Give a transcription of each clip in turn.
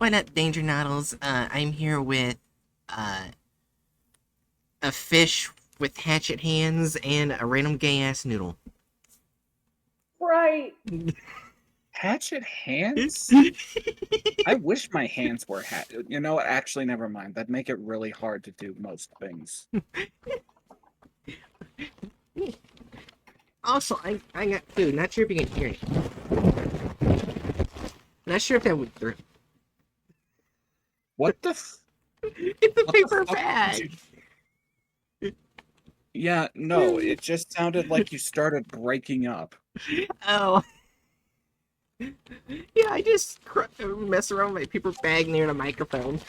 What up, Danger Noddles? I'm here with uh, a fish with hatchet hands and a random gay ass noodle. Right. Hatchet hands? I wish my hands were You know what? Actually, never mind. That'd make it really hard to do most things. Also, I got food. Not sure if you can hear it. Not sure if that would through. What the? It's a What the paper fuck did you? bag. Yeah, no. It just sounded like you started breaking up. Oh, yeah. I just mess around with my paper bag near the microphone.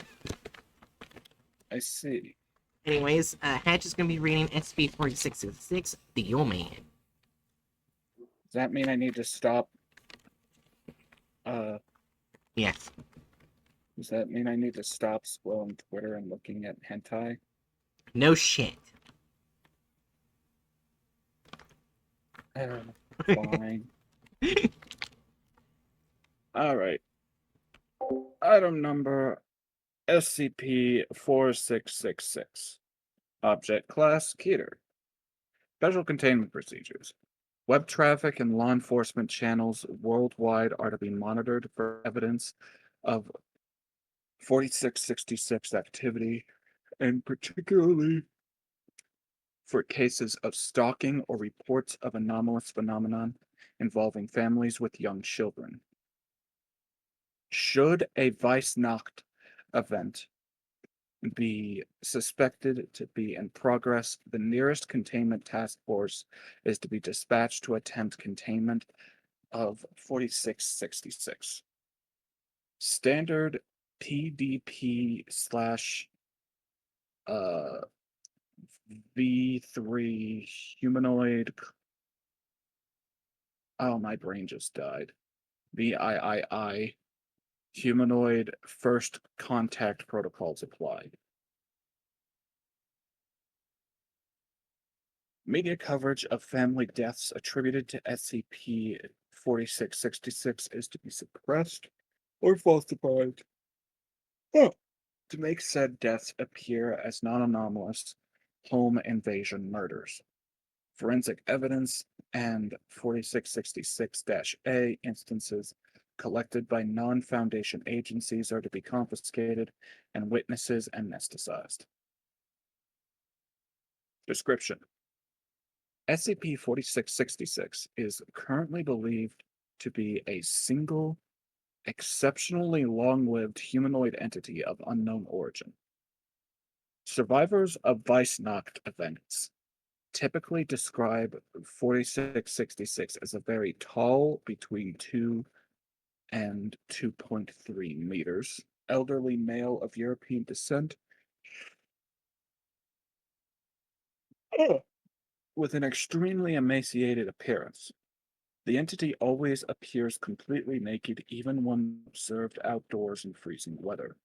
I see. Anyways, Hatch is gonna be reading SCP-4666, The Yo Man. Does that mean I need to stop? Uh, Yes. does that mean I need to stop scrolling Twitter and looking at hentai? No shit. Fine. All right. Item number SCP-4666. Object Class Keter. Special Containment Procedures. Web traffic and law enforcement channels worldwide are to be monitored for evidence of 4666 activity, and particularly for cases of stalking or reports of anomalous phenomenon involving families with young children. Should a Weissnacht event be suspected to be in progress, the nearest containment task force is to be dispatched to attempt containment of 4666. Standard PDP slash V3 humanoid. Oh, my brain just died. VIII humanoid first contact protocols applied. Media coverage of family deaths attributed to SCP 4666 is to be suppressed or falsified to make said deaths appear as non anomalous home invasion murders. Forensic evidence and 4666 A instances collected by non Foundation agencies are to be confiscated and witnesses amnesticized. Description: SCP 4666 is currently believed to be a single, exceptionally long lived humanoid entity of unknown origin. Survivors of Weissnacht events typically describe 4666 as a very tall, between 2 and 2.3 meters, elderly male of European descent with an extremely emaciated appearance. The entity always appears completely naked, even when observed outdoors in freezing weather.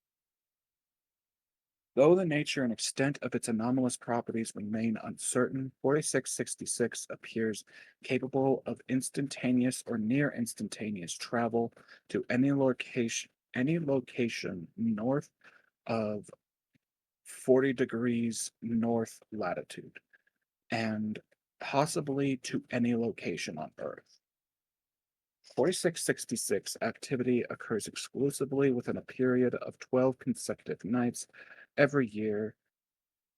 Though the nature and extent of its anomalous properties remain uncertain, 4666 appears capable of instantaneous or near instantaneous travel to any location north of 40 degrees north latitude, and possibly to any location on Earth. 4666 activity occurs exclusively within a period of 12 consecutive nights every year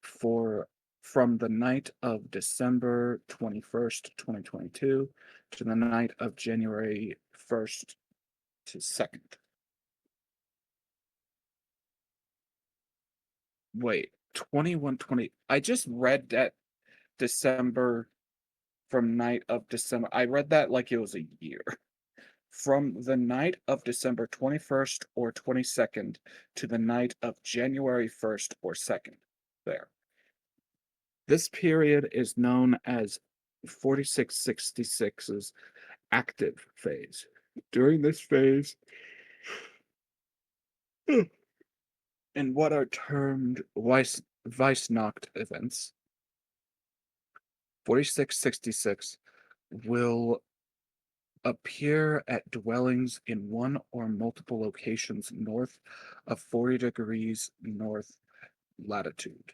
from the night of December 21st, 2022 to the night of January 1st to 2nd. Wait, 2120. I just read that December from night of December. I read that like it was a year. From the night of December 21st or 22nd to the night of January 1st or 2nd. There. This period is known as 4666's active phase. During this phase, in what are termed Weissnacht events, 4666 will appear at dwellings in one or multiple locations north of 40 degrees north latitude.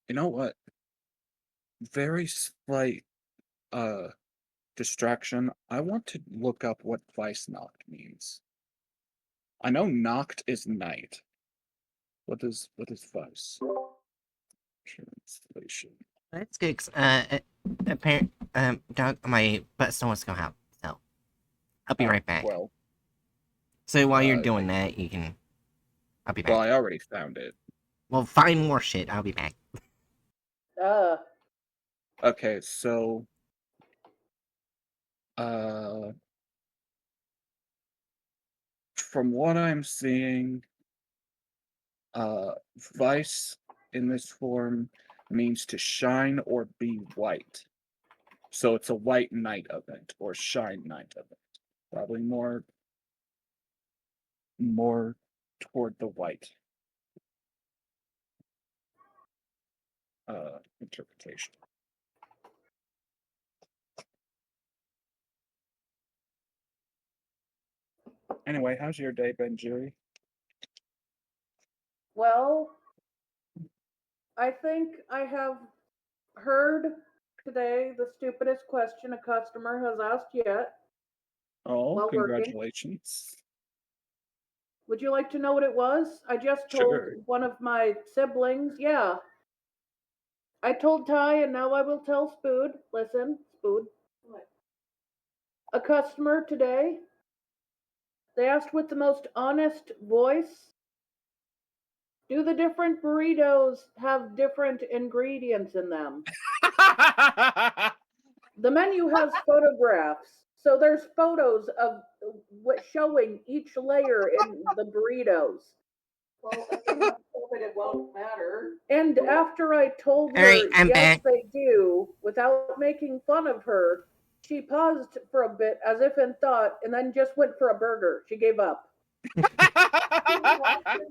You know what? Very slight uh distraction. I want to look up what Vice Knocked means. I know knocked is night. What is Vice? Translation. That's good. 'Cause, dog, my butt still wants to go out. So I'll be Oh, right back. well, So while you're uh doing that, you can. I'll be well, back. I already found it. Well, find more shit. I'll be back. Uh, Okay, so uh from what I'm seeing, uh Vice in this form means to shine or be white. So it's a white knight event or shine knight event. Probably more toward the white interpretation. Anyway, how's your day been, Jerry? well, I think I have heard today the stupidest question a customer has asked yet Oh, while working. congratulations. Would you like to know what it was? I just told Sure. one of my siblings, yeah. I told Ty and now I will tell Spood. Listen, Spood. What? A customer today, they asked with the most honest voice, do the different burritos have different ingredients in them? The menu has photographs, so there's photos of what showing each layer in the burritos. Well, if they have COVID, it won't matter. And after I told All right, her, I'm yes, back. they do, without making fun of her, she paused for a bit as if in thought and then just went for a burger. She gave up.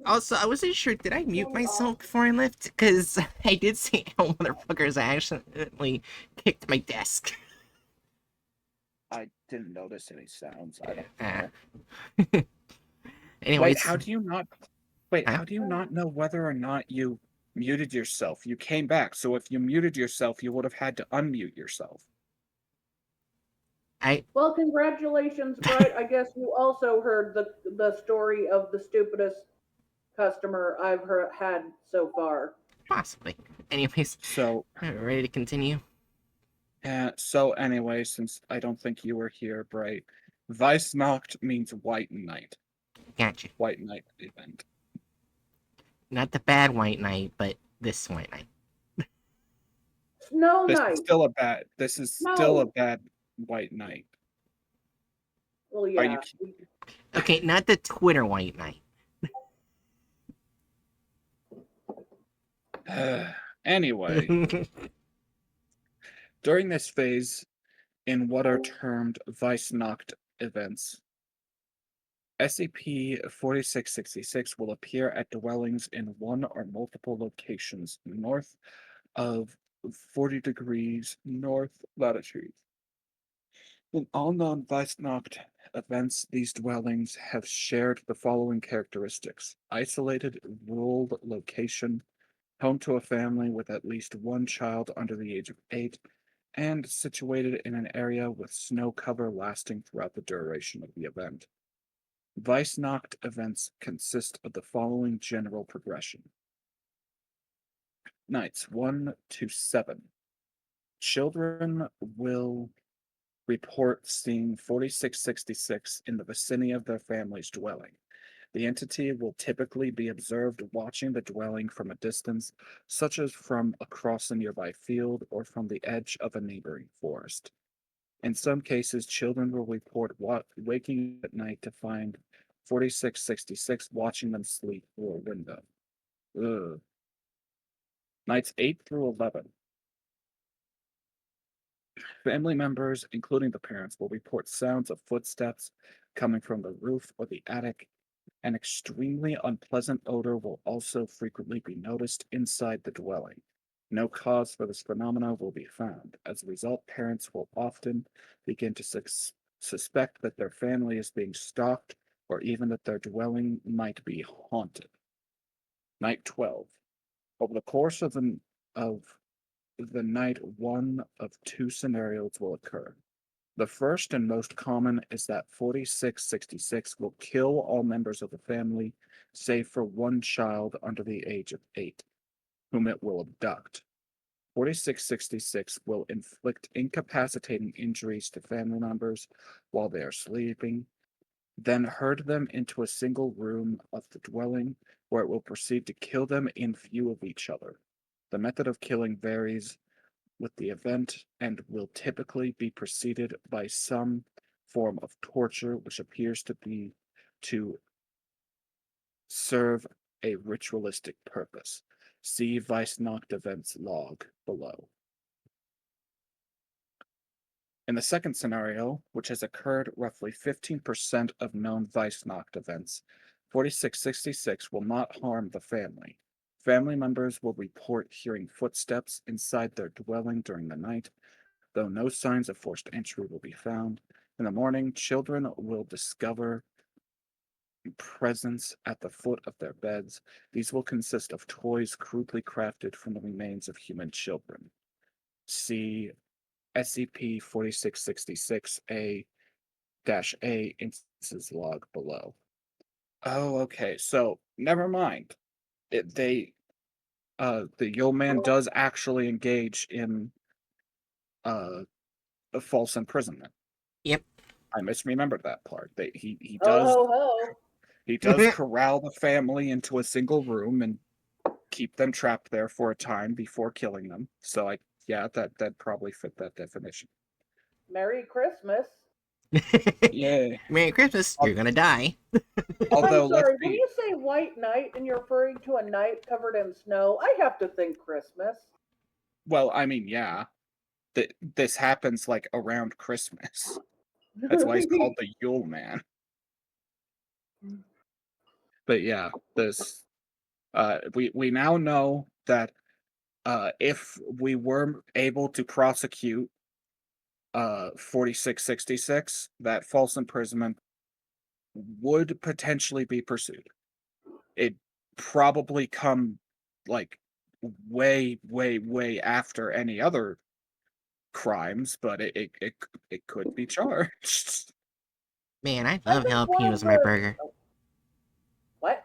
Also, I wasn't sure. Did I mute myself before I left? Because I did see how motherfuckers accidentally kicked my desk. I didn't notice any sounds. I don't Uh, know. anyways, Wait, huh? how do you not know whether or not you muted yourself? You came back, so if you muted yourself, you would have had to unmute yourself. Well, congratulations, Bright. I guess you also heard the story of the stupidest customer I've had so far. Possibly. Anyways, So, ready to continue? anyway, since I don't think you were here, Bright, Vice Knocked means white knight. Gotcha. White knight event. Not the bad white knight, but this white knight. Snow This is Knight. still a bad. This is still a No. bad white knight. Well, Are you? yeah. Okay, not the Twitter white knight. Anyway, during this phase, in what are termed Vice Knocked events, SCP-4666 will appear at dwellings in one or multiple locations north of 40 degrees north latitude. In all non-Vice Knocked events, these dwellings have shared the following characteristics: isolated, rural location, home to a family with at least one child under the age of 8, and situated in an area with snow cover lasting throughout the duration of the event. Vice Knocked events consist of the following general progression. Nights 1 to 7. Children will report seeing 4666 in the vicinity of their family's dwelling. The entity will typically be observed watching the dwelling from a distance, such as from across a nearby field or from the edge of a neighboring forest. In some cases, children will report waking at night to find 4666 watching them sleep through a window. Ugh. Nights 8 through 11. Family members, including the parents, will report sounds of footsteps coming from the roof or the attic. An extremely unpleasant odor will also frequently be noticed inside the dwelling. No cause for this phenomena will be found. As a result, parents will often begin to suspect that their family is being stalked or even that their dwelling might be haunted. Night 12. Over the course of the night, one of two scenarios will occur. The first and most common is that 4666 will kill all members of the family, save for one child under the age of 8, whom it will abduct. 4666 will inflict incapacitating injuries to family members while they are sleeping, then herd them into a single room of the dwelling where it will proceed to kill them in view of each other. The method of killing varies with the event and will typically be preceded by some form of torture, which appears to serve a ritualistic purpose. See Weissnacht events log below. In the second scenario, which has occurred roughly 15% of known Weissnacht events, 4666 will not harm the family. Family members will report hearing footsteps inside their dwelling during the night, though no signs of forced entry will be found. In the morning, children will discover presents at the foot of their beds. These will consist of toys crudely crafted from the remains of human children. See SCP 4666A A instances log below. Oh, okay. So never mind. The Yo-Man does actually engage in uh a false imprisonment. Yep. I misremembered that part. He Ho does ho ho. corral the family into a single room and keep them trapped there for a time before killing them. So that probably fit that definition. Merry Christmas. Yeah. Merry Christmas. You're gonna die. I'm Although let's sorry, when be you say white night and you're referring to a night covered in snow, I have to think Christmas. well, I mean, yeah, this happens like around Christmas. That's why he's called the Yule Man. But yeah, this we now know that if we were able to prosecute 4666, that false imprisonment would potentially be pursued. It probably come like way, way, way after any other crimes, but it could be charged. Man, I I love think one of jalapenos on my the burger. what?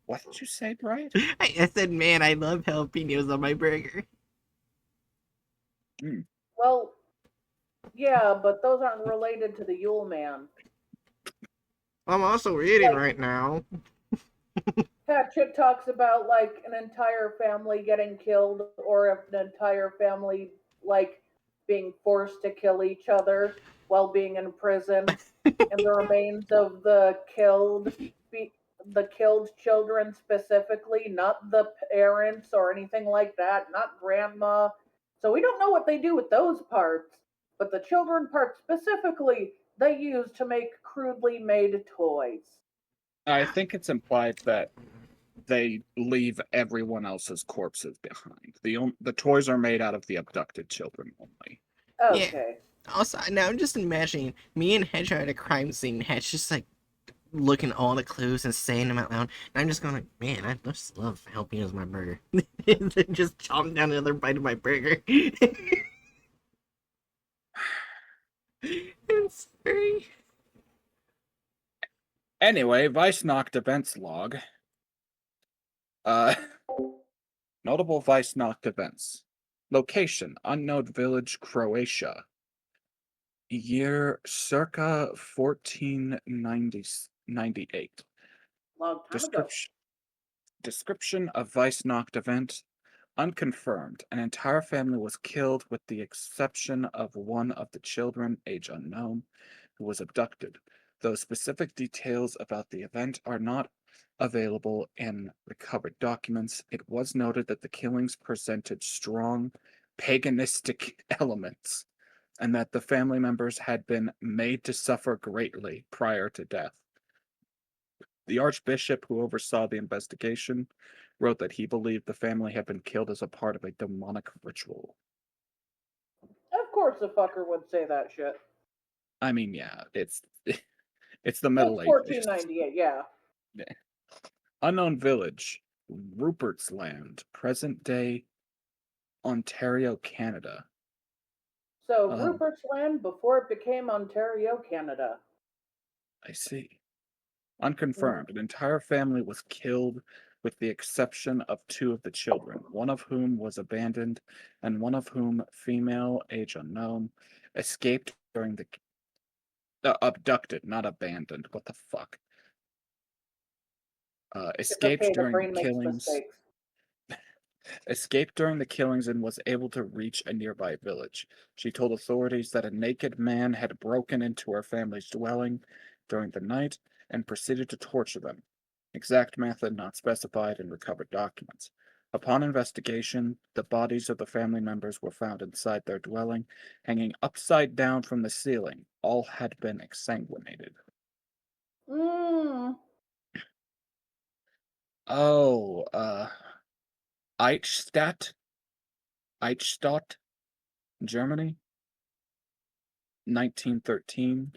What did you say, Brian? I said, man, I love jalapenos on my burger. Hmm. Well, yeah, but those aren't related to the Yule Man. I'm also eating Like right now. Hatchet talks about like an entire family getting killed, or if an entire family like being forced to kill each other while being in prison, and the remains of be, the killed children specifically, not the parents or anything like that, not grandma. So we don't know what they do with those parts, but the children part specifically they use to make crudely made toys. I think it's implied that they leave everyone else's corpses behind. The toys are made out of the abducted children only. Yeah. Okay. Also, now I'm just imagining me and Hedge are at a crime scene. Hedge just like looking at all the clues and saying them out loud. And I'm just going like, man, I just love jalapenos on my burger. And then just chomping down another bite of my burger. I'm sorry. Anyway, Weissnacht events log. Uh, Notable Weissnacht events. Location: unknown village, Croatia. Year circa 1498. Long time ago. Description of Weissnacht event: unconfirmed. An entire family was killed with the exception of one of the children, age unknown, who was abducted. Though specific details about the event are not available in recovered documents, it was noted that the killings presented strong paganistic elements and that the family members had been made to suffer greatly prior to death. The archbishop who oversaw the investigation wrote that he believed the family had been killed as a part of a demonic ritual. Of course, a fucker would say that shit. I mean, yeah, it's it's the It's Middle Ages. 1498, yeah. Yeah. Unknown village, Rupert's Land, present day Ontario, Canada. So, Oh, Rupert's Land before it became Ontario, Canada. I see. Mhm. Unconfirmed. An entire family was killed with the exception of two of the children, one of whom was abandoned and one of whom, female, age unknown, escaped during the abducted, not abandoned. What the fuck? It's okay, Escaped the during the brain makes killings. mistakes. Escaped during the killings and was able to reach a nearby village. She told authorities that a naked man had broken into her family's dwelling during the night and proceeded to torture them. Exact method not specified in recovered documents. Upon investigation, the bodies of the family members were found inside their dwelling, hanging upside down from the ceiling. All had been exsanguinated. Mmm. Oh, Eichstätt, Eichstatt, Germany, 1913.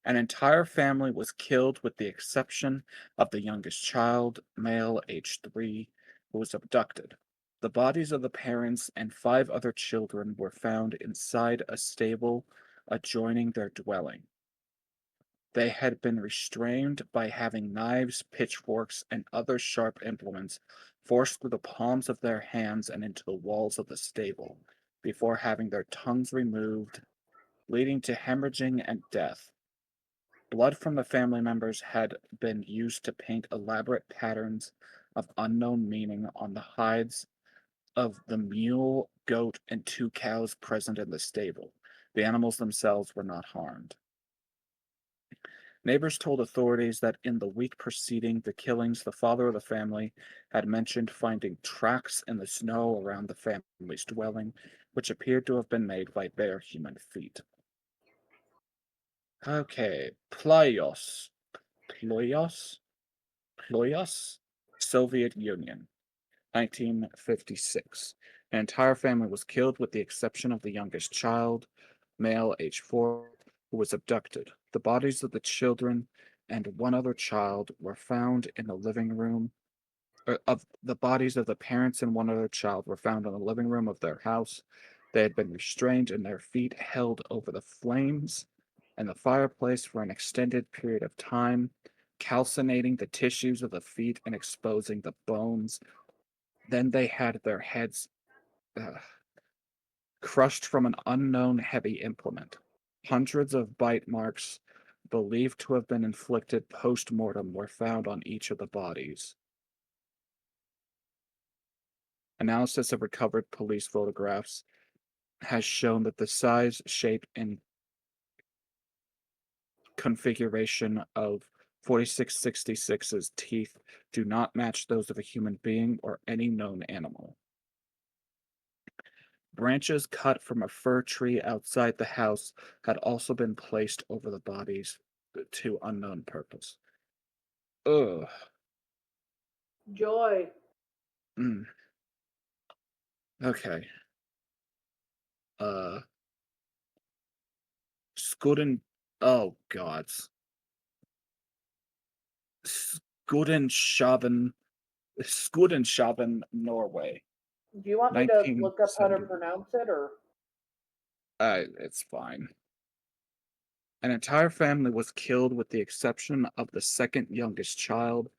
An entire family was killed with the exception of the youngest child, male, age 3, who was abducted. The bodies of the parents and 5 other children were found inside a stable adjoining their dwelling. They had been restrained by having knives, pitchforks, and other sharp implements forced through the palms of their hands and into the walls of the stable, before having their tongues removed, leading to hemorrhaging and death. Blood from the family members had been used to paint elaborate patterns of unknown meaning on the hides of the mule, goat, and 2 cows present in the stable. The animals themselves were not harmed. Neighbors told authorities that in the week preceding the killings, the father of the family had mentioned finding tracks in the snow around the family's dwelling, which appeared to have been made by bare human feet. Okay, Ployos, Soviet Union, 1956. An entire family was killed with the exception of the youngest child, male, age 4, who was abducted. The bodies of the children and one other child were found in the living room. Of the bodies of the parents and one other child were found in the living room of their house. They had been restrained and their feet held over the flames and the fireplace for an extended period of time, calcinating the tissues of the feet and exposing the bones. Then they had their heads uh, crushed from an unknown heavy implement. Hundreds of bite marks, believed to have been inflicted post mortem, were found on each of the bodies. Analysis of recovered police photographs has shown that the size, shape, and configuration of 4666's teeth do not match those of a human being or any known animal. Branches cut from a fir tree outside the house had also been placed over the bodies to unknown purpose. Ugh. Joy. Mm. Okay. Uh, Skuden. Oh gods. Skudenshaven. Skudenshaven, Norway. Do you want me to look up how to 1970. pronounce it, or? It's fine. An entire family was killed with the exception of the second youngest child,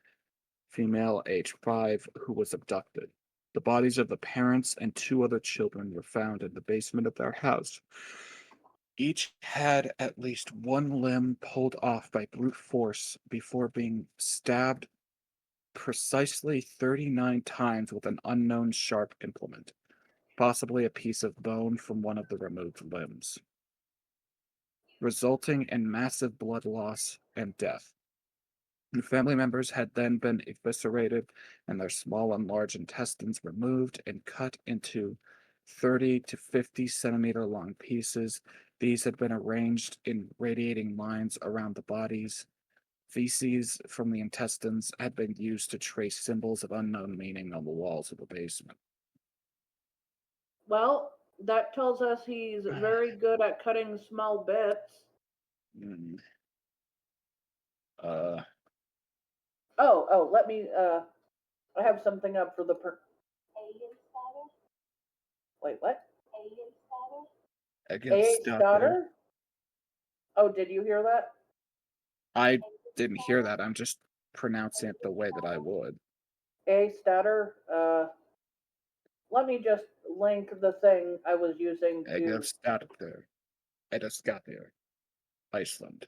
female, age 5, who was abducted. The bodies of the parents and 2 other children were found in the basement of their house. Each had at least one limb pulled off by brute force before being stabbed precisely 39 times with an unknown sharp implement, possibly a piece of bone from one of the removed limbs, resulting in massive blood loss and death. The family members had then been eviscerated and their small and large intestines removed and cut into 30 to 50 centimeter long pieces. These had been arranged in radiating lines around the bodies. Feces from the intestines had been used to trace symbols of unknown meaning on the walls of the basement. Well, that tells us he's very good at cutting small bits. Hmm. Uh, Let me, I have something up for the Alien status? Wait, what? Alien status? again, A stop there. starter? Oh, did you hear that? I didn't hear that. I'm just pronouncing it the way that I would. A starter? Let me just link the thing I was using Again, to. stop there. Edaskatir, Iceland.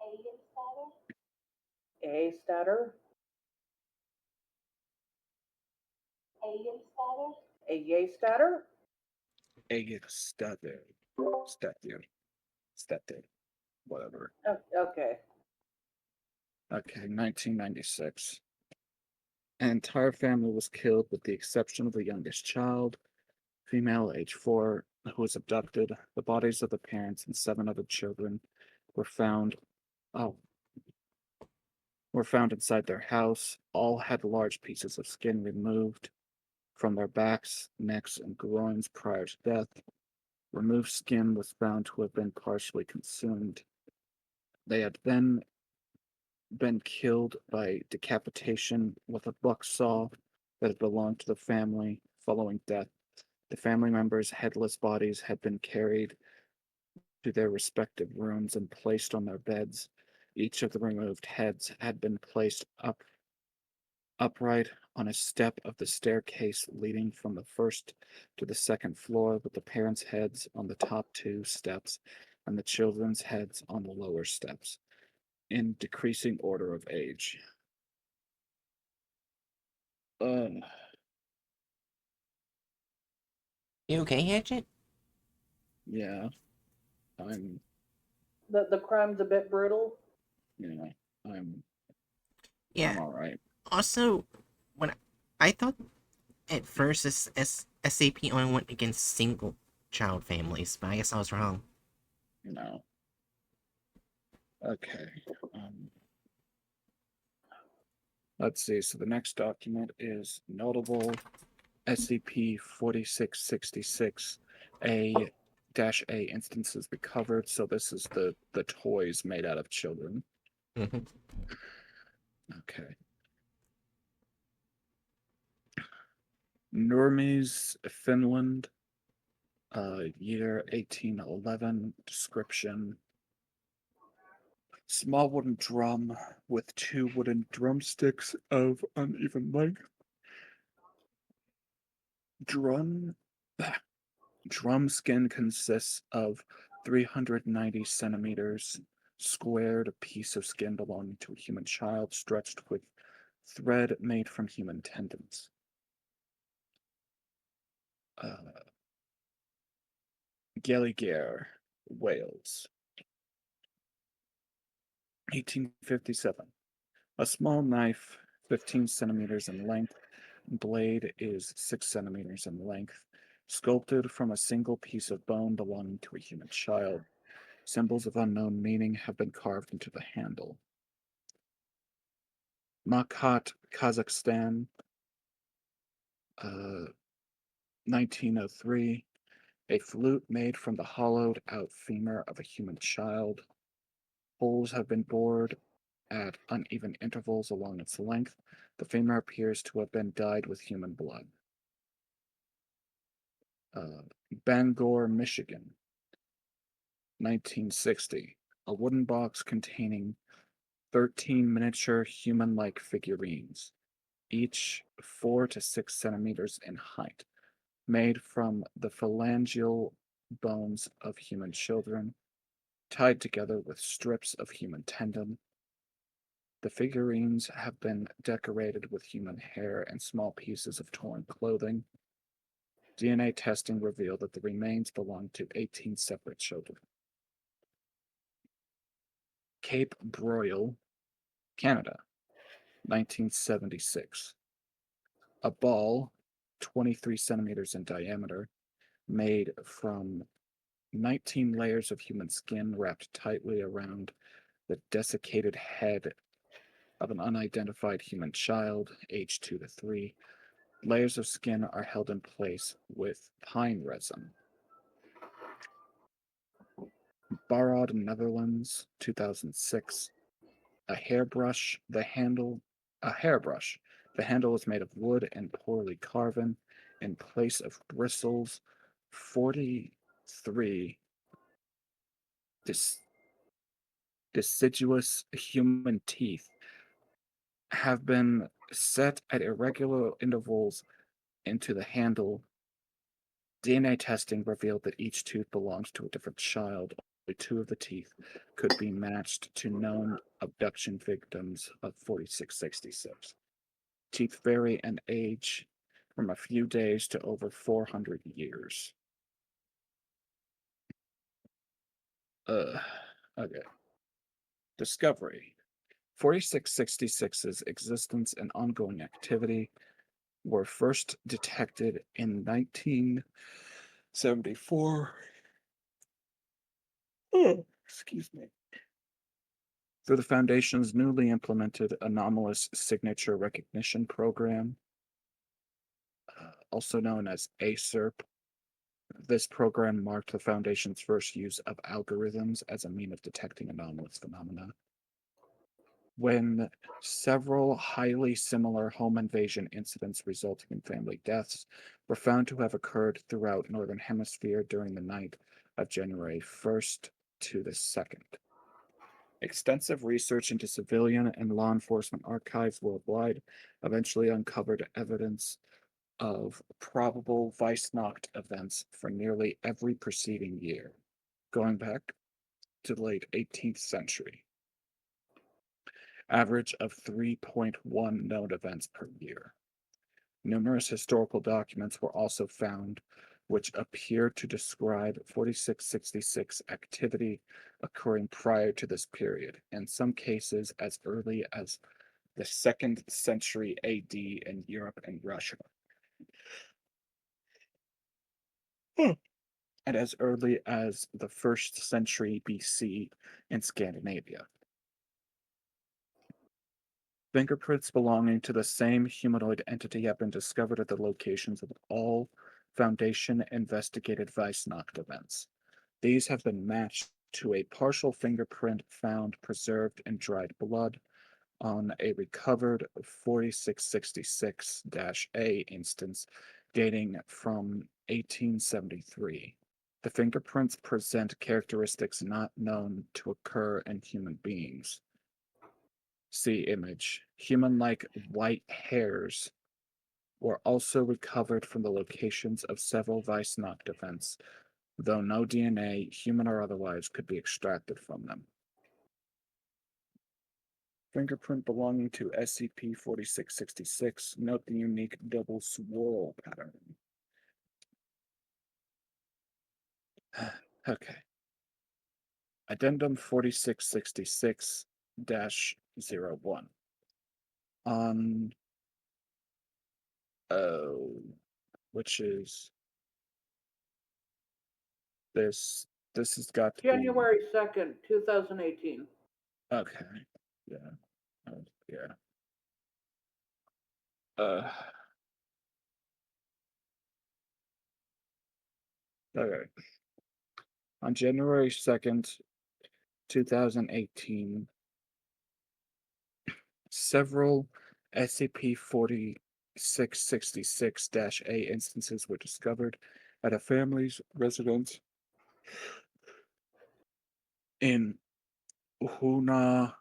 Alien status? A starter? Alien status? A yay starter? Edaskatir. Statir. Statir. Whatever. Oh, okay. Okay, 1996. An entire family was killed with the exception of the youngest child, female age 4, who was abducted. The bodies of the parents and 7 other children were found oh, were found inside their house. All had large pieces of skin removed from their backs, necks, and groins prior to death. Removed skin was found to have been partially consumed. They had then been killed by decapitation with a buck saw that had belonged to the family following death. The family members' headless bodies had been carried to their respective rooms and placed on their beds. Each of the removed heads had been placed upright on a step of the staircase leading from the first to the second floor, with the parents' heads on the top 2 steps and the children's heads on the lower steps, in decreasing order of age. Um, You okay, Hatchet? yeah, I'm, The crime's a bit brutal. you know, I'm Yeah. all right. Also, when I thought at first this SCP only went against single child families, but I guess I was wrong. You know, okay. Um, let's see. So the next document is notable SCP 4666 A A instances recovered. So this is the toys made out of children. Mhm. Okay. Nurmes, Finland. Year 1811. Description: small wooden drum with 2 wooden drumsticks of uneven length. Drum Drum skin consists of 390 centimeters squared piece of skin belonging to a human child, stretched with thread made from human tendons. Gelliger, Wales, 1857. A small knife, 15 centimeters in length. Blade is 6 centimeters in length. Sculpted from a single piece of bone belonging to a human child. Symbols of unknown meaning have been carved into the handle. Makhat, Kazakhstan, 1903. A flute made from the hollowed out femur of a human child. Holes have been bored at uneven intervals along its length. The femur appears to have been dyed with human blood. Bangor, Michigan, 1960. A wooden box containing 13 miniature human-like figurines, each 4 to 6 centimeters in height, made from the phalangeal bones of human children, tied together with strips of human tendon. The figurines have been decorated with human hair and small pieces of torn clothing. DNA testing revealed that the remains belonged to 18 separate children. Cape Broyle, Canada, 1976. A ball, 23 centimeters in diameter, made from 19 layers of human skin wrapped tightly around the desiccated head of an unidentified human child, aged 2 to 3. Layers of skin are held in place with pine resin. Barad, Netherlands, 2006. A hairbrush. The handle is made of wood and poorly carven. In place of bristles, 43 deciduous human teeth have been set at irregular intervals into the handle. DNA testing revealed that each tooth belongs to a different child. Only 2 of the teeth could be matched to known abduction victims of 4666. Teeth vary in age from a few days to over 400 years. Okay. Discovery. 4666's existence and ongoing activity were first detected in 1974. Excuse me. Through the Foundation's newly implemented Anomalous Signature Recognition Program, also known as ASERP. This program marked the Foundation's first use of algorithms as a means of detecting anomalous phenomena. When several highly similar home invasion incidents resulting in family deaths were found to have occurred throughout Northern Hemisphere during the night of January 1st to the 2nd. Extensive research into civilian and law enforcement archives worldwide eventually uncovered evidence of probable Weissnacht events for nearly every preceding year, going back to the late 18th century. Average of 3.1 known events per year. Numerous historical documents were also found which appear to describe 4666 activity occurring prior to this period, in some cases as early as the 2nd century AD in Europe and Russia, and as early as the 1st century BC in Scandinavia. Fingerprints belonging to the same humanoid entity have been discovered at the locations of all Foundation investigated Weissnacht events. These have been matched to a partial fingerprint found preserved in dried blood on a recovered 4666-A instance dating from 1873. The fingerprints present characteristics not known to occur in human beings. See image. Human-like white hairs were also recovered from the locations of several Weissnacht events, though no DNA, human or otherwise, could be extracted from them. Fingerprint belonging to SCP-4666. Note the unique double swirl pattern. Okay. Addendum 4666-01. On which is this has got to be January 2nd, 2018. okay. Yeah. Yeah. Okay. On January 2nd, 2018, several SCP-4666-A instances were discovered at a family's residence in Hoona,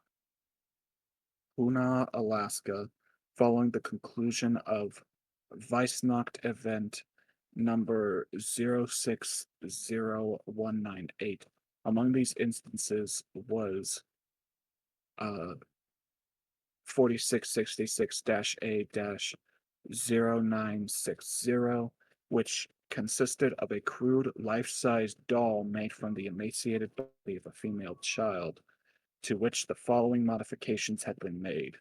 Alaska, following the conclusion of Weissnacht event number 060198. Among these instances was 4666-A-0960, which consisted of a crude life-size doll made from the emaciated body of a female child, to which the following modifications had been made.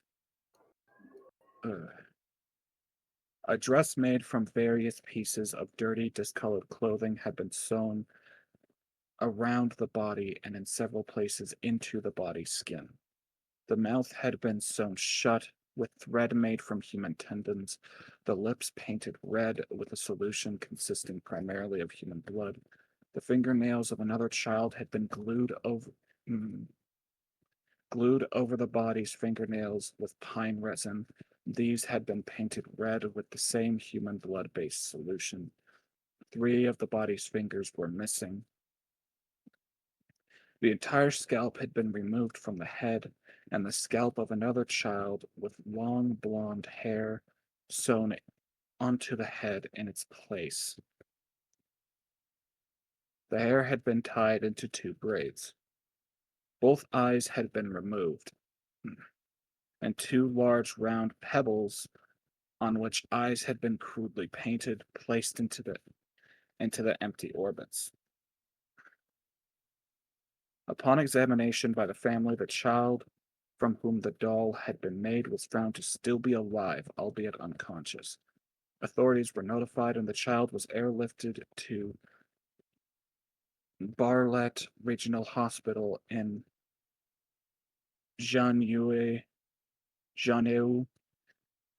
A dress made from various pieces of dirty, discolored clothing had been sewn around the body and in several places into the body's skin. The mouth had been sewn shut with thread made from human tendons, the lips painted red with a solution consisting primarily of human blood. The fingernails of another child had been glued over the body's fingernails with pine resin. These had been painted red with the same human blood based solution. 3 of the body's fingers were missing. The entire scalp had been removed from the head, and the scalp of another child with long blonde hair sewn onto the head in its place. The hair had been tied into 2 braids. Both eyes had been removed, and 2 large round pebbles on which eyes had been crudely painted placed into the empty orbits. Upon examination by the family, the child from whom the doll had been made was found to still be alive, albeit unconscious. Authorities were notified, and the child was airlifted to Bartlett Regional Hospital in Juneau,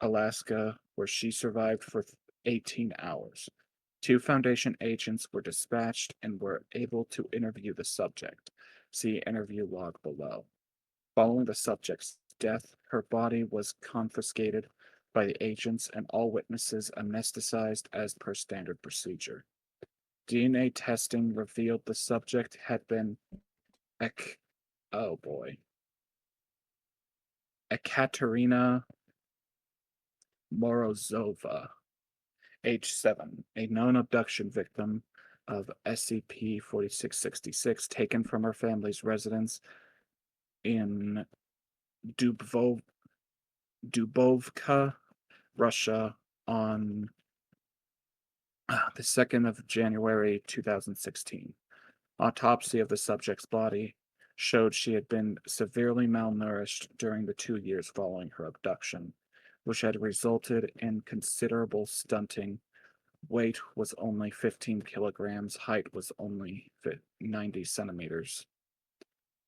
Alaska, where she survived for 18 hours. 2 Foundation agents were dispatched and were able to interview the subject. See interview log below. Following the subject's death, her body was confiscated by the agents and all witnesses anesthetized as per standard procedure. DNA testing revealed the subject had been Ekaterina Morozova, age 7, a known abduction victim of SCP-4666 taken from her family's residence in Dubovka, Russia on the 2nd of January 2016. Autopsy of the subject's body showed she had been severely malnourished during the 2 years following her abduction, which had resulted in considerable stunting. Weight was only 15 kilograms, height was only 90 centimeters.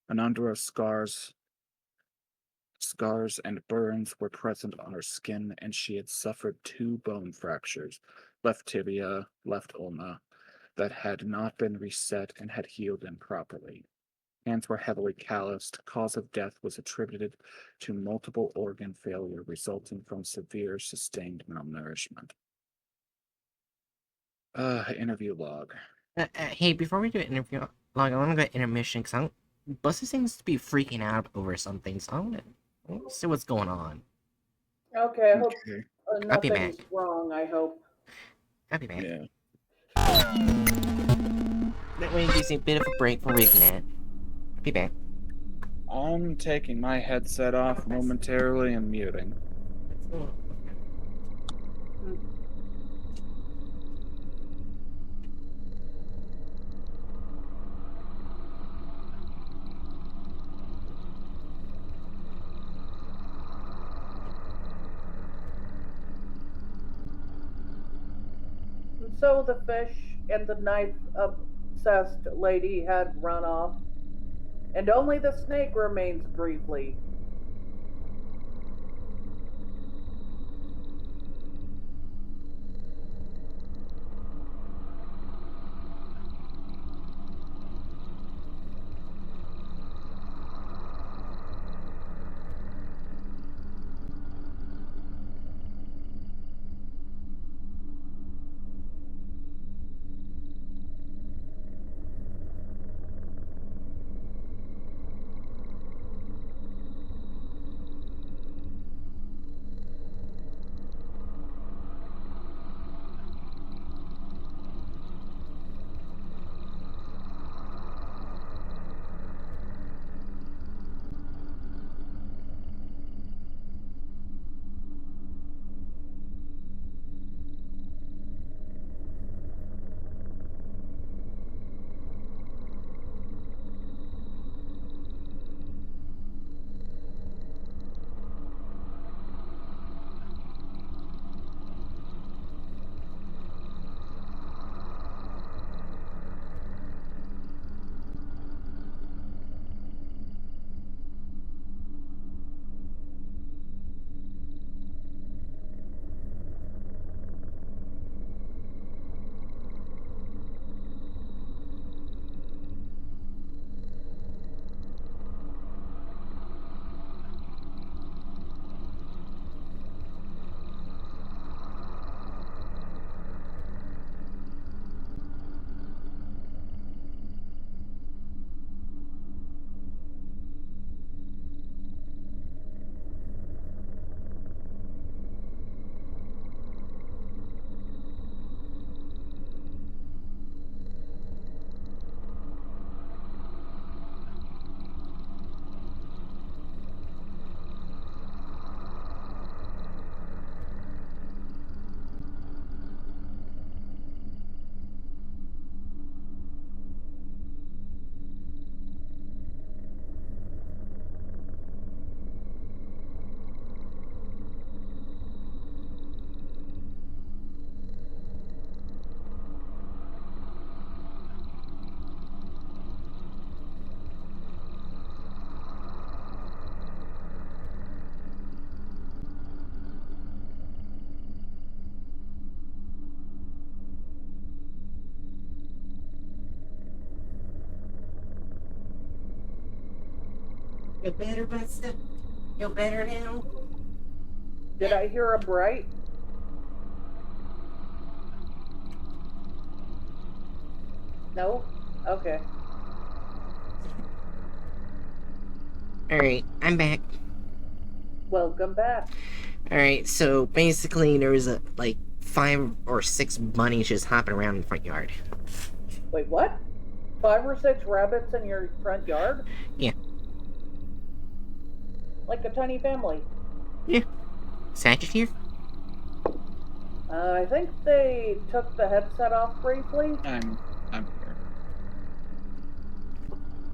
A number of scars and burns were present on her skin, and she had suffered 2 bone fractures, left tibia, left ulna, that had not been reset and had healed improperly. Hands were heavily calloused. Cause of death was attributed to multiple organ failure resulting from severe sustained malnourishment. Interview log. Hey, before we do an interview log, I want to go intermission because Buster seems to be freaking out over something, so I want to see what's going on. Okay, I hope Okay. I'll be nothing's back. wrong, I hope. I'll be back. Yeah. That way it gives me a bit of a break from reading that. I'll be back. I'm taking my headset off momentarily and muting. And so the fish and the knife obsessed lady had run off, and only the snake remains briefly. You better, Buster? You better now? Did I hear a bright? No? Okay. Alright, I'm back. Welcome back. Alright, so basically there was like 5 or 6 bunnies just hopping around in the front yard. Wait, what? 5 or 6 rabbits in your front yard? Yeah. Like a tiny family. Sagittarius? I think they took the headset off briefly. I'm here.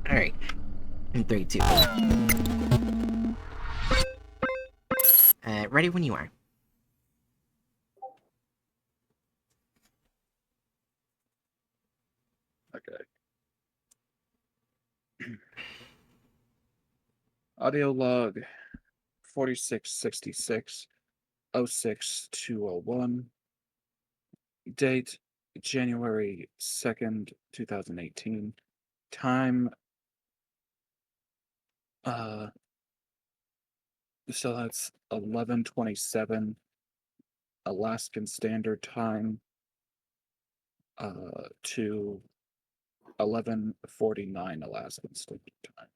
Alright. In 3, 2. Ready when you are. Okay. Audio log 4666 06201. Date January 2nd, 2018. Time so that's 11:27 Alaskan Standard Time to 11:49 Alaskan Standard Time.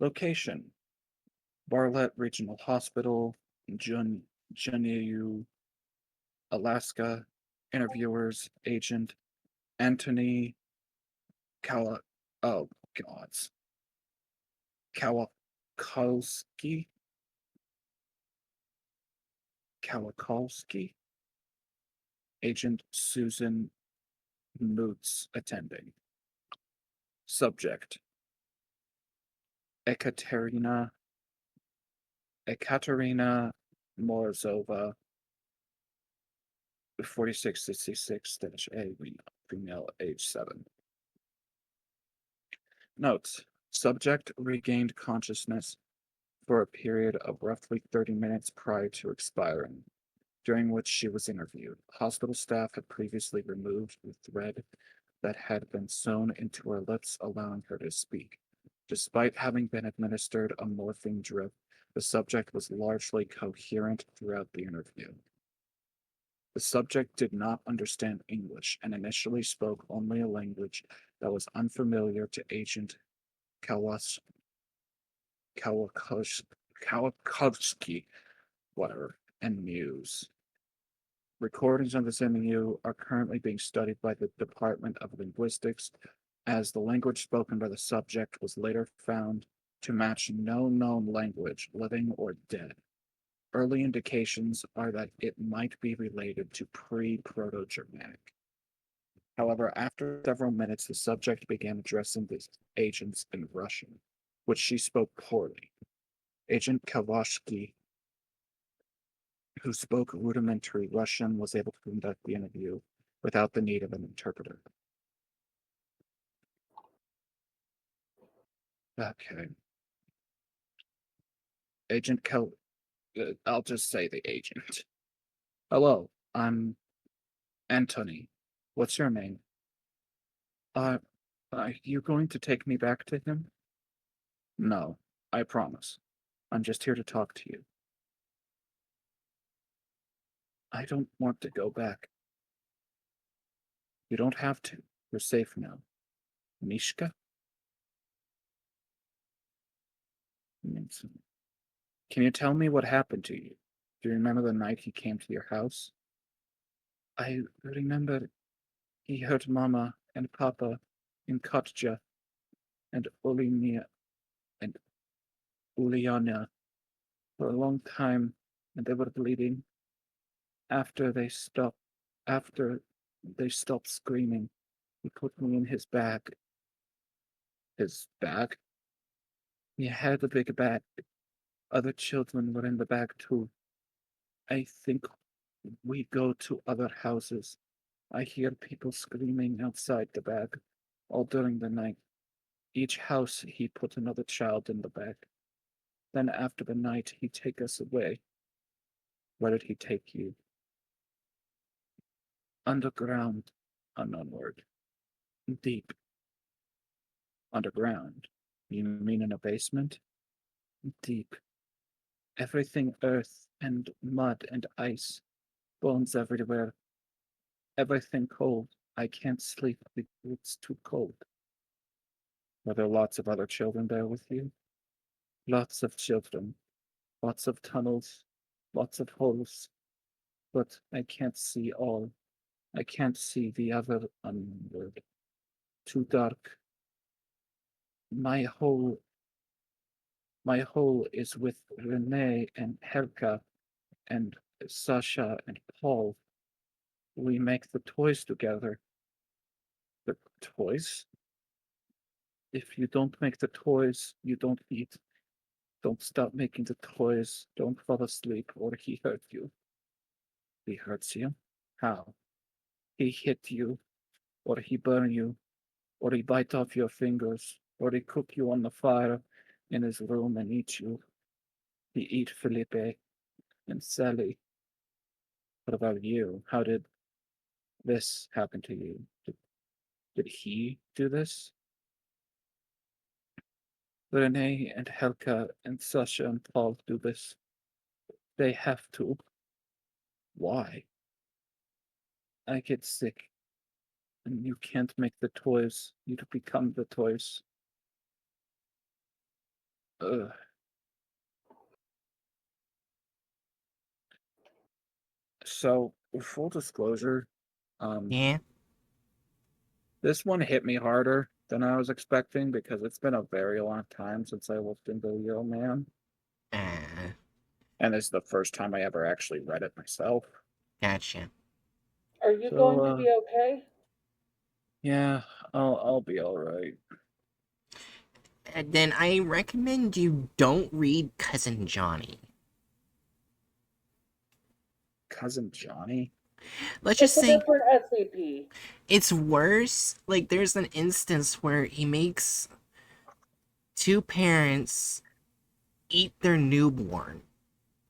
Location: Bartlett Regional Hospital, Juneau, Alaska. Interviewers: Agent Anthony Kala. Oh gods. Kawakowski. Agent Susan Moots attending. Subject: Ekaterina Morozova, 4666-A, female, age 7. Notes: subject regained consciousness for a period of roughly 30 minutes prior to expiring, during which she was interviewed. Hospital staff had previously removed the thread that had been sewn into her lips, allowing her to speak. Despite having been administered a morphine drip, the subject was largely coherent throughout the interview. The subject did not understand English and initially spoke only a language that was unfamiliar to Agent Kawakowski, and Muse. Recordings of this interview are currently being studied by the Department of Linguistics, as the language spoken by the subject was later found to match no known language, living or dead. Early indications are that it might be related to pre-Proto-Germanic. However, after several minutes, the subject began addressing the agents in Russian, which she spoke poorly. Agent Kawashki, who spoke rudimentary Russian, was able to conduct the interview without the need of an interpreter. Okay. I'll just say the agent. Hello, I'm Anthony. What's your name? Are you going to take me back to him? No, I promise. I'm just here to talk to you. I don't want to go back. You don't have to. You're safe now. Mishka? Can you tell me what happened to you? Do you remember the night he came to your house? I remember he hurt Mama and Papa in Kotja and and Uliana for a long time, and they were bleeding. After they stopped, after they stopped screaming, he put me in his bag. His bag? He had a big bag. Other children were in the bag too. I think we go to other houses. I hear people screaming outside the bag all during the night. Each house he put another child in the bag. Then after the night he take us away. Where did he take you? Underground, unknown word. Deep. underground. You mean in a basement? Deep. Everything earth and mud and ice. Bones everywhere. Everything cold. I can't sleep because it's too cold. Are there lots of other children there with you? Lots of children. Lots of tunnels. Lots of holes. But I can't see all. I can't see the other unward. Too dark. My hole My hole is with Renee and Helka and Sasha and Paul. We make the toys together. The toys? If you don't make the toys, you don't eat. Don't stop making the toys. Don't fall asleep or he hurt you. He hurts you? How? He hit you, or he burn you, or he bite off your fingers, or he cook you on the fire in his room and eat you. He eat Felipe and Sally. What about you? How did this happen to you? Did he do this? Renee and Helka and Sasha and Paul do this. They have to. Why? I get sick, and you can't make the toys. You become the toys. Ugh. So, full disclosure, Yeah. this one hit me harder than I was expecting because it's been a very long time since I looked into Yo Man, Uh, and it's the first time I ever actually read it myself. gotcha. Are you So, going to be okay? Yeah, I'll be all right. Then I recommend you don't read Cousin Johnny. Cousin Johnny. Let's It's just a say different SCP. it's worse. Like, there's an instance where he makes two parents eat their newborn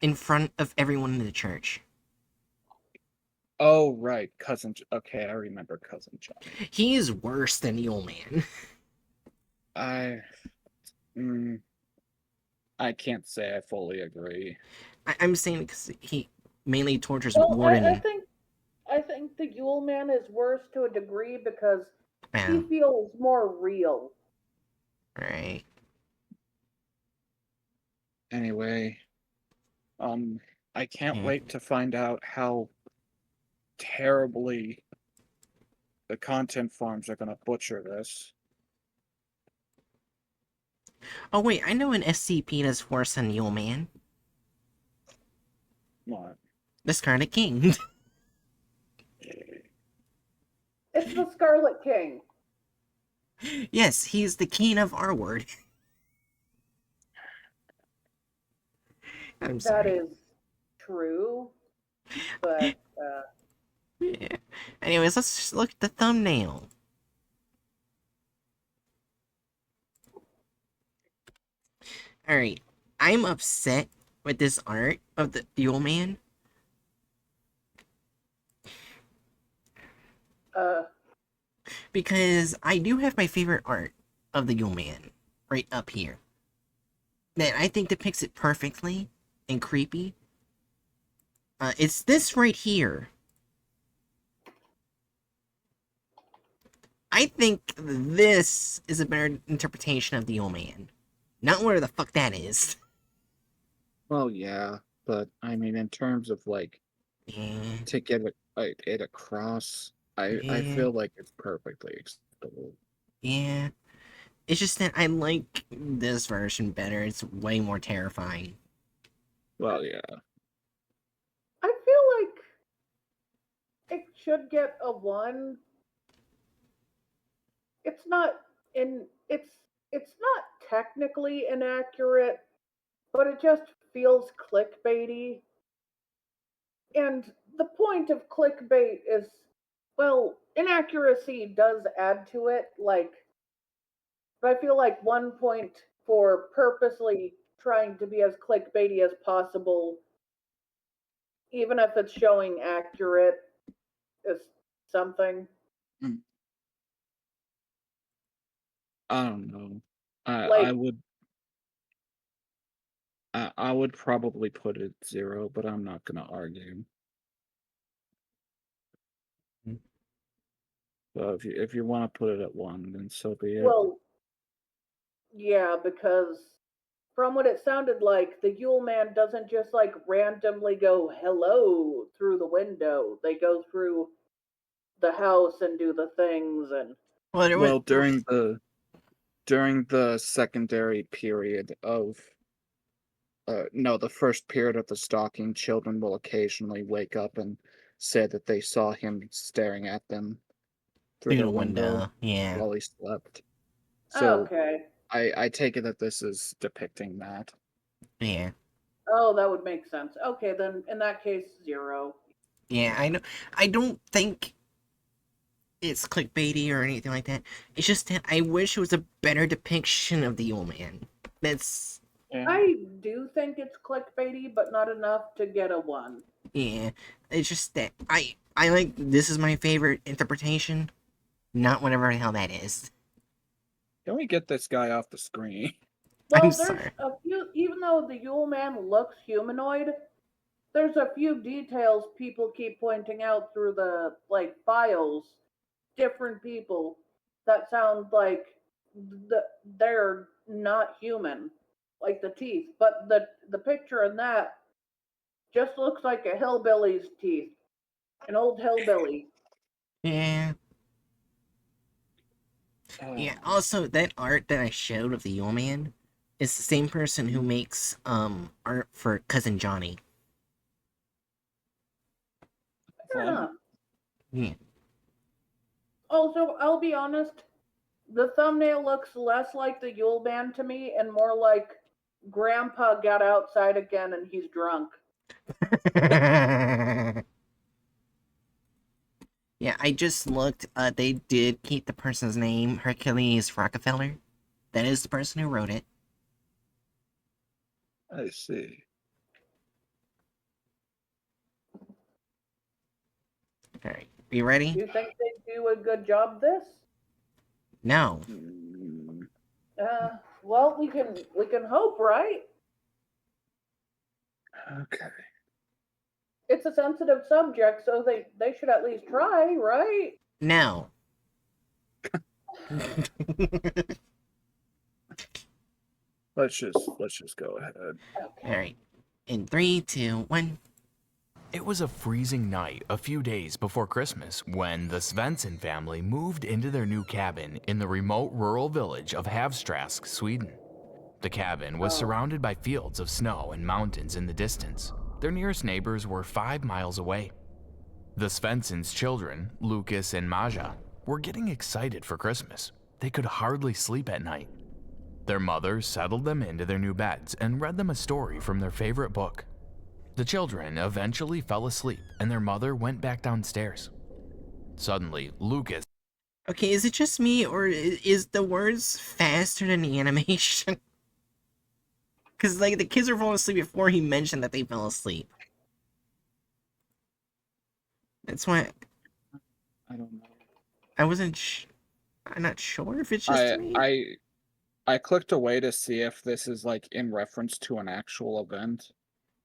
in front of everyone in the church. Oh right, Okay, I remember Cousin Johnny. He is worse than the old man. I, mm, I can't say I fully agree. I'm saying because he mainly tortures Well, Warden. I think the Yule Man is worse to a degree because he Oh, feels more real. right. Anyway, I can't Hmm. wait to find out how terribly the content farms are gonna butcher this. Oh wait, I know an SCP that's worse than the old man. What? The Scarlet King. It's the Scarlet King. Yes, he's the king of our word. I'm That sorry. is true, but Yeah. Anyways, let's just look at the thumbnail. Alright, I'm upset with this art of the old man. Because I do have my favorite art of the old man right up here. That I think depicts it perfectly and creepy. It's this right here. I think this is a better interpretation of the old man. Not where the fuck that is. Well, yeah, but I mean, in terms of like Yeah, to get it across, I yeah, feel like it's perfectly acceptable. yeah. It's just that I like this version better. It's way more terrifying. Well, yeah. I feel like it should get a 1. It's not in it's not technically inaccurate, but it just feels clickbaity. And the point of clickbait is, well, inaccuracy does add to it, like, but I feel like one point for purposely trying to be as clickbaity as possible, even if it's showing accurate, is something. Mm. I don't know. I Like, I would probably put it 0, but I'm not gonna argue. Mm. So if you want to put it at 1, then so be it. well, yeah, because from what it sounded like, the Yule Man doesn't just like randomly go hello through the window. They go through the house and do the things and Well, there was, Well, during the secondary period of no, the first period of the stalking, children will occasionally wake up and say that they saw him staring at them through through their the window window. Yeah. while he slept. So okay. I take it that this is depicting that. Yeah. Oh, that would make sense. Okay, then in that case, 0. Yeah. I don't think it's clickbaity or anything like that. It's just that I wish it was a better depiction of the Yule Man. That's Yeah. I do think it's clickbaity, but not enough to get a 1. yeah. It's just that I like this is my favorite interpretation, not whatever the hell that is. Can we get this guy off the screen? I'm Well, there's sorry. a few, even though the Yule Man looks humanoid, there's a few details people keep pointing out through the like files, different people that sound like they're not human, like the teeth. But the picture in that just looks like a hillbilly's teeth, an old hillbilly. Yeah. Yeah. Also, that art that I showed of the Yule Man is the same person who makes art for Cousin Johnny. Fair Fun. enough. Yeah. Also, I'll be honest, the thumbnail looks less like the Yule Man to me and more like Grandpa got outside again and he's drunk. Yeah, I just looked. They did keep the person's name, Hercules Rockefeller. That is the person who wrote it. I see. Alright, you ready? Do you think they do a good job this? No. Mm, Well, we can hope, right? okay. It's a sensitive subject, so they should at least try, right? No. Let's just go ahead. Okay. Alright. In 3, 2, 1. It was a freezing night a few days before Christmas when the Svensson family moved into their new cabin in the remote rural village of Havstrask, Sweden. The cabin was surrounded by fields of snow and mountains in the distance. Their nearest neighbors were 5 miles away. The Svenssons' children, Lucas and Maja, were getting excited for Christmas. They could hardly sleep at night. Their mother settled them into their new beds and read them a story from their favorite book. The children eventually fell asleep and their mother went back downstairs. Suddenly, Lucas Okay, is it just me, or is the words faster than the animation? Because, like, the kids were falling asleep before he mentioned that they fell asleep. That's why I don't know. I wasn't I'm not sure if it's just me. I clicked away to see if this is like in reference to an actual event,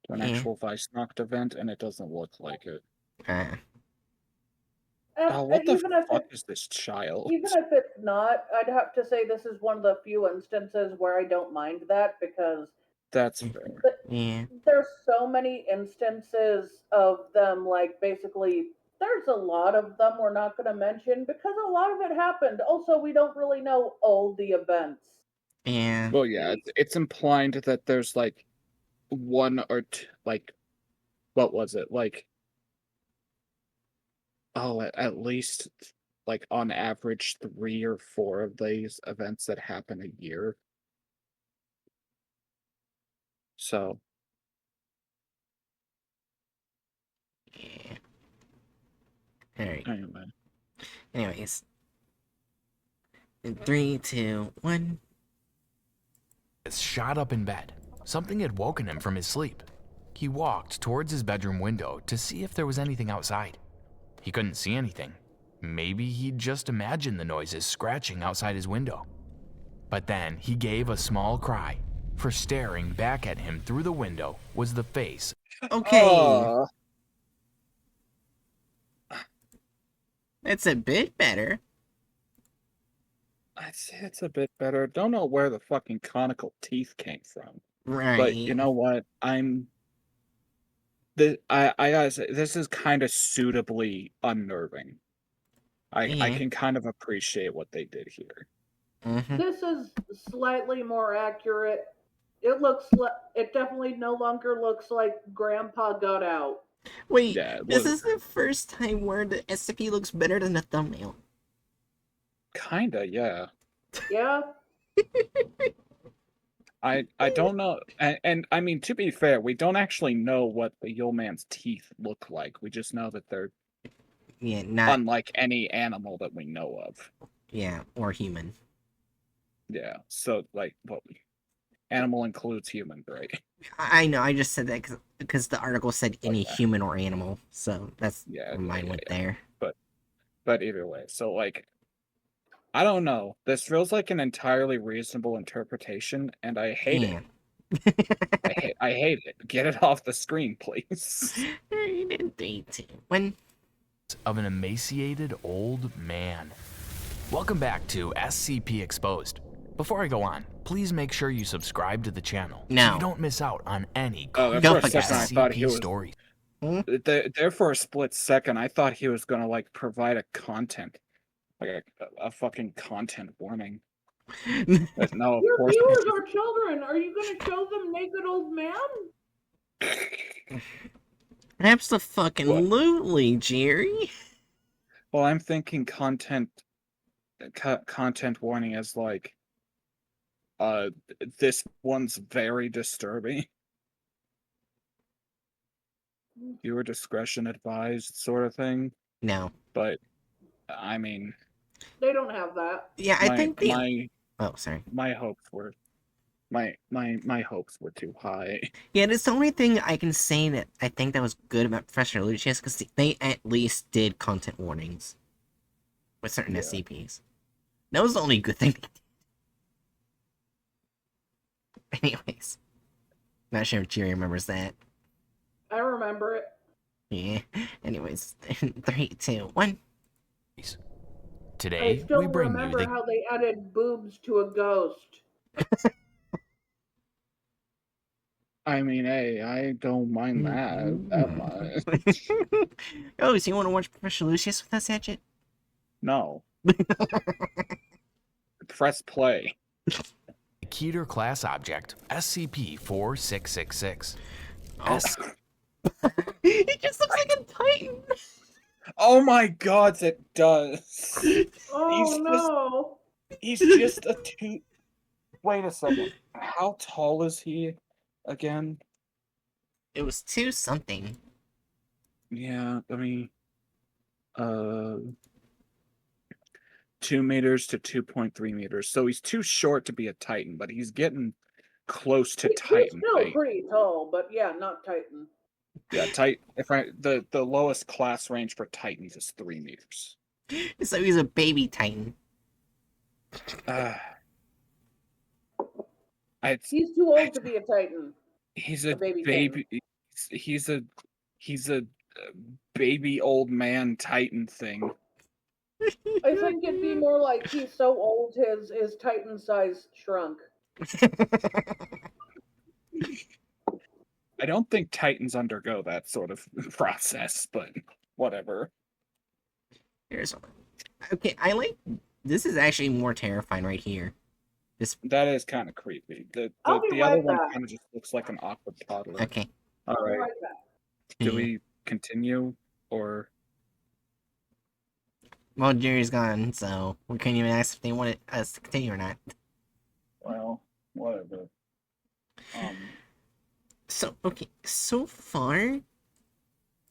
to an Yeah. actual Weissnacht event, and it doesn't look like it. And, What the even if fuck it, is this child? even if it's not, I'd have to say this is one of the few instances where I don't mind that because That's fair. Yeah. there's so many instances of them like basically there's a lot of them we're not going to mention because a lot of it happened. Also, we don't really know all the events. Yeah. Well, yeah, it's implied that there's like one or two, like, what was it? Like, oh, at least like on average 3 or 4 of these events that happen a year. So, Yeah. Alright. anyway. Anyways. In 3, 2, 1. shot up in bed. Something had woken him from his sleep. He walked towards his bedroom window to see if there was anything outside. He couldn't see anything. Maybe he'd just imagined the noises scratching outside his window. But then he gave a small cry, for staring back at him through the window was the face Okay, Aw. that's a bit better. I'd say it's a bit better. Don't know where the fucking conical teeth came from. Right. But you know what? I gotta say, this is kind of suitably unnerving. I Yeah. can kind of appreciate what they did here. Mhm. This is slightly more accurate. It definitely no longer looks like Grandpa got out. Wait, Yeah, this look, is the first time where the SCP looks better than the thumbnail. kinda, yeah. Yeah, I don't know, and I mean, to be fair, we don't actually know what the Yule Man's teeth look like. We just know that they're Yeah, not unlike any animal that we know of. yeah, or human. Yeah, so like, animal includes human, right? I know. I just said that because the article said any Okay. human or animal, so that's Yeah, where yeah, mine yeah, went yeah. there. But either way, so like, I don't know. This feels like an entirely reasonable interpretation, and I hate it. I hate it. Get it off the screen, please. 3, 2, 1. of an emaciated old man. Welcome back to SCP Exposed. Before I go on, please make sure you subscribe to the channel so No. you don't miss out on any Oh, creepy Go for it. I thought he SCP was stories. there for a split second. I thought he was gonna like provide a content, like a fucking content warning. But no, of your course viewers are children. Are you going to show them naked old man? not. Absolutely, Jerry. Well, I'm thinking content warning as like, this one's very disturbing. Viewer discretion advised, sort of thing. No. But I mean, They don't have that. Yeah, I think the. my Oh, sorry. my hopes were my hopes were too high. Yeah, that's the only thing I can say that I think that was good about Professor Lucius, because they at least did content warnings with certain Yeah. SCPs. That was the only good thing. Anyways, not sure if Jerry remembers that. I remember it. Yeah. Anyways, 3, 2, 1. I Today, still we bring you remember the how they added boobs to a ghost. I mean, hey, I don't mind that much. Oh, so you want to watch Professor Lucius with us, Hatchet? No. Press play. Keter class object, SCP-4666. Oh. It just looks like a Titan. Oh my god, it does. Oh no! He's just a two. Wait a second. How tall is he again? It was 2 something. Yeah, I mean, uh, 2 meters to 2.3 meters. So he's too short to be a Titan, but he's getting close to He's Titan still height. pretty tall, but yeah, not Titan. Yeah, the lowest class range for Titans is 3 meters. So he's a baby Titan. Uh, I, He's too old to be a Titan. he's A a baby baby. He's a baby old man Titan thing. I think it'd be more like he's so old his Titan size shrunk. I don't think Titans undergo that sort of process, but whatever. Here's one. Okay, I like. This is actually more terrifying right here. That is kind of creepy. I'll be The other right one back. kind of just looks like an awkward toddler. Okay. All I'll be right. right back. Do we continue or? Well, Jerry's gone, so we couldn't even ask if they wanted us to continue or not. Well, whatever. So, okay, so far,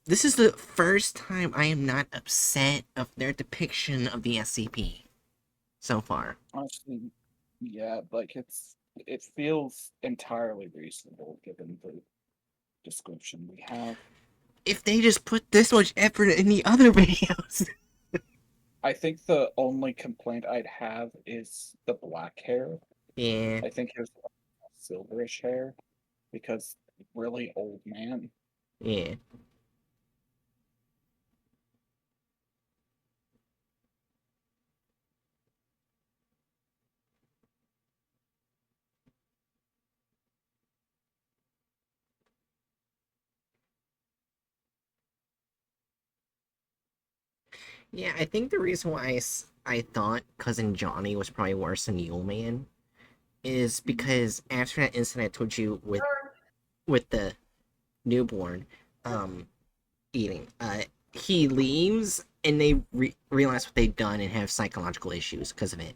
this is the first time I am not upset of their depiction of the SCP. So far. Honestly, yeah, like it feels entirely reasonable given the description we have. If they just put this much effort in the other videos. I think the only complaint I'd have is the black hair. Yeah, I think he was silverish hair because really old man. yeah. Yeah, I think the reason why I thought Cousin Johnny was probably worse than Yule Man is because after that incident I told you with the newborn eating, he leaves and they realize what they've done and have psychological issues because of it.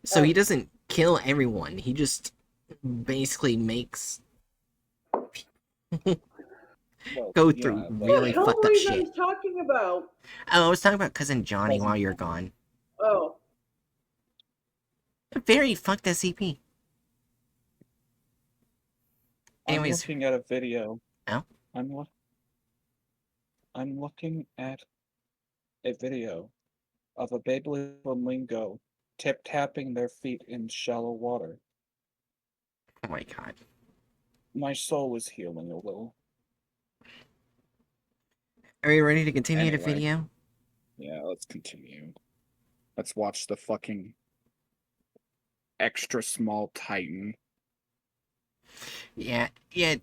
So he doesn't kill everyone. He just basically makes Well, go yeah, through but really What fucked up hungry are shit. you talking about? Oh, I was talking about Cousin Johnny Cousin while you're Johnny. gone. Oh, A very fucked SCP. I'm Anyways, looking at a video. oh, I'm I'm looking at a video of a baby flamingo tip-tapping their feet in shallow water. oh my god. My soul is healing a little. Are you ready to continue the Anyway, video? yeah, let's continue. Let's watch the fucking extra small Titan. Yeah, yeah,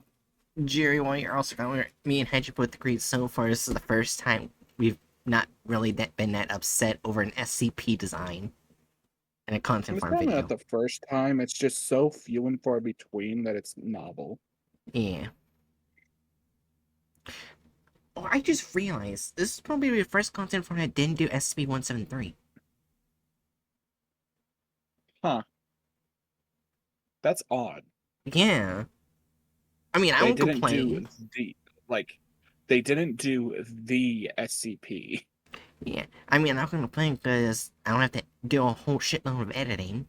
Jerry, while you're also gone, me and Hedge both agreed so far this is the first time we've not really been that upset over an SCP design in a content It's farm probably video. not the first time. It's just so few and far between that it's novel. Yeah. Oh, I just realized this is probably the first content farm that didn't do SCP-173. Huh. That's odd. Yeah. I mean, I They won't didn't do complain. they didn't do the SCP. Yeah. I mean, I'm not gonna complain because I don't have to do a whole shitload of editing.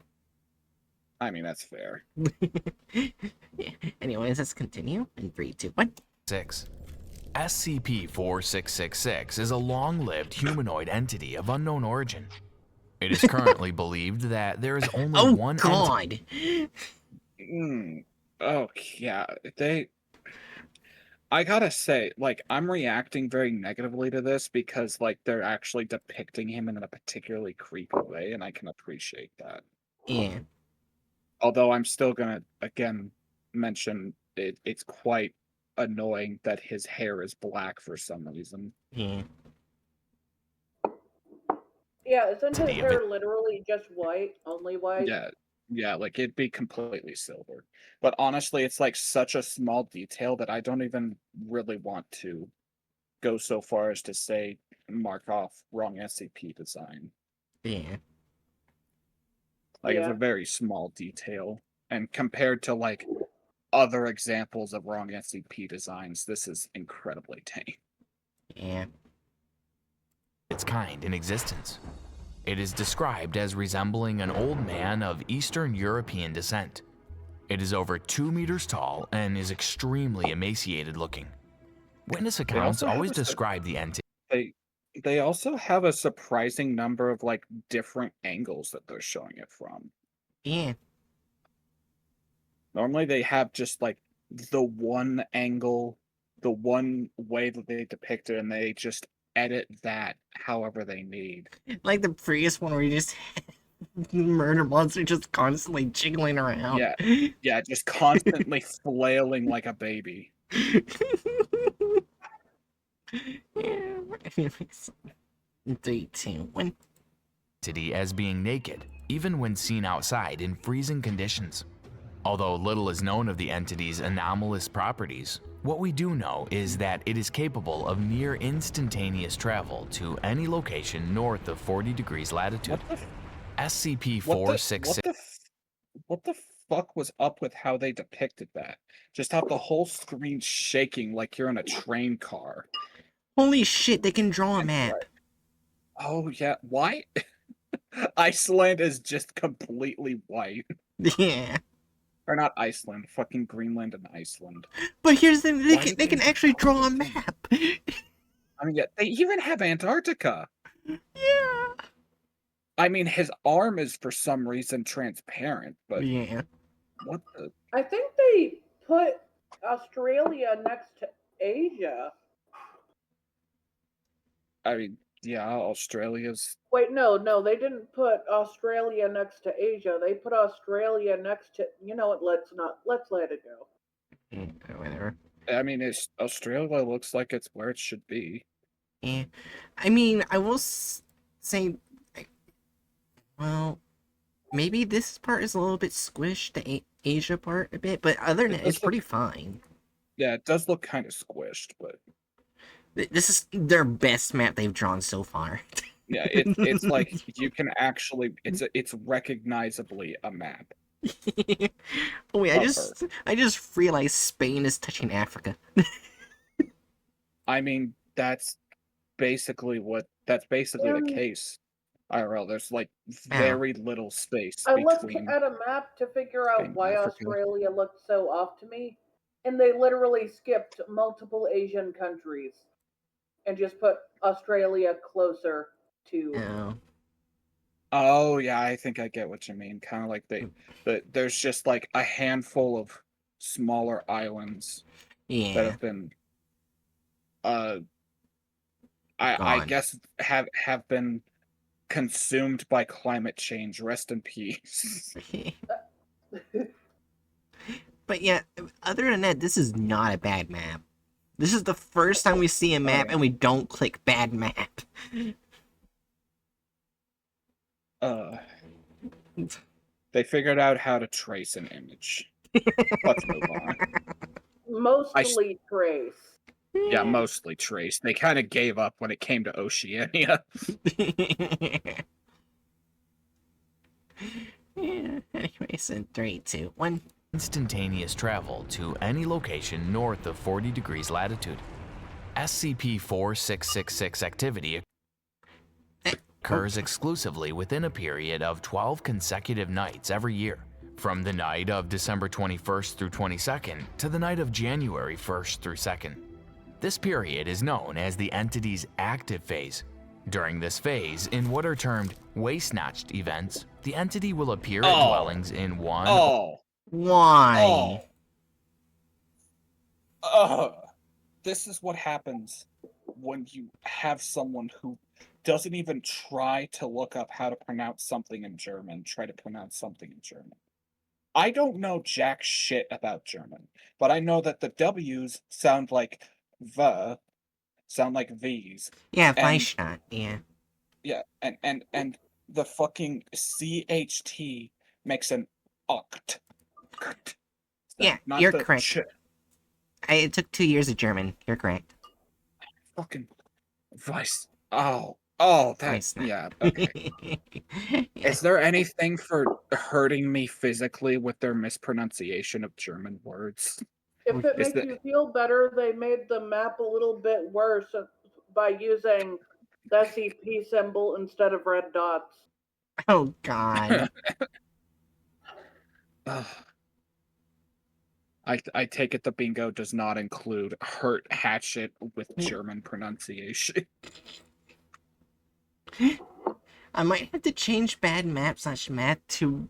I mean, that's fair. Yeah. Anyways, let's continue in 3, 2, 1. 6. SCP-4666 is a long-lived humanoid entity of unknown origin. It is currently believed that there is only Oh one god! Oh yeah, I gotta say, like, I'm reacting very negatively to this because, like, they're actually depicting him in a particularly creepy way, and I can appreciate that. Yeah. Although I'm still gonna, again, mention it's quite annoying that his hair is black for some reason. Yeah. yeah, isn't his Entity of hair literally just white? Only white? Yeah, like, it'd be completely silver. But honestly, it's, like, such a small detail that I don't even really want to go so far as to say mark off wrong SCP design. Yeah. Like, it's a Yeah. very small detail, and compared to, like, other examples of wrong SCP designs, this is incredibly tame. Yeah. its kind in existence. It is described as resembling an old man of Eastern European descent. It is over 2 meters tall and is extremely emaciated looking. Witness accounts also have always a describe the entity They also have a surprising number of, like, different angles that they're showing it from. Yeah. Normally they have just, like, the one angle, the one way that they depict it, and they just edit that however they need. Like the previous one where you just the murder monster just constantly jiggling around. Yeah. Yeah, just constantly flailing like a baby. Yeah. Anyways. 3, 2, 1. as being naked, even when seen outside in freezing conditions. Although little is known of the entity's anomalous properties, what we do know is that it is capable of near instantaneous travel to any location north of 40 degrees latitude. SCP-466 What the fuck was up with how they depicted that? Just have the whole screen shaking like you're in a train car. Holy shit, they can draw a map. Oh yeah, why? Iceland is just completely white. Yeah. Or not Iceland, fucking Greenland and Iceland. But here's the thing, Why they can actually draw a map. I mean, yeah, they even have Antarctica. Yeah. I mean, his arm is for some reason transparent, but Yeah. what the? I think they put Australia next to Asia. I mean, yeah, Australia's. Wait, no, they didn't put Australia next to Asia. They put Australia next to. You know what? Let's let it go. Whatever. I mean, Australia looks like it's where it should be. Yeah. I mean, I will say, well, maybe this part is a little bit squished, the Asia part a bit, but other than It that, does it's look, pretty fine. yeah, it does look kind of squished, but This is their best map they've drawn so far. yeah, it's like you can actually it's recognizably a map Oh wait, of Earth. I just realized Spain is touching Africa. I mean, that's basically the And case. IRL, there's like Ow. very little space I looked between at a map to figure out Spain and why Africa. Australia looked so off to me, and they literally skipped multiple Asian countries and just put Australia closer to. Oh. Oh yeah, I think I get what you mean. Kind of like there's just like a handful of smaller islands that Yeah. have been I Gone. guess have been consumed by climate change. Rest in peace. But yeah, other than that, this is not a bad map. This is the first time we see a map and we don't click bad map. They figured out how to trace an image. Let's move on. Mostly trace. Yeah, mostly trace. They kind of gave up when it came to Oceania. Yeah, anyway, so 3, 2, 1. Instantaneous travel to any location north of 40 degrees latitude. SCP-4666 activity occurs exclusively within a period of 12 consecutive nights every year, from the night of December 21st through 22nd to the night of January 1st through 2nd. This period is known as the entity's active phase. During this phase, in what are termed waste-snatched events, the entity will appear at dwellings in one. Why? This is what happens when you have someone who doesn't even try to look up how to pronounce something in German, I don't know jack shit about German, but I know that the W's sound like the, sound like these. Yeah, And Weisstadt, yeah. yeah, and the fucking CHT makes an oct. Yeah, Not you're the correct. It took 2 years of German. You're correct. Fucking Vice. That, Weisstadt. yeah, okay. Yeah. Is there anything for hurting me physically with their mispronunciation of German words? If it Is makes that you feel better, they made the map a little bit worse by using the SCP symbol instead of red dots. Oh, God. I take it the bingo does not include hurt hatchet with German pronunciation. I might have to change bad map / math to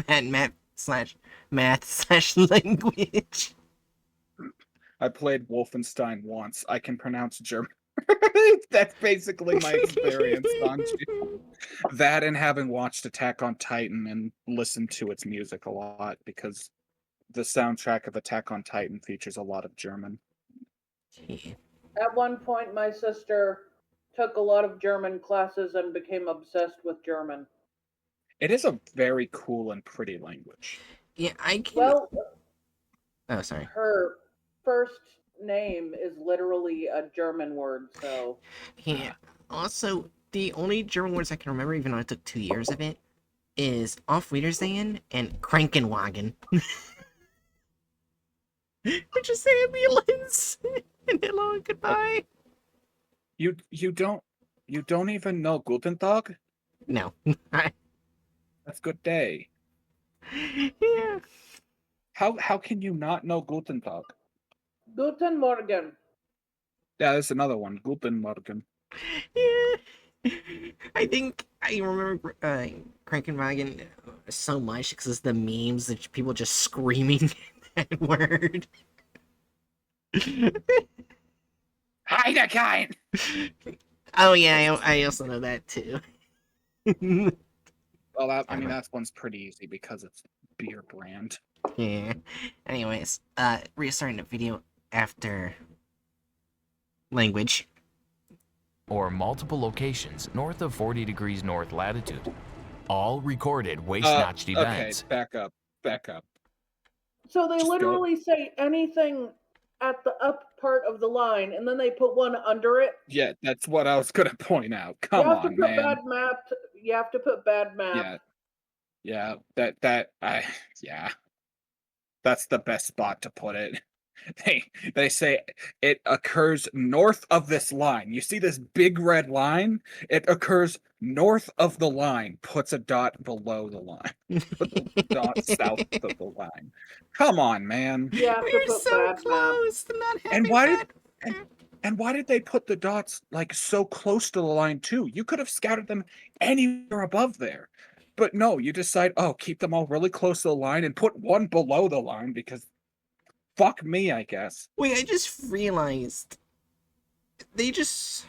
bad map / math / language. I played Wolfenstein once. I can pronounce German. That's basically my experience, Sanji. That and having watched Attack on Titan and listened to its music a lot because the soundtrack of Attack on Titan features a lot of German. At one point, my sister took a lot of German classes and became obsessed with German. It is a very cool and pretty language. Yeah, I can. Well, Oh, sorry. her first name is literally a German word, so. Yeah. Also, the only German words I can remember, even though it took 2 years of it, is Auf Wiedersehen and Krankenwagen. Which is the ambulance. And hello and goodbye. You don't even know Guten Tag? No. That's good day. Yeah. How can you not know Guten Tag? Guten Morgen. Yeah, there's another one. Guten Morgen. Yeah. I think I remember Krankenwagen so much because it's the memes that people just screaming that word. Heineken! Oh yeah, I also know that too. Well, I mean, that one's pretty easy because it's beer brand. Yeah. Anyways, restarting the video after language. or multiple locations north of 40 degrees north latitude. All recorded waist-notched Okay, events. back up. So they Just literally say anything at the up part of the line, and then they put one under it. Yeah, that's what I was gonna point out. You Come have to on, put man. bad map. You have to put bad map. Yeah, yeah. That's the best spot to put it. They say it occurs north of this line. You see this big red line? It occurs north of the line, puts a dot below the line. Put the dot south of the line. Come on, man. You have to We're put so bad map. close to not having And why did that. and why did they put the dots like so close to the line too? You could have scouted them anywhere above there. But no, you decide, oh, keep them all really close to the line and put one below the line because fuck me, I guess. Wait, I just realized they just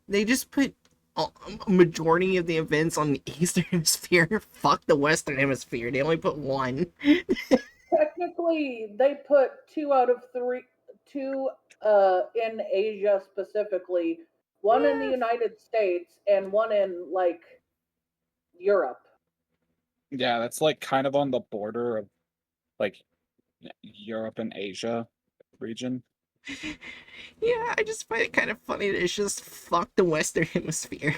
they just put a majority of the events on the Eastern Hemisphere. Fuck the Western Hemisphere. They only put one. Technically, they put 2 out of 3, two in Asia specifically, one in the Yeah. United States, and one in like Europe. Yeah, that's like kind of on the border of like Europe and Asia region. Yeah, I just find it kind of funny that it's just fuck the Western Hemisphere.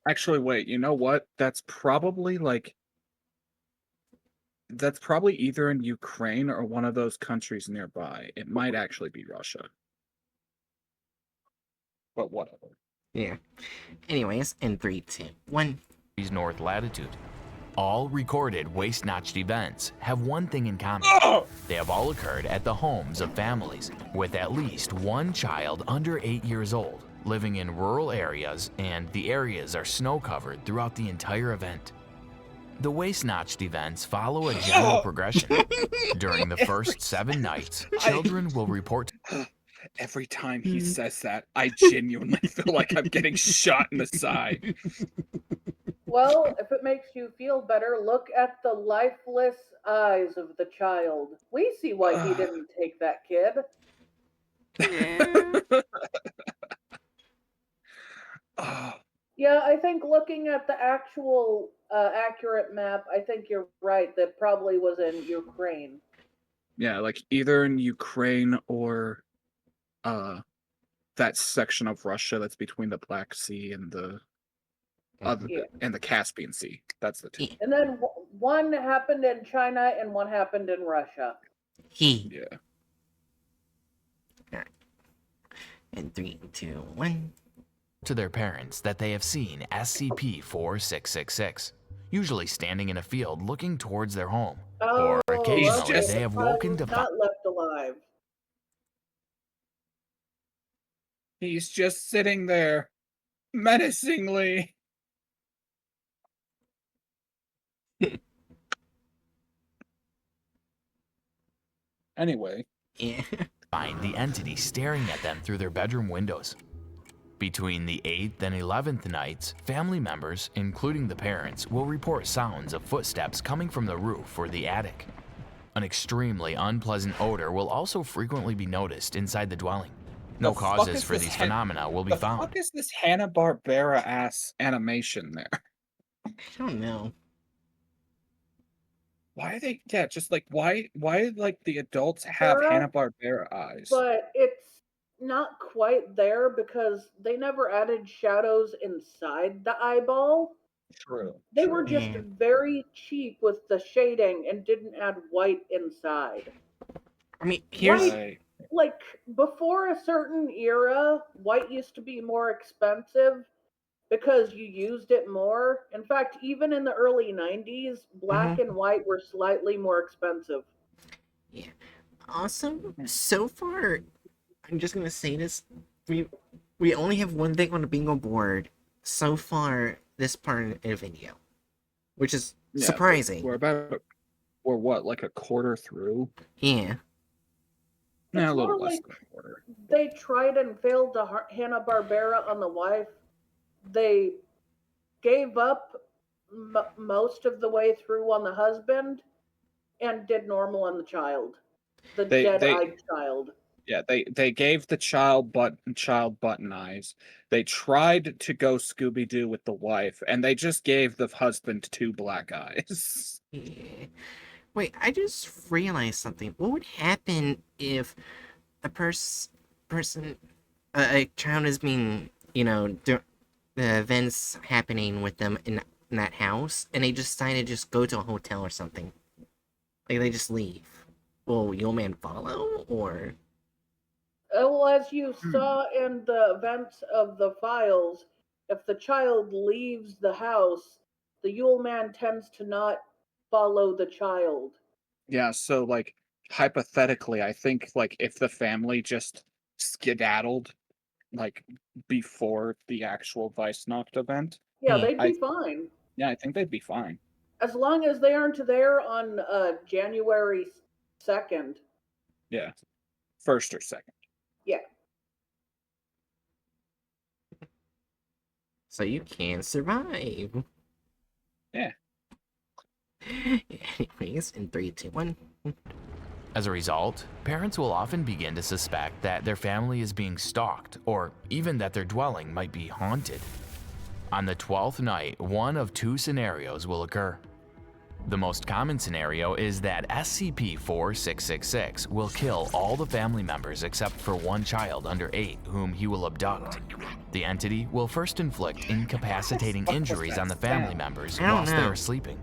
Actually, wait, you know what? That's probably either in Ukraine or one of those countries nearby. It might actually be Russia. But whatever. Yeah. Anyways, in 3, 2, 1. Degrees north latitude. All recorded waist-notched events have one thing in common. Oh! They have all occurred at the homes of families with at least one child under 8 years old, living in rural areas, and the areas are snow-covered throughout the entire event. The waist-notched events follow a general progression. During the first 7 nights, children will report Every time he says that, I genuinely feel like I'm getting shot in the side. Well, if it makes you feel better, look at the lifeless eyes of the child. We see why he didn't take that kid. Yeah. Oh, Yeah, I think looking at the actual accurate map, I think you're right. That probably was in Ukraine. yeah, like either in Ukraine or that section of Russia that's between the Black Sea and the Yeah. and the Caspian Sea. That's the two. And then one happened in China and one happened in Russia. He. Yeah. In 3, 2, 1. to their parents that they have seen SCP-4666, usually standing in a field looking towards their home. Oh, Or occasionally okay. they have The child woken was to not left alive. He's just sitting there menacingly. Anyway, Yeah. find the entity staring at them through their bedroom windows. Between the 8th and 11th nights, family members, including the parents, will report sounds of footsteps coming from the roof or the attic. An extremely unpleasant odor will also frequently be noticed inside the dwelling. No The fuck causes is for this these Han- phenomena will be the found. fuck is this Hanna-Barbera ass animation there? I don't know. Why are they just like why like the adults have Sarah? Hanna-Barbera eyes? But it's not quite there because they never added shadows inside the eyeball. True. They were true. just Yeah. very cheap with the shading and didn't add white inside. I mean, here's Right. Like before a certain era, white used to be more expensive because you used it more. In fact, even in the early 90s, black and white were slightly more expensive. yeah. Also, so far, I'm just gonna say this: we only have one thing on the bingo board so far this part of the video, which is Yeah, surprising. We're what, like a quarter through? Yeah. Yeah, a It's little more less like than a quarter. they tried and failed to Hanna-Barbera on the wife. They gave up most of the way through on the husband and did normal on the child, the They dead-eyed child. Yeah, they gave the child button eyes. They tried to go Scooby Doo with the wife, and they just gave the husband two black eyes. Yeah. Wait, I just realized something. What would happen if a person, a child is being, the events happening with them in that house, and they just decide to just go to a hotel or something? Like, they just leave. Will your man follow, or? Well, as you saw in the events of the files, if the child leaves the house, the Yule Man tends to not follow the child. Yeah, so like hypothetically, I think like if the family just skedaddled like before the actual Weissnacht event, Yeah, Yeah. they'd be fine. I think they'd be fine. As long as they aren't there on January 2nd. Yeah, first or second. Yeah. So you can survive. Yeah. Anyways, in 3, 2, 1. As a result, parents will often begin to suspect that their family is being stalked, or even that their dwelling might be haunted. On the 12th night, one of two scenarios will occur. The most common scenario is that SCP-4666 will kill all the family members except for one child under 8 whom he will abduct. The entity will first inflict incapacitating injuries on the family members I don't whilst they know. are sleeping.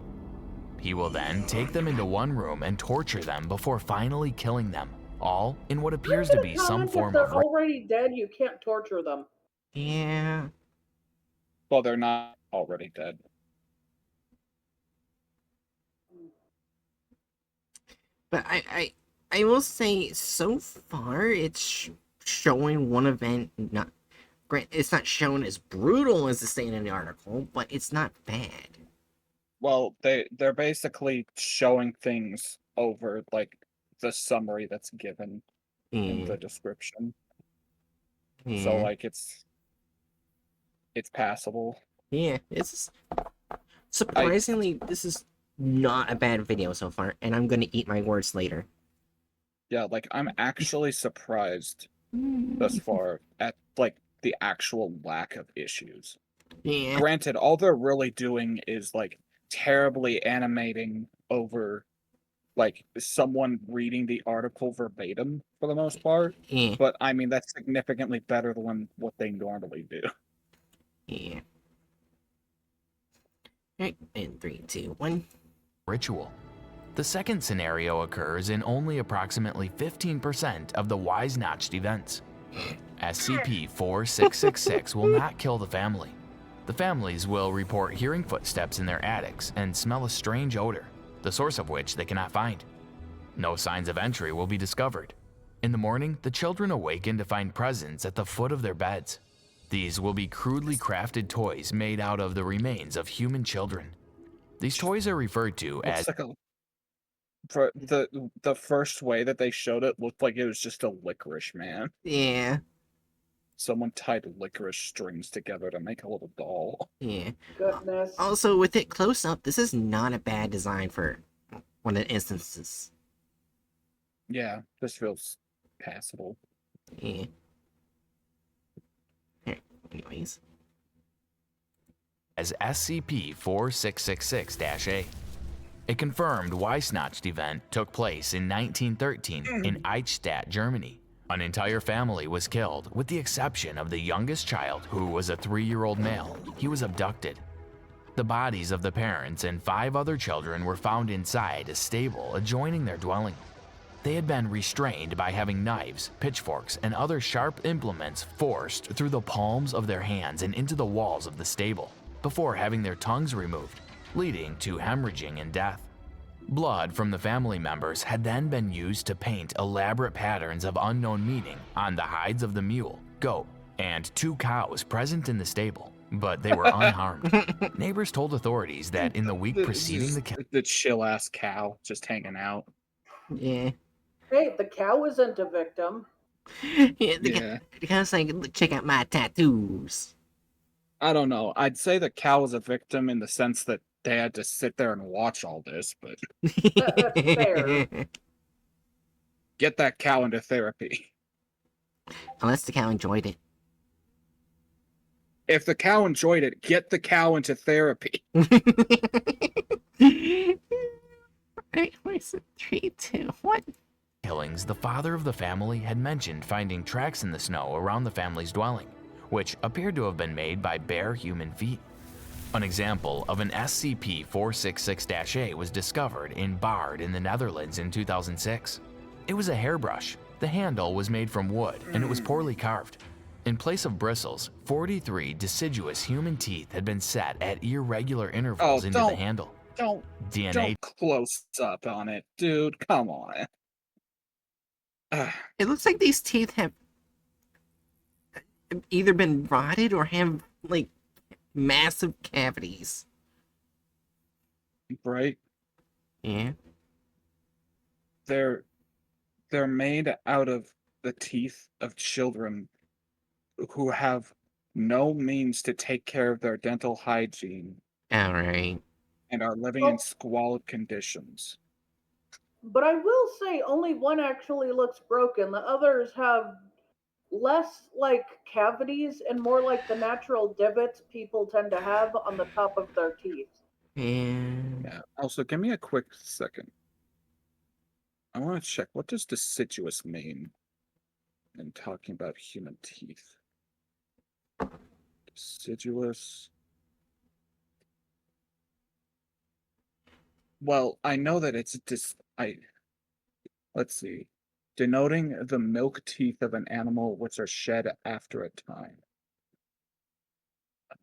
He will then take them into one room and torture them before finally killing them, all in what appears to be some If form they're of already dead, you can't torture them. Yeah. Well, they're not already dead. But I will say, so far, it's showing one event, not... It's not shown as brutal as the saying in the article, but it's not bad. Well, they're basically showing things over like the summary that's given in Yeah. the description. Yeah. So like it's passable. Yeah, it's... Surprisingly, this is not a bad video so far, and I'm gonna eat my words later. Yeah, like I'm actually surprised thus far at like the actual lack of issues. Yeah. Granted, all they're really doing is like terribly animating over like someone reading the article verbatim for the most part. Yeah. But I mean that's significantly better than what they normally do. Yeah. Alright, in 3, 2, 1. ritual. The second scenario occurs in only approximately 15% of the Weissnacht events. SCP-4666 will not kill the family. The families will report hearing footsteps in their attics and smell a strange odor, the source of which they cannot find. No signs of entry will be discovered. In the morning, the children awaken to find presents at the foot of their beds. These will be crudely crafted toys made out of the remains of human children. These toys are referred to as Looks like for the first way that they showed it looked like it was just a licorice man. Yeah. Someone tied licorice strings together to make a little doll. Yeah. Goodness. Also, with it close up, this is not a bad design for one of the instances. Yeah, this feels passable. Yeah. Alright, anyways. as SCP-4666-A. A confirmed Weissnacht event took place in 1913 in Eichstätt, Germany. An entire family was killed, with the exception of the youngest child, who was a 3-year-old male. He was abducted. The bodies of the parents and 5 other children were found inside a stable adjoining their dwelling. They had been restrained by having knives, pitchforks, and other sharp implements forced through the palms of their hands and into the walls of the stable, before having their tongues removed, leading to hemorrhaging and death. Blood from the family members had then been used to paint elaborate patterns of unknown meaning on the hides of the mule, goat, and 2 cows present in the stable. but they were unharmed. Neighbors told authorities that in the week preceding the chill ass cow just hanging out. Yeah. Hey, the cow isn't a victim. Yeah, Yeah. the guy's like, check out my tattoos. I don't know. I'd say the cow was a victim in the sense that they had to sit there and watch all this, but That's fair. get that cow into therapy. Unless the cow enjoyed it. If the cow enjoyed it, get the cow into therapy. Right, where's it? 3, 2, 1. killings, the father of the family had mentioned finding tracks in the snow around the family's dwelling, which appeared to have been made by bare human feet. An example of an SCP-466-A was discovered in Baard in the Netherlands in 2006. It was a hairbrush. The handle was made from wood and it was poorly carved. In place of bristles, 43 deciduous human teeth had been set at irregular intervals into the handle. Don't DNA close up on it, dude. Come on. It looks like these teeth have either been rotted or have, like, massive cavities. Right? Yeah. They're made out of the teeth of children who have no means to take care of their dental hygiene Alright. and are living in squalid conditions. But I will say only one actually looks broken. The others have less like cavities and more like the natural divots people tend to have on the top of their teeth. Yeah. Also, give me a quick second. I want to check, what does deciduous mean in talking about human teeth? Deciduous. Well, I know that it's let's see. Denoting the milk teeth of an animal which are shed after a time.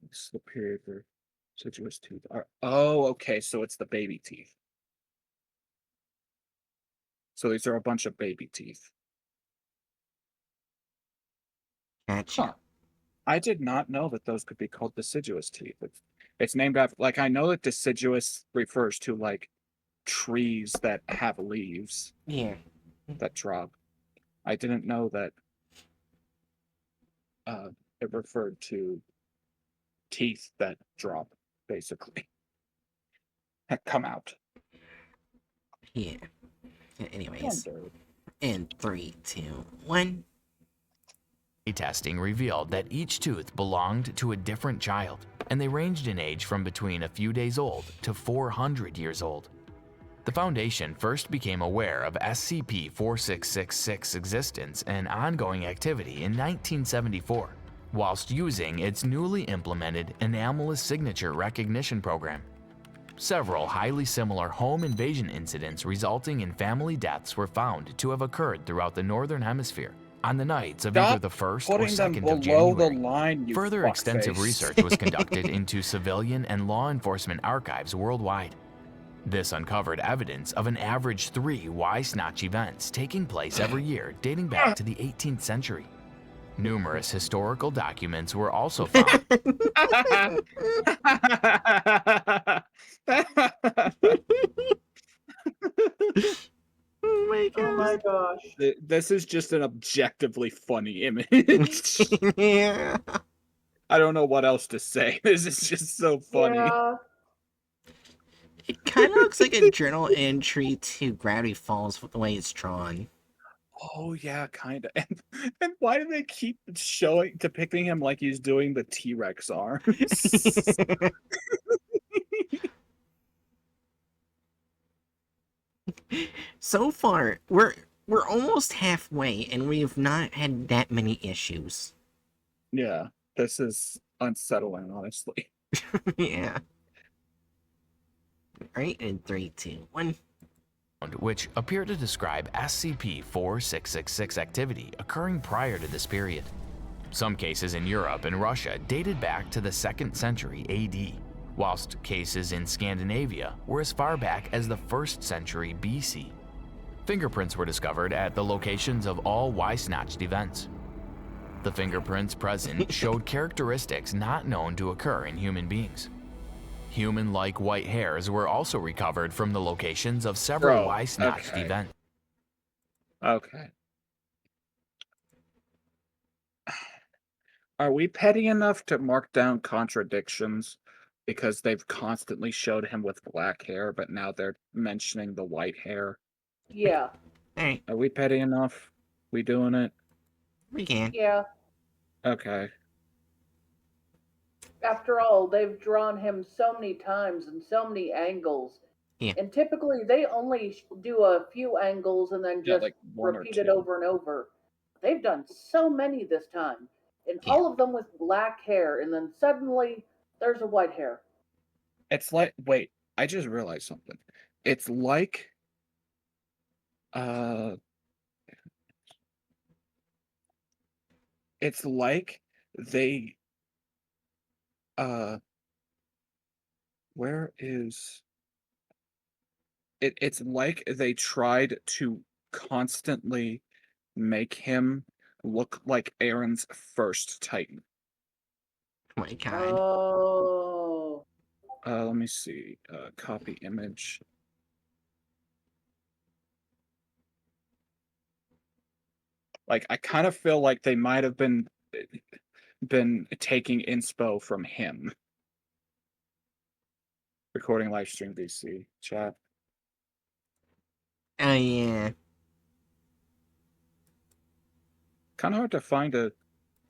It's the period where deciduous teeth are. Oh, okay, so it's the baby teeth. So these are a bunch of baby teeth. Gotcha. Huh. I did not know that those could be called deciduous teeth. It's named after, like, I know that deciduous refers to, like, trees that have leaves Yeah. that drop. I didn't know that it referred to teeth that drop, basically. That come out. Yeah. Anyways. Wonder. In 3, 2, 1. testing revealed that each tooth belonged to a different child, and they ranged in age from between a few days old to 400 years old. The Foundation first became aware of SCP-4666's existence and ongoing activity in 1974, whilst using its newly implemented anomalous signature recognition program. Several highly similar home invasion incidents resulting in family deaths were found to have occurred throughout the Northern Hemisphere on the nights of either the 1st or 2nd of January. Line, Further extensive research was conducted into civilian and law enforcement archives worldwide. This uncovered evidence of an average 3 Y-Snatch events taking place every year dating back to the 18th century. Numerous historical documents were also found. Oh my Oh my gosh. This is just an objectively funny image. Yeah. I don't know what else to say. This is just so funny. Yeah. It kind of looks like a journal entry to Gravity Falls with the way it's drawn. Oh yeah, kind of. And why do they keep depicting him like he's doing the T-Rex arms? So far, we're almost halfway, and we've not had that many issues. Yeah, this is unsettling, honestly. Yeah. Right, in 3, 2, 1. Which appear to describe SCP-4666 activity occurring prior to this period. Some cases in Europe and Russia dated back to the 2nd century AD, whilst cases in Scandinavia were as far back as the 1st century BC. Fingerprints were discovered at the locations of all Y-Snatched events. The The fingerprints present showed characteristics not known to occur in human beings. Human-like white hairs were also recovered from the locations of several Bro, Y-snatched okay. events. Okay. Are we petty enough to mark down contradictions because they've constantly showed him with black hair, but now they're mentioning the white hair? Yeah. Alright, Are we petty enough? We doing it? we can. Yeah. Okay. After all, they've drawn him so many times and so many angles. Yeah. And typically they only do a few angles and then Yeah, just like one or repeat it two. over and over. They've done so many this time. And Yeah. all of them with black hair, and then suddenly there's a white hair. It's like, wait, I just realized something. It's like, uh, it's like they, where is it? It's like they tried to constantly make him look like Aaron's first Titan. Oh my god. Oh. Let me see. Copy image. Like, I kind of feel like they might have been taking inspo from him. Recording live stream VC chat. Oh yeah. Kind of hard to find a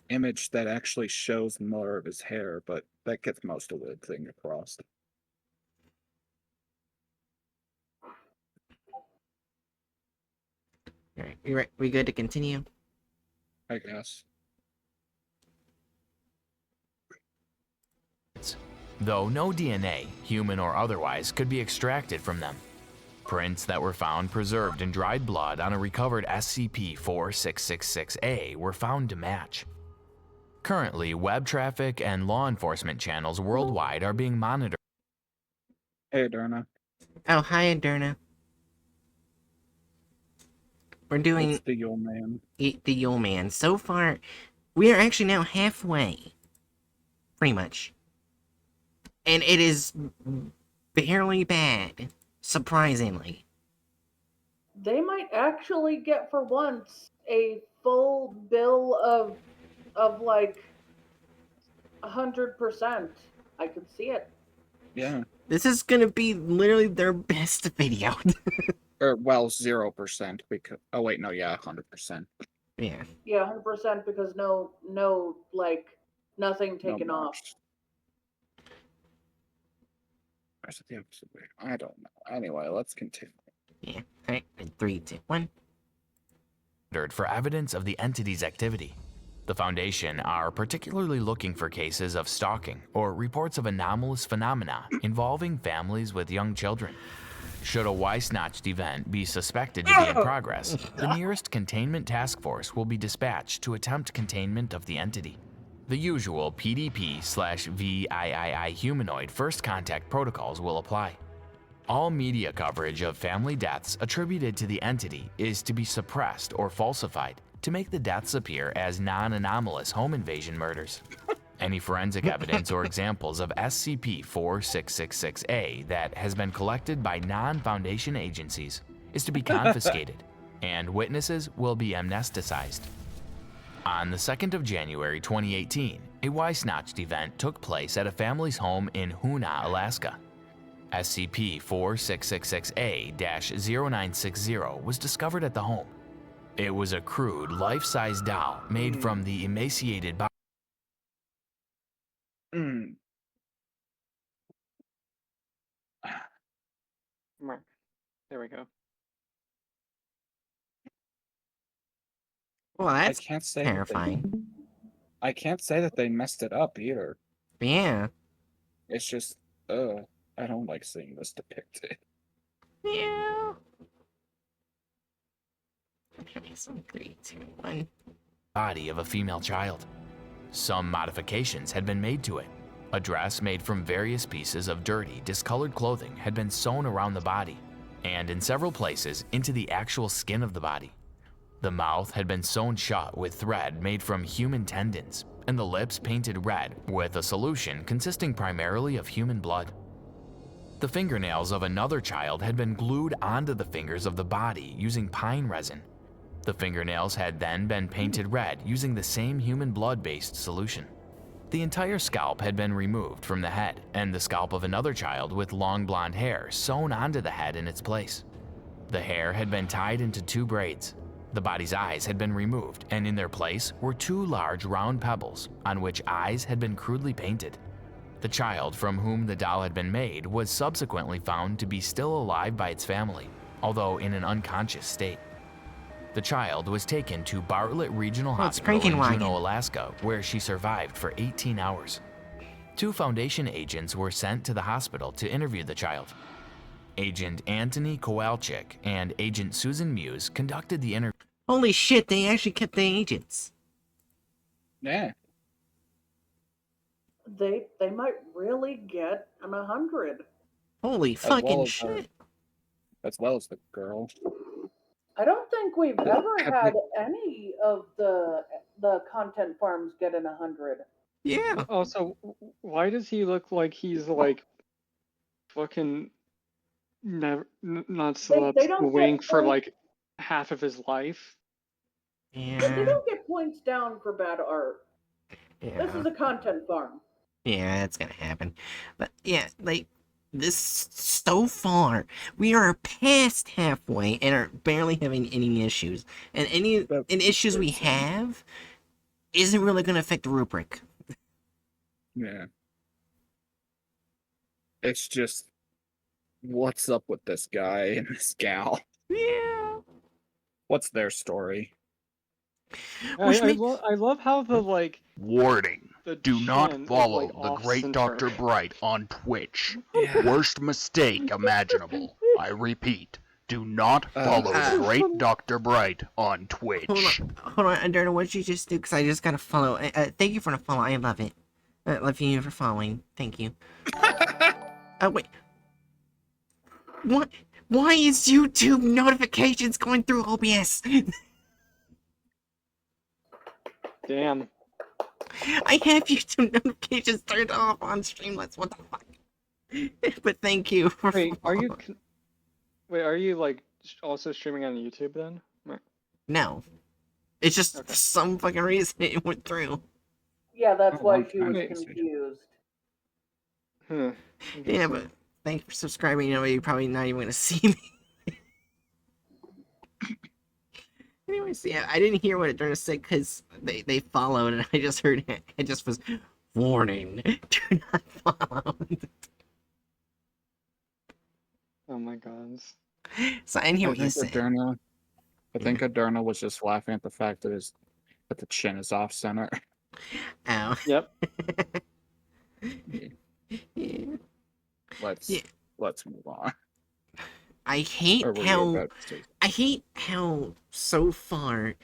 image that actually shows more of his hair, but that gets most of the thing across. Alright, we good to continue? I guess. Though no DNA, human or otherwise, could be extracted from them. Prints that were found preserved in dried blood on a recovered SCP-4666-A were found to match. Currently, web traffic and law enforcement channels worldwide are being monitored. Hey, Darna. Oh, hi, Adurna. We're doing It's the Yule Man. Eat the Yule Man. So far, we are actually now halfway. Pretty much. And it is barely bad. Surprisingly. They might actually get for once a full bill of like 100%. I can see it. Yeah. This is gonna be literally their best video. Or, well, 0%. Because, oh, wait, no, yeah, 100%. Yeah. Yeah, 100% because no like nothing No taken off. marks. Where's the episode? I don't know. Anyway, let's continue. Yeah. Alright, in 3, 2, 1. For evidence of the entity's activity. The Foundation are particularly looking for cases of stalking or reports of anomalous phenomena involving families with young children. Should a Y-snatched event be suspected to be in progress, the nearest containment task force will be dispatched to attempt containment of the entity. The usual PDP/VIII humanoid first contact protocols will apply. All media coverage of family deaths attributed to the entity is to be suppressed or falsified to make the deaths appear as non-anomalous home invasion murders. Any forensic evidence or examples of SCP-4666-A that has been collected by non-Foundation agencies is to be confiscated, and witnesses will be amnesticized. On the 2nd of January 2018, a Y-snatched event took place at a family's home in Hoonah, Alaska. SCP-4666-A-0960 was discovered at the home. It was a crude, life-size doll made from the emaciated body. Mm. There we go. Well, that's I can't say terrifying. I can't say that they messed it up either. Yeah. It's just, I don't like seeing this depicted. Yeah. Okay, so 3, 2, 1. Body of a female child. Some modifications had been made to it. A dress made from various pieces of dirty, discolored clothing had been sewn around the body, and in several places into the actual skin of the body. The mouth had been sewn shut with thread made from human tendons, and the lips painted red with a solution consisting primarily of human blood. The fingernails of another child had been glued onto the fingers of the body using pine resin. The fingernails had then been painted red using the same human blood-based solution. The entire scalp had been removed from the head, and the scalp of another child with long blonde hair sewn onto the head in its place. The hair had been tied into 2 braids. The body's eyes had been removed, and in their place were 2 large round pebbles on which eyes had been crudely painted. The child from whom the doll had been made was subsequently found to be still alive by its family, although in an unconscious state. The child was taken to Bartlett Regional it's Hospital in Krankenwagen. Juneau, Alaska, where she survived for 18 hours. 2 Foundation agents were sent to the hospital to interview the child. Agent Anthony Kowalczyk and Agent Susan Muse conducted the interview. Holy shit, they actually kept the agents. Yeah. They might really get an 100. Holy As well fucking as her. shit. As well as the girl. I don't think we've ever Have had any of the content farms get an 100. Yeah. Also, why does he look like he's like fucking not slept they don't waiting get for points. like half of his life? They Yeah. don't get points down for bad art. This Yeah. is a content farm. Yeah, that's gonna happen. But yeah, like this so far, we are past halfway and are barely having any issues. And any issues we have isn't really gonna affect the rubric. Yeah. It's just, what's up with this guy and this gal? Yeah. What's their story? Which makes I love how the like Warning. the Do not chin is, follow like, the off great center. Dr. Bright on Twitch. Yeah. Worst mistake imaginable. I repeat, do not follow Ah. the great Dr. Bright on Twitch. hold on, Adorno, what did you just do? Because I just gotta follow. Thank you for the follow. I love it. Love you for following. Thank you. Wait. What? Why is YouTube notifications going through OBS? Damn. I have YouTube notifications turned off on Streamlabs. What the fuck? But thank you for Wait, are you following. wait, are you like also streaming on YouTube then? No. It's just Okay. for some fucking reason it went through. Yeah, that's Oh, why I'm she was trying to see. confused. Hmm. Yeah, but thank you for subscribing. You know, you're probably not even gonna see me. Anyways, yeah, I didn't hear what Adorno said because they followed and I just heard it. It just was, warning, do not follow. Oh my god. So I didn't hear I what you think said. Adorno was just laughing at the fact that the chin is off center. Ow. Yep. Yeah. Let's Yeah. let's move on. I hate Or were you how about to say- I hate how so far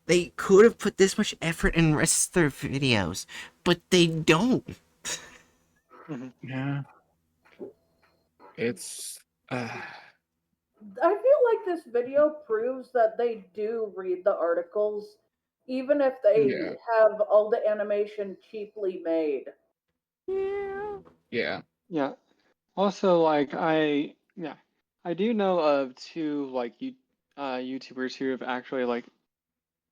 they could have put this much effort in the rest of their videos, but they don't. Yeah. It's I feel like this video proves that they do read the articles, even if they Yeah. have all the animation cheaply made. Yeah. yeah. Yeah. Also, like I do know of 2 like YouTubers who have actually like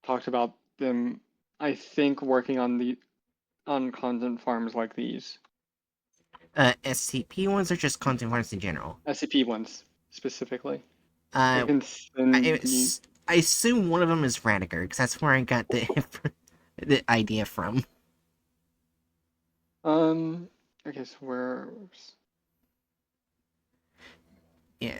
talked about them. I think working on content farms like these SCP ones are just content farms in general. SCP ones specifically. I Uh, can send you. I assume one of them is Radiger, because that's where I got the idea from. Okay, so where? Yeah.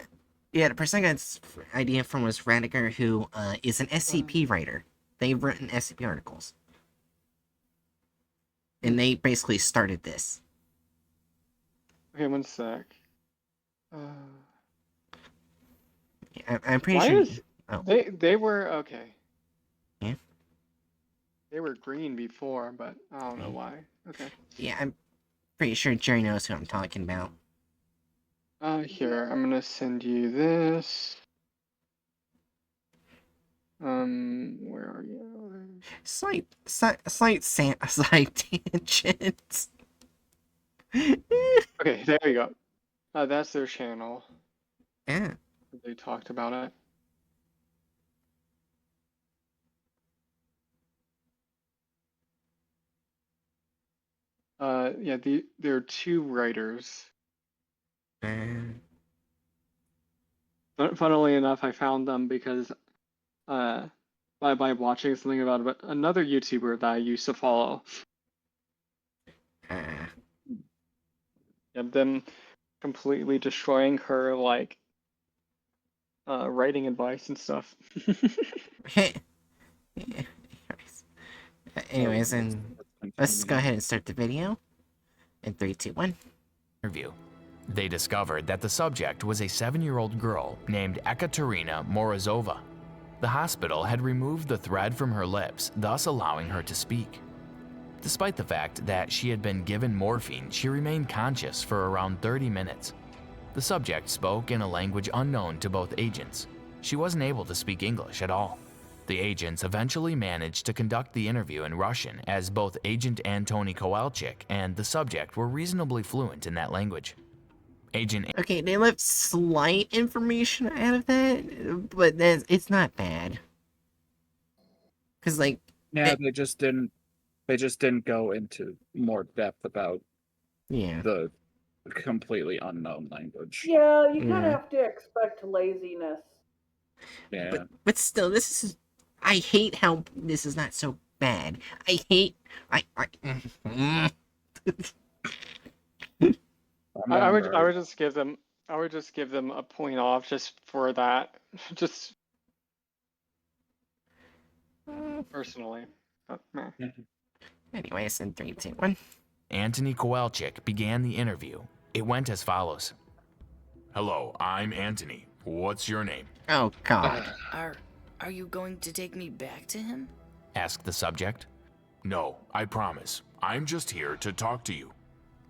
Yeah, the person I got this idea from was Radiger, who is an SCP writer. They've written SCP articles. And they basically started this. Okay, one sec. I'm pretty Why sure. is Oh. they were okay? Yeah. They were green before, but I don't know why. Okay. Yeah, I'm pretty sure Jerry knows who I'm talking about. Here, I'm gonna send you this. Where are you? Slight side tangent. Okay, there you go. That's their channel. Yeah. They talked about it. Yeah, there are two writers. Funnily enough, I found them because by watching something about another YouTuber that I used to follow. And them completely destroying her like writing advice and stuff. Anyways, and let's go ahead and start the video. In 3, 2, 1. Interview. They discovered that the subject was a 7-year-old girl named Ekaterina Morozova. The hospital had removed the thread from her lips, thus allowing her to speak. Despite the fact that she had been given morphine, she remained conscious for around 30 minutes. The subject spoke in a language unknown to both agents. She wasn't able to speak English at all. The agents eventually managed to conduct the interview in Russian, as both Agent Antony Kowalczyk and the subject were reasonably fluent in that language. Okay, they left slight information out of that, but it's not bad. Cause like, Yeah, they just didn't go into more depth about yeah, the completely unknown language. Yeah, you kind Yeah. of have to expect laziness. Yeah. but still, this is. I hate how this is not so bad. I hate. I would just give them a point off just for that. Just personally. But, meh. Anyways, in 3, 2, 1. Antony Kowalczyk began the interview. It went as follows. Hello, I'm Antony. What's your name? Oh God. Are you going to take me back to him? Asked the subject. No, I promise. I'm just here to talk to you.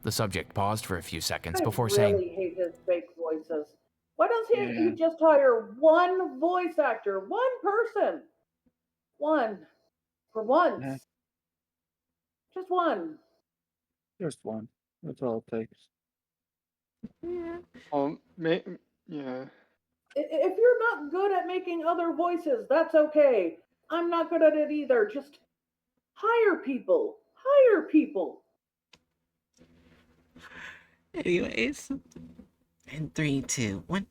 The subject paused for a few seconds before I saying, really hate his fake voices. Why doesn't Yeah. he just hire one voice actor, one person, one for once, Yeah. just one? Just one. That's all it takes. Yeah. If you're not good at making other voices, that's okay. I'm not good at it either. Just hire people. Hire people. Anyways, in 3, 2, 1.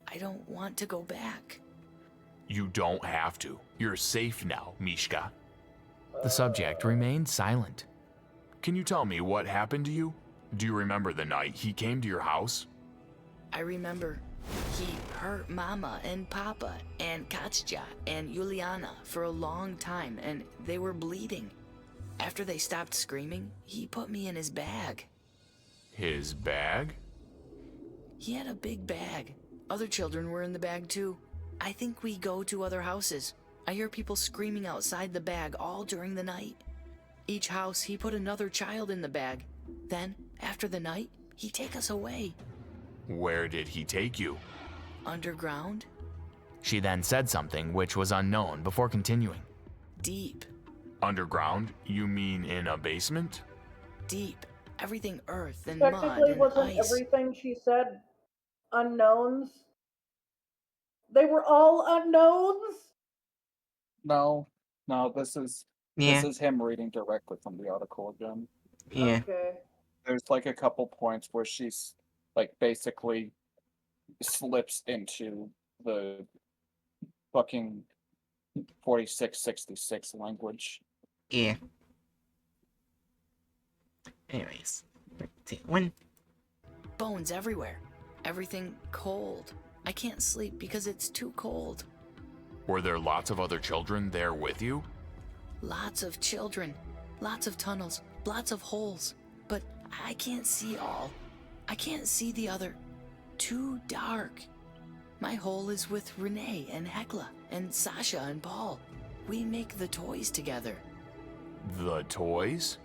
I don't want to go back. You don't have to. You're safe now, Mishka. The Uh, subject remained silent. Can you tell me what happened to you? Do you remember the night he came to your house? I remember he hurt Mama and Papa and Katja and Juliana for a long time, and they were bleeding. After they stopped screaming, he put me in his bag. His bag? He had a big bag. Other children were in the bag too. I think we go to other houses. I hear people screaming outside the bag all during the night. Each house, he put another child in the bag. Then, after the night, he'd take us away. Where did he take you? Underground? She then said something which was unknown before continuing. Deep. Underground? You mean in a basement? Deep. Everything earth and mud Technically, and wasn't ice. everything she said unknowns? They were all unknowns? No, this is Yeah, him reading directly from the article again. yeah. Okay. There's like a couple points where she's like basically slips into the fucking 4666 language. Yeah. Anyways, 3, 2, 1. Bones everywhere. Everything cold. I can't sleep because it's too cold. Were there lots of other children there with you? Lots of children. Lots of tunnels. Lots of holes. But I can't see all. I can't see the other. Too dark. My hole is with Renee and Hecla and Sasha and Paul. We make the toys together. The toys?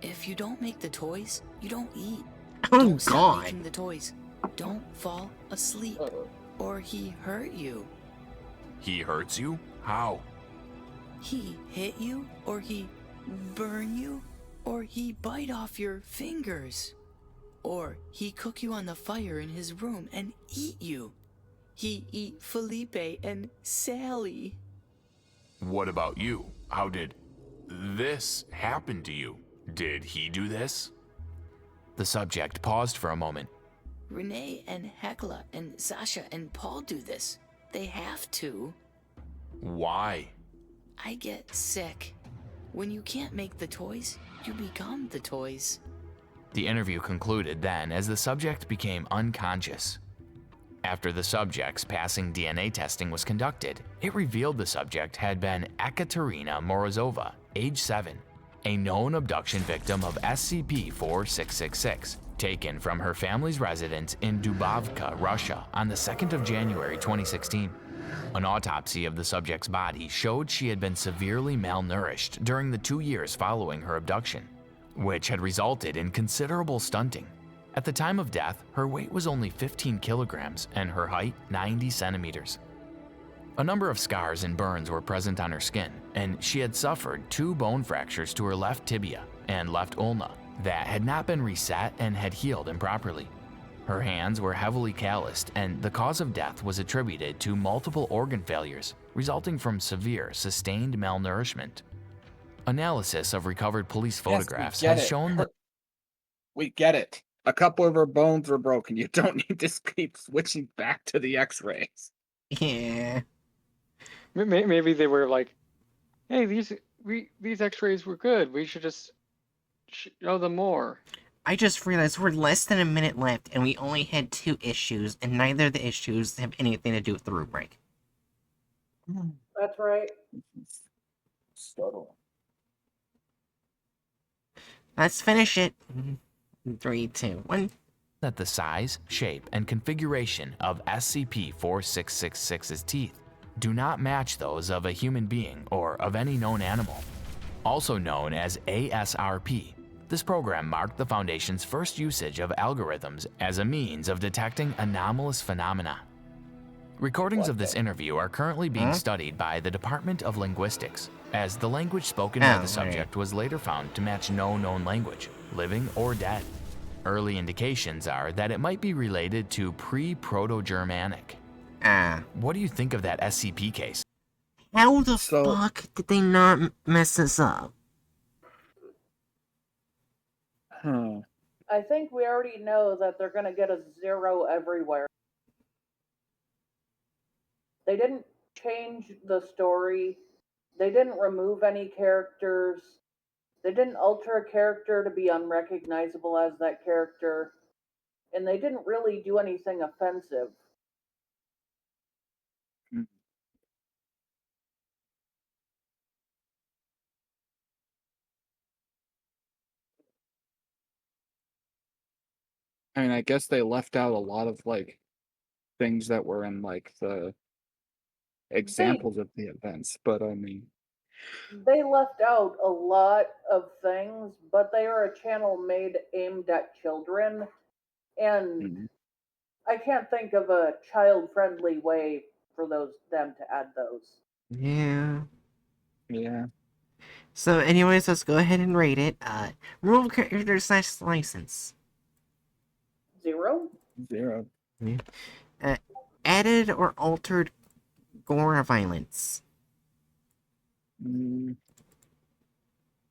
If you don't make the toys, you don't eat. Oh Don't stop God. making the toys. Don't fall asleep, or he hurt you. He hurts you? How? He hit you, or he burn you, or he bite off your fingers, or he cook you on the fire in his room and eat you. He eat Felipe and Sally. What about you? How did this happen to you? Did he do this? The subject paused for a moment. Renee and Hecla and Sasha and Paul do this. They have to. Why? I get sick. When you can't make the toys, you become the toys. The interview concluded then as the subject became unconscious. After the subject's passing DNA testing was conducted, it revealed the subject had been Ekaterina Morozova, age 7, a known abduction victim of SCP-4666, taken from her family's residence in Dubovka, Russia on the 2nd of January 2016. An autopsy of the subject's body showed she had been severely malnourished during the 2 years following her abduction, which had resulted in considerable stunting. At the time of death, her weight was only 15 kilograms and her height 90 centimeters. A number of scars and burns were present on her skin, and she had suffered 2 bone fractures to her left tibia and left ulna that had not been reset and had healed improperly. Her hands were heavily calloused, and the cause of death was attributed to multiple organ failures resulting from severe, sustained malnourishment. Analysis of recovered police photographs has shown that We get it. A couple of her bones were broken. You don't need to keep switching back to the x-rays. Yeah. Maybe they were like, hey, these x-rays were good. We should just show them more. I just realized we're less than a minute left, and we only had 2 issues, and neither of the issues have anything to do with the rubric. That's right. Subtle. Let's finish it. 3, 2, 1. that the size, shape, and configuration of SCP-4666's teeth do not match those of a human being or of any known animal. Also known as ASRP, this program marked the Foundation's first usage of algorithms as a means of detecting anomalous phenomena. Recordings of this interview are currently being studied by the Department of Linguistics, as the language spoken by the subject was later found to match no known language, living or dead. Early indications are that it might be related to pre-Proto-Germanic. What do you think of that SCP case? How the fuck did they not mess this up? I think we already know that they're going to get a 0 everywhere. They didn't change the story. They didn't remove any characters. They didn't alter a character to be unrecognizable as that character. And they didn't really do anything offensive. I mean, I guess they left out a lot of, like, things that were in, like, the examples of the events, but I mean... They left out a lot of things, but they are a channel aimed at children, and I can't think of a child-friendly way for them to add those. Yeah. Yeah. So anyways, let's go ahead and rate it. Rule of character / license. 0? 0. Yeah. Added or altered gore or violence.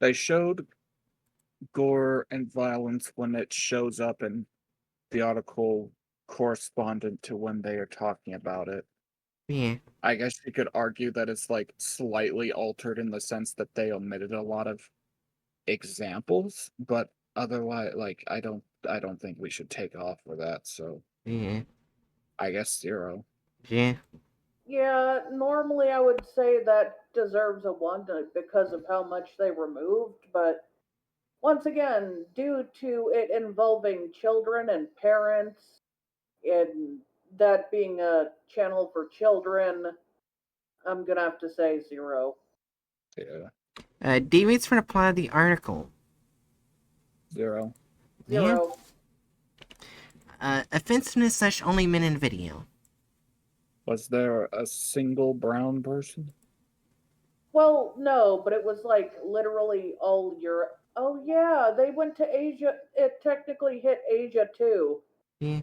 They showed gore and violence when it shows up in the article correspondent to when they are talking about it. Yeah. I guess you could argue that it's like slightly altered in the sense that they omitted a lot of examples, but otherwise, like, I don't think we should take off for that, so Yeah. I guess 0. Yeah. Yeah, normally I would say that deserves a 1 because of how much they removed, but once again, due to it involving children and parents, and that being a channel for children, I'm gonna have to say 0. Yeah. Deviates from the plot of the article. 0. 0. Offensiveness / only men in video. Was there a single brown person? Well, no, but it was like literally all Europe. Oh yeah, they went to Asia. It technically hit Asia too, Yeah.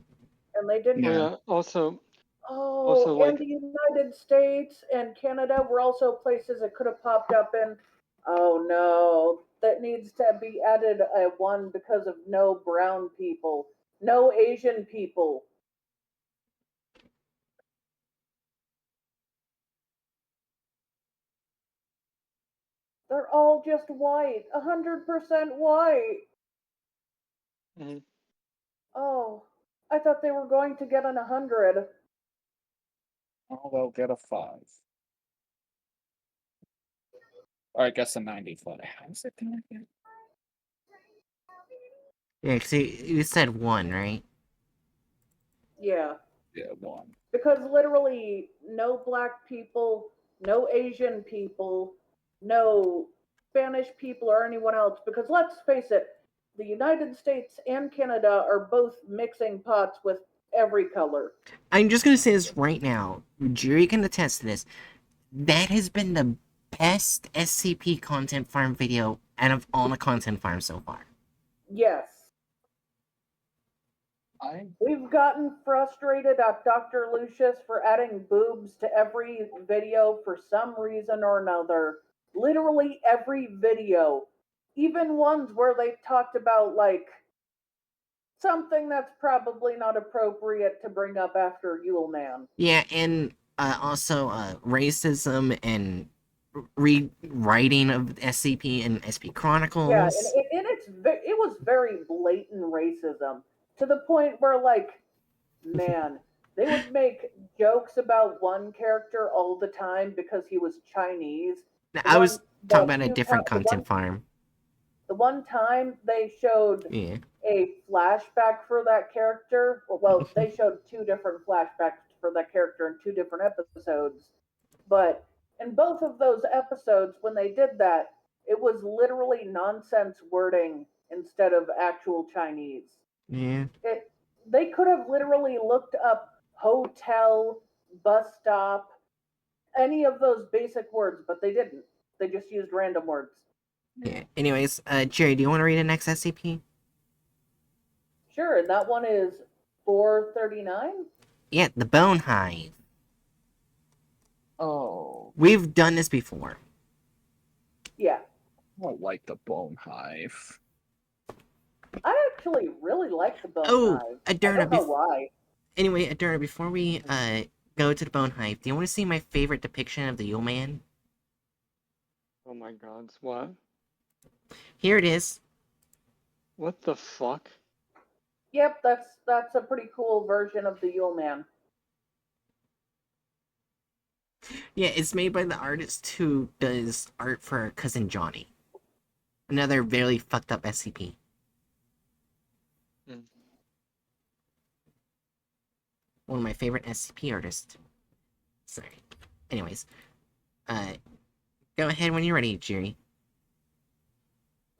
and they didn't. Oh Yeah. yeah. Also, Oh, and like the United States and Canada were also places it could have popped up in. Oh no, that needs to be added one because of no brown people, no Asian people. They're all just white, 100% white. mhm. Oh, I thought they were going to get an 100. Oh, they'll get a 5. Or I guess a 95. How's it gonna get? Yeah, because you said 1, right? Yeah, Yeah, 1. because literally no black people, no Asian people, no Spanish people or anyone else. Because let's face it, the United States and Canada are both mixing pots with every color. I'm just gonna say this right now. Jerry can attest to this. That has been the best SCP content farm video out of all the content farms so far. Yes. We've gotten frustrated at Dr. Lucius for adding boobs to every video for some reason or another. Literally every video. Even ones where they talked about, like, something that's probably not appropriate to bring up after Yule Man. Yeah, and also racism and rewriting of SCP and SP Chronicles. Yeah, and it was very blatant racism to the point where, like, man, they would make jokes about one character all the time because he was Chinese. I was talking about a few different ti- the content farm. The one time they showed Yeah. a flashback for that character. Well, they showed two different flashbacks for that character in two different episodes. But in both of those episodes, when they did that, it was literally nonsense wording instead of actual Chinese. Yeah. They could have literally looked up hotel, bus stop, any of those basic words, but they didn't. They just used random words. Yeah. Anyways, Jerry, do you want to read the next SCP? Sure, and that one is 439. Yeah, the Bone Hive. Oh, We've done this before. Yeah, I don't like the Bone Hive. I actually really like the Bone Oh, Hive. Aderna, I don't know why. Anyway, Aderna, before we go to the Bone Hive, do you want to see my favorite depiction of the Yule Man? Oh my God, what? Here it is. What the fuck? Yep, that's a pretty cool version of the Yule Man. Yeah, it's made by the artist who does art for Cousin Johnny. Another very fucked up SCP. Mm. One of my favorite SCP artists. Sorry. Anyways, go ahead when you're ready, Jerry.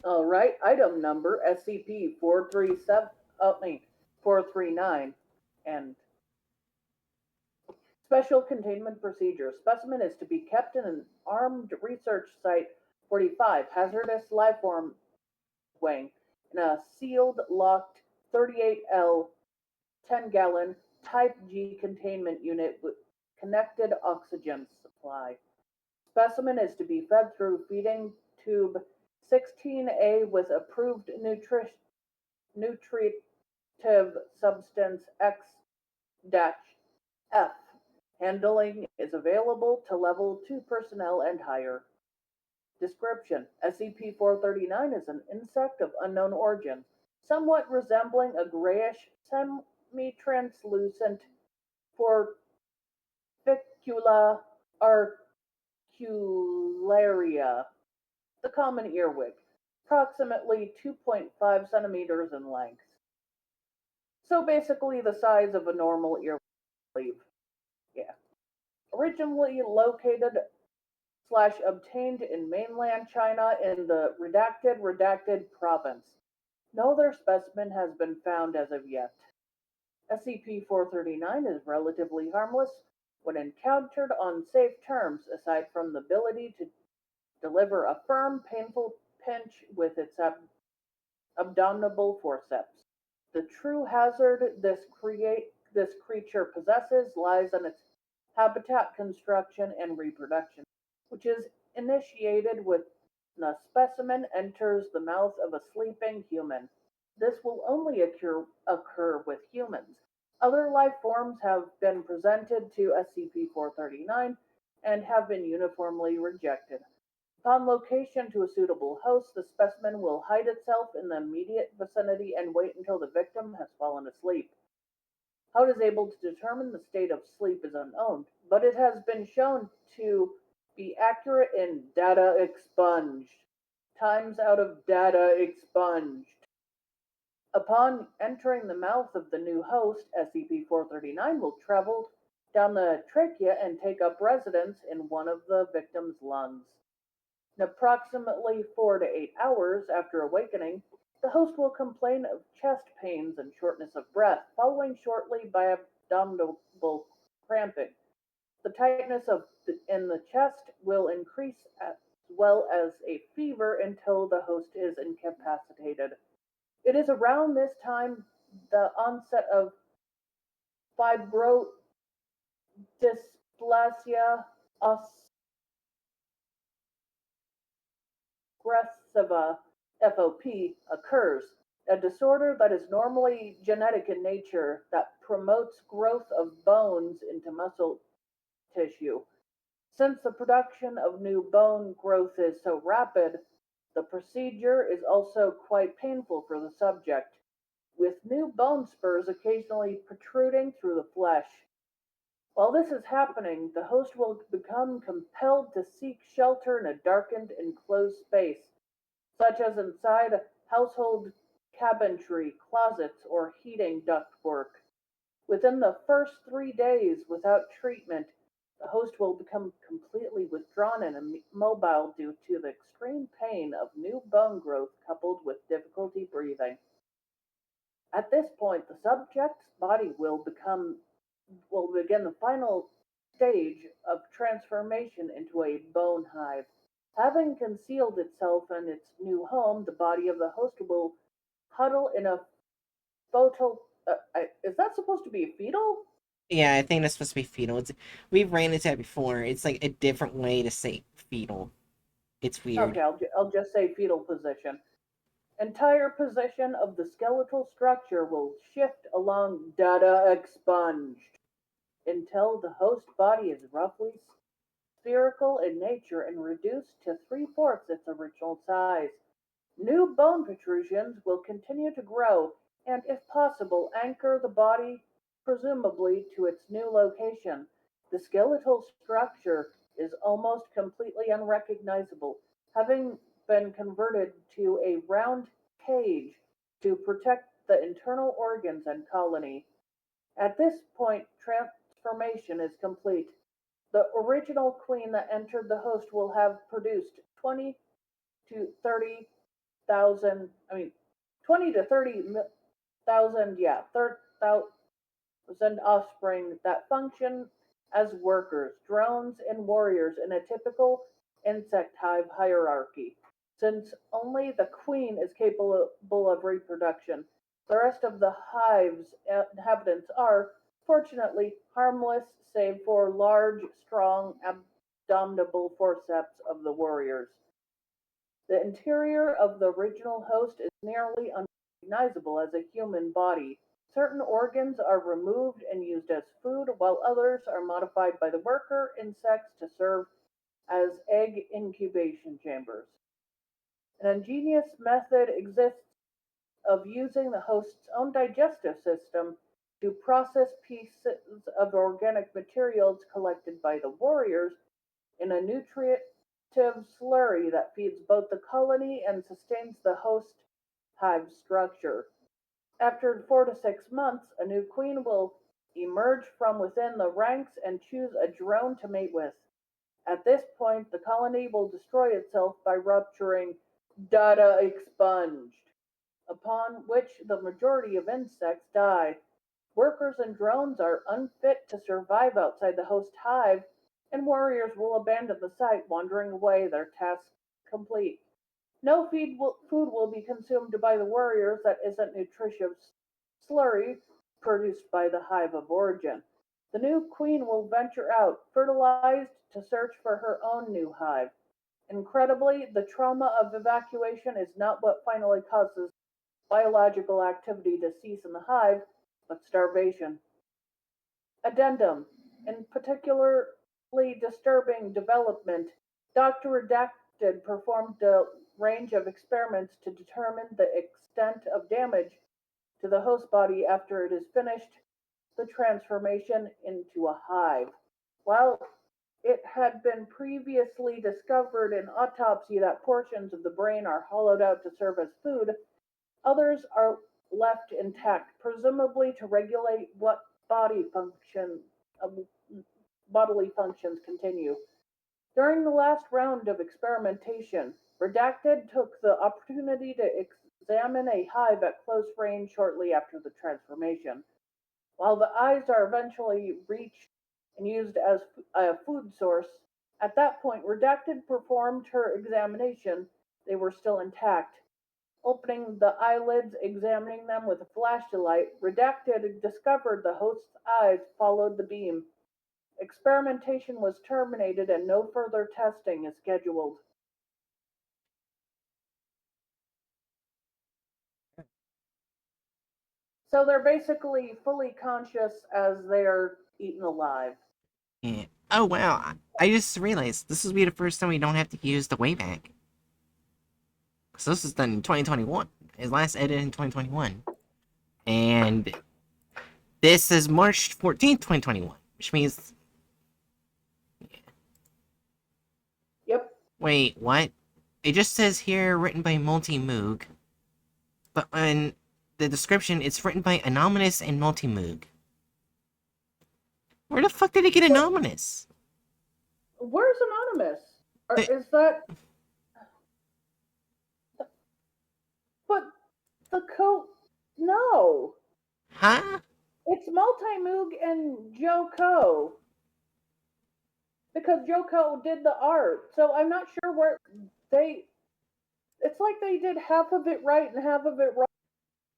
All right, item number SCP-437. 439, and special containment procedure. Specimen is to be kept in an armed research site 45 hazardous lifeform wing in a sealed, locked 38L 10-gallon Type G containment unit with connected oxygen supply. Specimen is to be fed through feeding tube 16A with approved nutritive substance X-F. Handling is available to level 2 personnel and higher. Description: SCP-439 is an insect of unknown origin, somewhat resembling a grayish, semi-translucent Forficula arcularia, the common earwig, approximately 2.5 centimeters in length. So basically the size of a normal earwig. Yeah. Originally located / obtained in mainland China in the redacted province. No other specimen has been found as of yet. SCP-439 is relatively harmless when encountered on safe terms, aside from the ability to deliver a firm, painful pinch with its abdominal forceps. The true hazard this creature possesses lies in its habitat construction and reproduction, which is initiated when a specimen enters the mouth of a sleeping human. This will only occur with humans. Other life forms have been presented to SCP-439 and have been uniformly rejected. Upon location to a suitable host, the specimen will hide itself in the immediate vicinity and wait until the victim has fallen asleep. How it is able to determine the state of sleep is unknown, but it has been shown to be accurate in data expunged. Times out of data expunged. Upon entering the mouth of the new host, SCP-439 will travel down the trachea and take up residence in one of the victim's lungs. In approximately 4 to 8 hours after awakening, the host will complain of chest pains and shortness of breath, following shortly by abdominal cramping. The tightness in the chest will increase as well as a fever until the host is incapacitated. It is around this time the onset of fibrodysplasia aggressiva (FOP) occurs, a disorder that is normally genetic in nature that promotes growth of bones into muscle tissue. Since the production of new bone growth is so rapid, the procedure is also quite painful for the subject, with new bone spurs occasionally protruding through the flesh. While this is happening, the host will become compelled to seek shelter in a darkened, enclosed space, such as inside household cabinetry, closets, or heating ductwork. Within the first 3 days without treatment, the host will become completely withdrawn and immobile due to the extreme pain of new bone growth coupled with difficulty breathing. At this point, the subject's body will begin the final stage of transformation into a bone hive. Having concealed itself in its new home, the body of the host will huddle in a photo. Is that supposed to be a fetal? Yeah, I think that's supposed to be fetal. We've ran into that before. It's like a different way to say fetal. It's weird. Okay, I'll just say fetal position. Entire position of the skeletal structure will shift along data expunged until the host body is roughly spherical in nature and reduced to 3/4 its original size. New bone protrusions will continue to grow and, if possible, anchor the body, presumably to its new location. The skeletal structure is almost completely unrecognizable, having been converted to a round cage to protect the internal organs and colony. At this point, transformation is complete. The original queen that entered the host will have produced 20 to 30,000, 20 to 30,000, yeah, 30,000 offspring that function as workers, drones, and warriors in a typical insect hive hierarchy. Since only the queen is capable of reproduction, the rest of the hive's inhabitants are, fortunately, harmless save for large, strong abdominal forceps of the warriors. The interior of the original host is nearly unrecognizable as a human body. Certain organs are removed and used as food, while others are modified by the worker insects to serve as egg incubation chambers. An ingenious method exists of using the host's own digestive system to process pieces of organic materials collected by the warriors in a nutritive slurry that feeds both the colony and sustains the host hive structure. After 4 to 6 months, a new queen will emerge from within the ranks and choose a drone to mate with. At this point, the colony will destroy itself by rupturing data expunged, upon which the majority of insects die. workers and drones are unfit to survive outside the host hive, and warriors will abandon the site, wandering away, their task complete. No food will be consumed by the warriors that isn't nutritious slurry produced by the hive of origin. The new queen will venture out, fertilized, to search for her own new hive. Incredibly, the trauma of evacuation is not what finally causes biological activity to cease in the hive, but starvation. Addendum. In particularly disturbing development, Dr. Redacted performed a range of experiments to determine the extent of damage to the host body after it is finished the transformation into a hive. While it had been previously discovered in autopsy that portions of the brain are hollowed out to serve as food, others are left intact, presumably to regulate what bodily functions continue. During the last round of experimentation, Redacted took the opportunity to examine a hive at close range shortly after the transformation. While the eyes are eventually reached and used as a food source, at that point, Redacted performed her examination. They were still intact. Opening the eyelids, examining them with a flashlight, Redacted discovered the host's eyes followed the beam. Experimentation was terminated and no further testing is scheduled. So they're basically fully conscious as they're eaten alive. Yeah. Oh wow, I just realized this will be the first time we don't have to use the Wayback. So this is done in 2021. His last edit in 2021. And this is March 14th, 2021. Which means... Yep. Wait, what? It just says here, written by Multi-Moog. But in the description, it's written by Anonymous and Multi-Moog. Where the fuck did it get Anonymous? Where's Anonymous? The- Is that... But the code... No. Huh? It's Multi-Moog and Joe Co. Because Joe Co did the art. So I'm not sure where they... It's like they did half of it right and half of it wrong.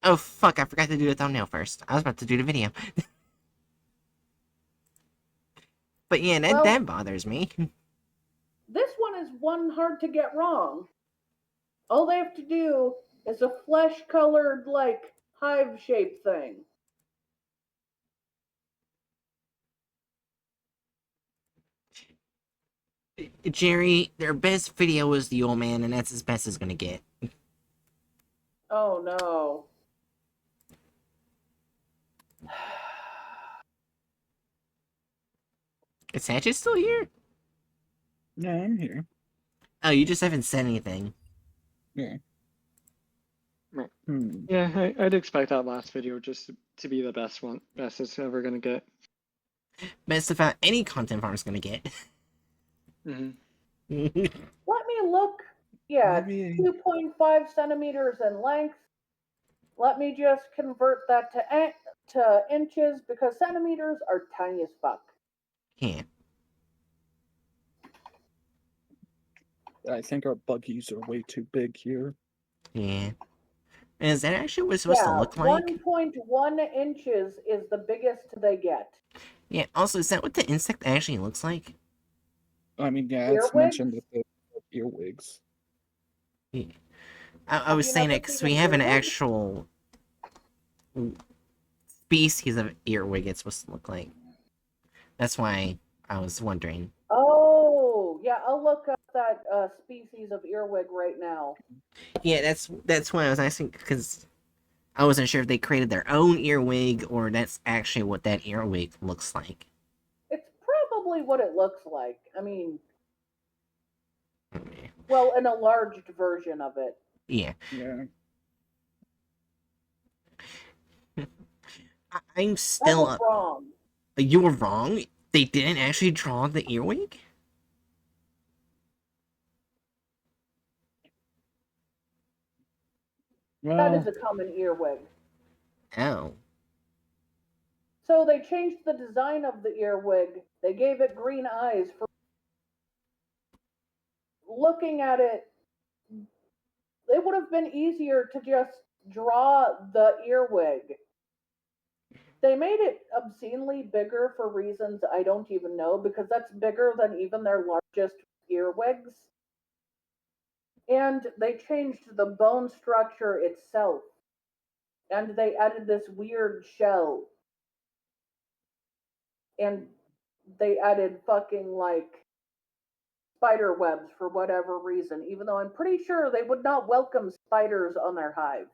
Oh fuck, I forgot to do the thumbnail first. I was about to do the video. But yeah, that bothers me. This one is one hard to get wrong. All they have to do is a flesh-colored, like, hive-shaped thing. Jerry, their best video was the old man, and that's as best as gonna get. Oh no. Is Hatchet still here? Yeah, I'm here. Oh, you just haven't said anything. Yeah. Right. Hmm. Yeah, I'd expect that last video just to be the best it's ever gonna get. Best about any content farm's gonna get. Hmm. Let me look. Yeah, Maybe 2.5 centimeters in length. Let me just convert that to inches because centimeters are tiny as fuck. Yeah. I think our buggies are way too big here. Yeah. And is that actually what it's supposed to Yeah, look like? 1.1 inches is the biggest they get. Yeah, also, is that what the insect actually looks like? I mean, yeah, it's Earwigs? mentioned that they have earwigs. Yeah. I Have was you saying never it because seen we an have an earwig? actual species of earwig it's supposed to look like. That's why I was wondering. Oh, yeah, I'll look up that species of earwig right now. Yeah, that's why I was asking, because I wasn't sure if they created their own earwig or that's actually what that earwig looks like. It's probably what it looks like. I mean, well, an enlarged version of it. Yeah. Yeah. I'm I still was wrong. You were wrong? They didn't actually draw the earwig? That is Well, a common earwig. Oh. So they changed the design of the earwig. They gave it green eyes. For looking at it, it would have been easier to just draw the earwig. They made it obscenely bigger for reasons I don't even know, because that's bigger than even their largest earwigs. And they changed the bone structure itself. And they added this weird shell. And they added fucking like spider webs for whatever reason, even though I'm pretty sure they would not welcome spiders on their hive.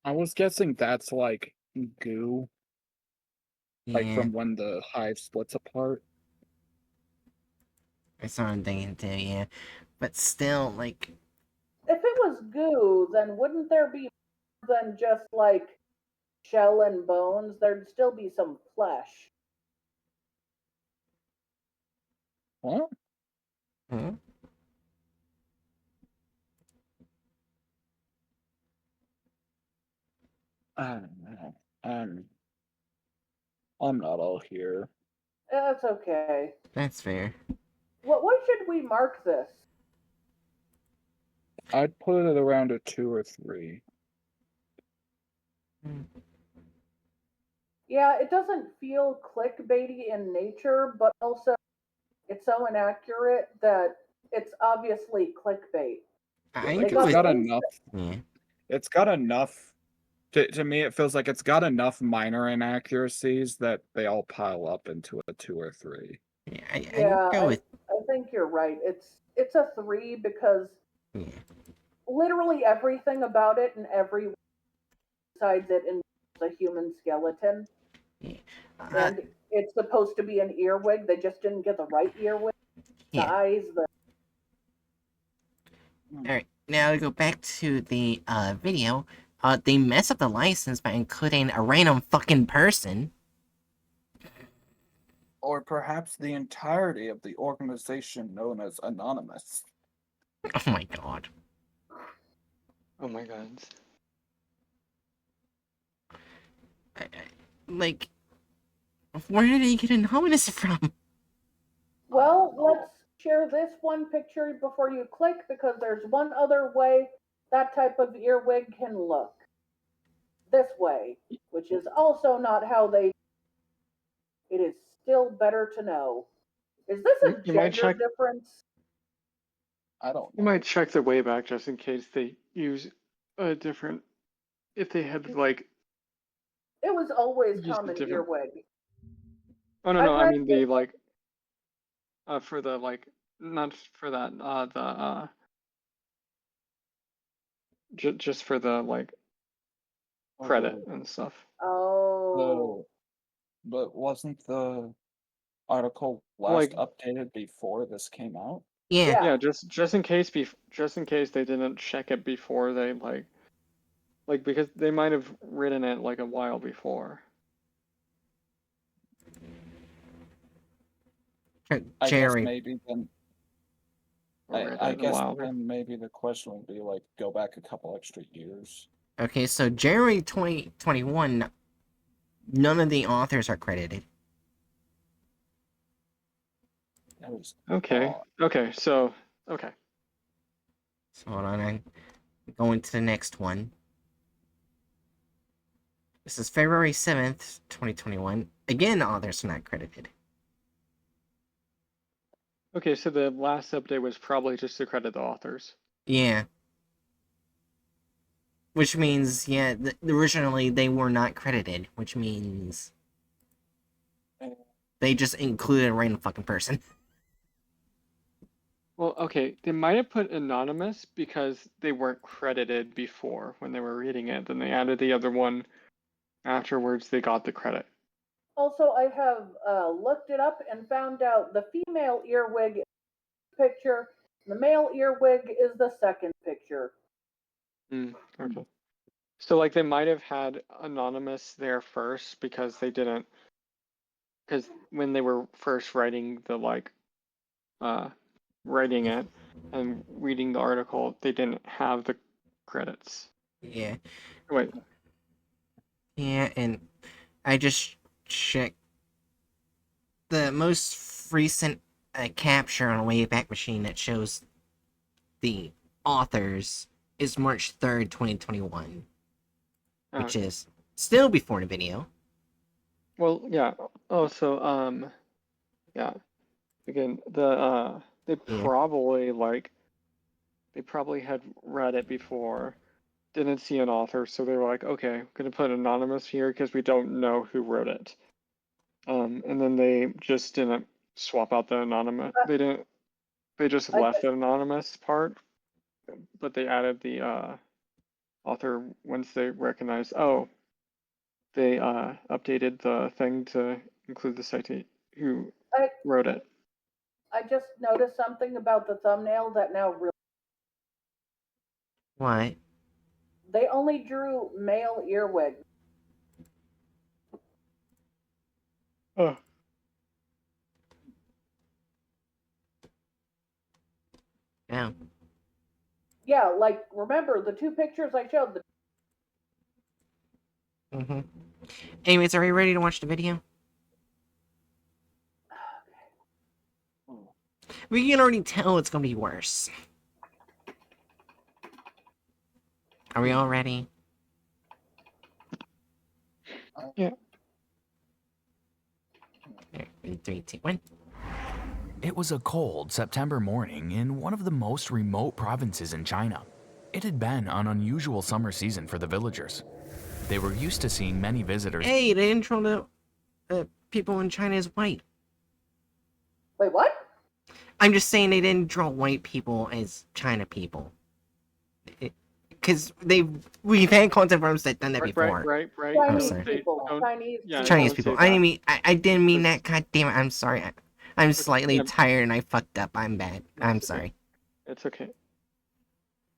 I was guessing that's like goo, like Yeah, from when the hive splits apart. that's what I'm thinking too. Yeah, but still, like, If it was goo, then wouldn't there be more than just like shell and bones? There'd still be some flesh. What? huh? I don't know. I'm not all here. That's okay. That's fair. What should we mark this? I'd put it around a 2 or 3. Yeah, it doesn't feel clickbaity in nature, but also it's so inaccurate that it's obviously clickbait. I Like They it's got got things enough. Yeah, It's got enough. To me, it feels like it's got enough minor inaccuracies that they all pile up into a 2 or 3. yeah. I Yeah, go with I think you're right. It's a 3 because yeah. literally everything about it and every besides it involves a human skeleton. Yeah. And it's supposed to be an earwig. They just didn't get the right earwig Yeah. size. Alright, now to go back to the video, they mess up the license by including a random fucking person. Or perhaps the entirety of the organization known as Anonymous. Oh my god. Oh my god. Like, where did he get anonymous from? Well, let's share this one picture before you click because there's one other way that type of earwig can look. This way, which is also not how they. It is still better to know. Is this a You might gender check. difference? I don't You know. might check the way back just in case they use a different. If they had like It was always used a common different. earwig. Oh no I've no! I read mean the like. For the like, not for that. Just for the like credit Oh, and stuff. Oh, but wasn't the article last Like updated before this came out? Yeah, yeah. yeah, just in case just in case they didn't check it before they like because they might have written it like a while before. I guess Jerry. maybe then. Or read I it a guess while before. then maybe the question would be like, go back a couple extra years. Okay, so January 2021, none of the authors are credited. That was Okay. odd. Okay. So okay. So hold on, I'm going to the next one. This is February 7th, 2021. Again, authors are not credited. Okay. So the last update was probably just to credit the authors. Yeah. Which means, yeah, originally they were not credited, which means they just included a random fucking person. Well, okay, they might have put anonymous because they weren't credited before when they were reading it. Then they added the other one afterwards. They got the credit. Also, I have looked it up and found out the female earwig picture, the male earwig is the second picture. Okay. So like they might have had anonymous there first because they didn't, because when they were first writing the like writing it and reading the article, they didn't have the credits. Yeah. Wait. Yeah, and I just checked the most recent capture on Wayback Machine that shows the authors is March 3rd, 2021, which Okay. is still before the video. Well, yeah. Also, yeah. Again, they Yeah. probably had read it before, didn't see an author, so they were like, okay, I'm gonna put anonymous here because we don't know who wrote it. And then they just didn't swap out the anonymous. They just left the anonymous part, but they added the author once they recognized, oh, they updated the thing to include the citation who wrote it. I just noticed something about the thumbnail that now really. What? They only drew male earwigs. Oh. Yeah. Yeah, like remember the two pictures I showed. Mm-hmm. Anyways, are we ready to watch the video? We can already tell it's gonna be worse. Are we all ready? Yeah. 3, 2, 1. It was a cold September morning in one of the most remote provinces in China. It had been an unusual summer season for the villagers. They were used to seeing many visitors. Hey, they didn't draw the people in China as white. Wait, what? I'm just saying they didn't draw white people as China people. Because we've had content firms that done that before. Right. I'm Chinese sorry. people. Chinese. Yeah, Chinese don't people. say I that. I didn't mean that. God damn it. I'm sorry. I'm slightly Yeah. tired and I fucked up. I'm bad. I'm It's okay. sorry. It's okay.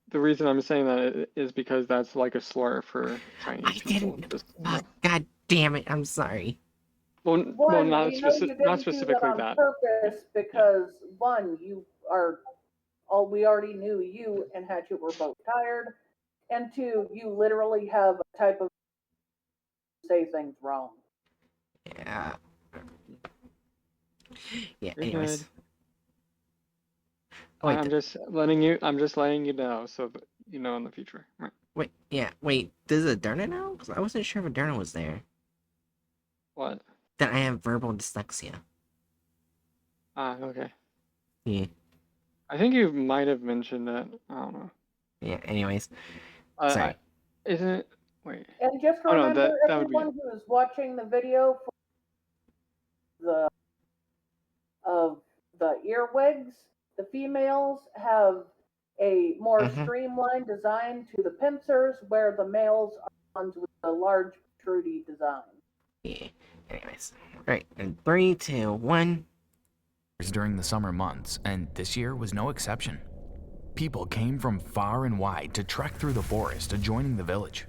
The reason I'm saying that is because that's like a slur for Chinese I people. didn't. Just, Fuck. God damn it. I'm sorry. well, One, not we know you didn't not do specifically that on that. purpose because one, you are we already knew you and Hatchet were both tired, and two, you literally have a type of say things wrong. Yeah. Yeah. You're Anyways. good. Oh, wait. I'm just letting you know so that you know in the future. Right. Wait. Yeah. Wait. Does Aderna know? Because I wasn't sure if Aderna was there. What? That I have verbal dyslexia. Okay. Yeah. I think you might have mentioned it. I don't know. Yeah. Anyways. Sorry. Isn't it? Wait. And just Oh, no, remember, that would be everyone who is watching the video for the earwigs, the females have a more Mhm. streamlined design to the pincers, where the males are ones with a large protrudy design. Yeah. Anyways. Right. In 3, 2, 1. During the summer months, and this year was no exception. People came from far and wide to trek through the forest adjoining the village.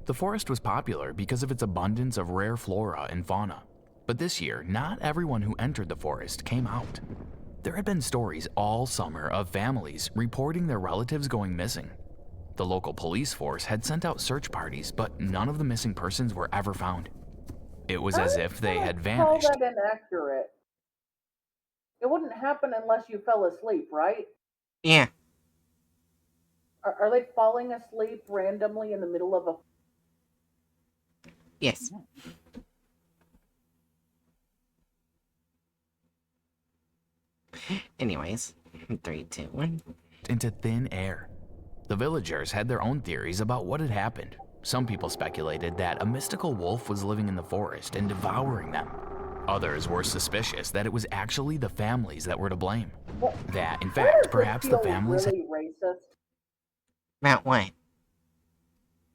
The forest was popular because of its abundance of rare flora and fauna. But this year, not everyone who entered the forest came out. There had been stories all summer of families reporting their relatives going missing. The local police force had sent out search parties, but none of the missing persons were ever found. It was as if they had vanished. Call that inaccurate. It wouldn't happen unless you fell asleep, right? Yeah. Are they falling asleep randomly in the middle of a... Yes. Anyways. 3, 2, 1. Into thin air. The villagers had their own theories about what had happened. Some people speculated that a mystical wolf was living in the forest and devouring them. Others were suspicious that it was actually the families that were to blame. That, in fact, perhaps the families really racist. About what?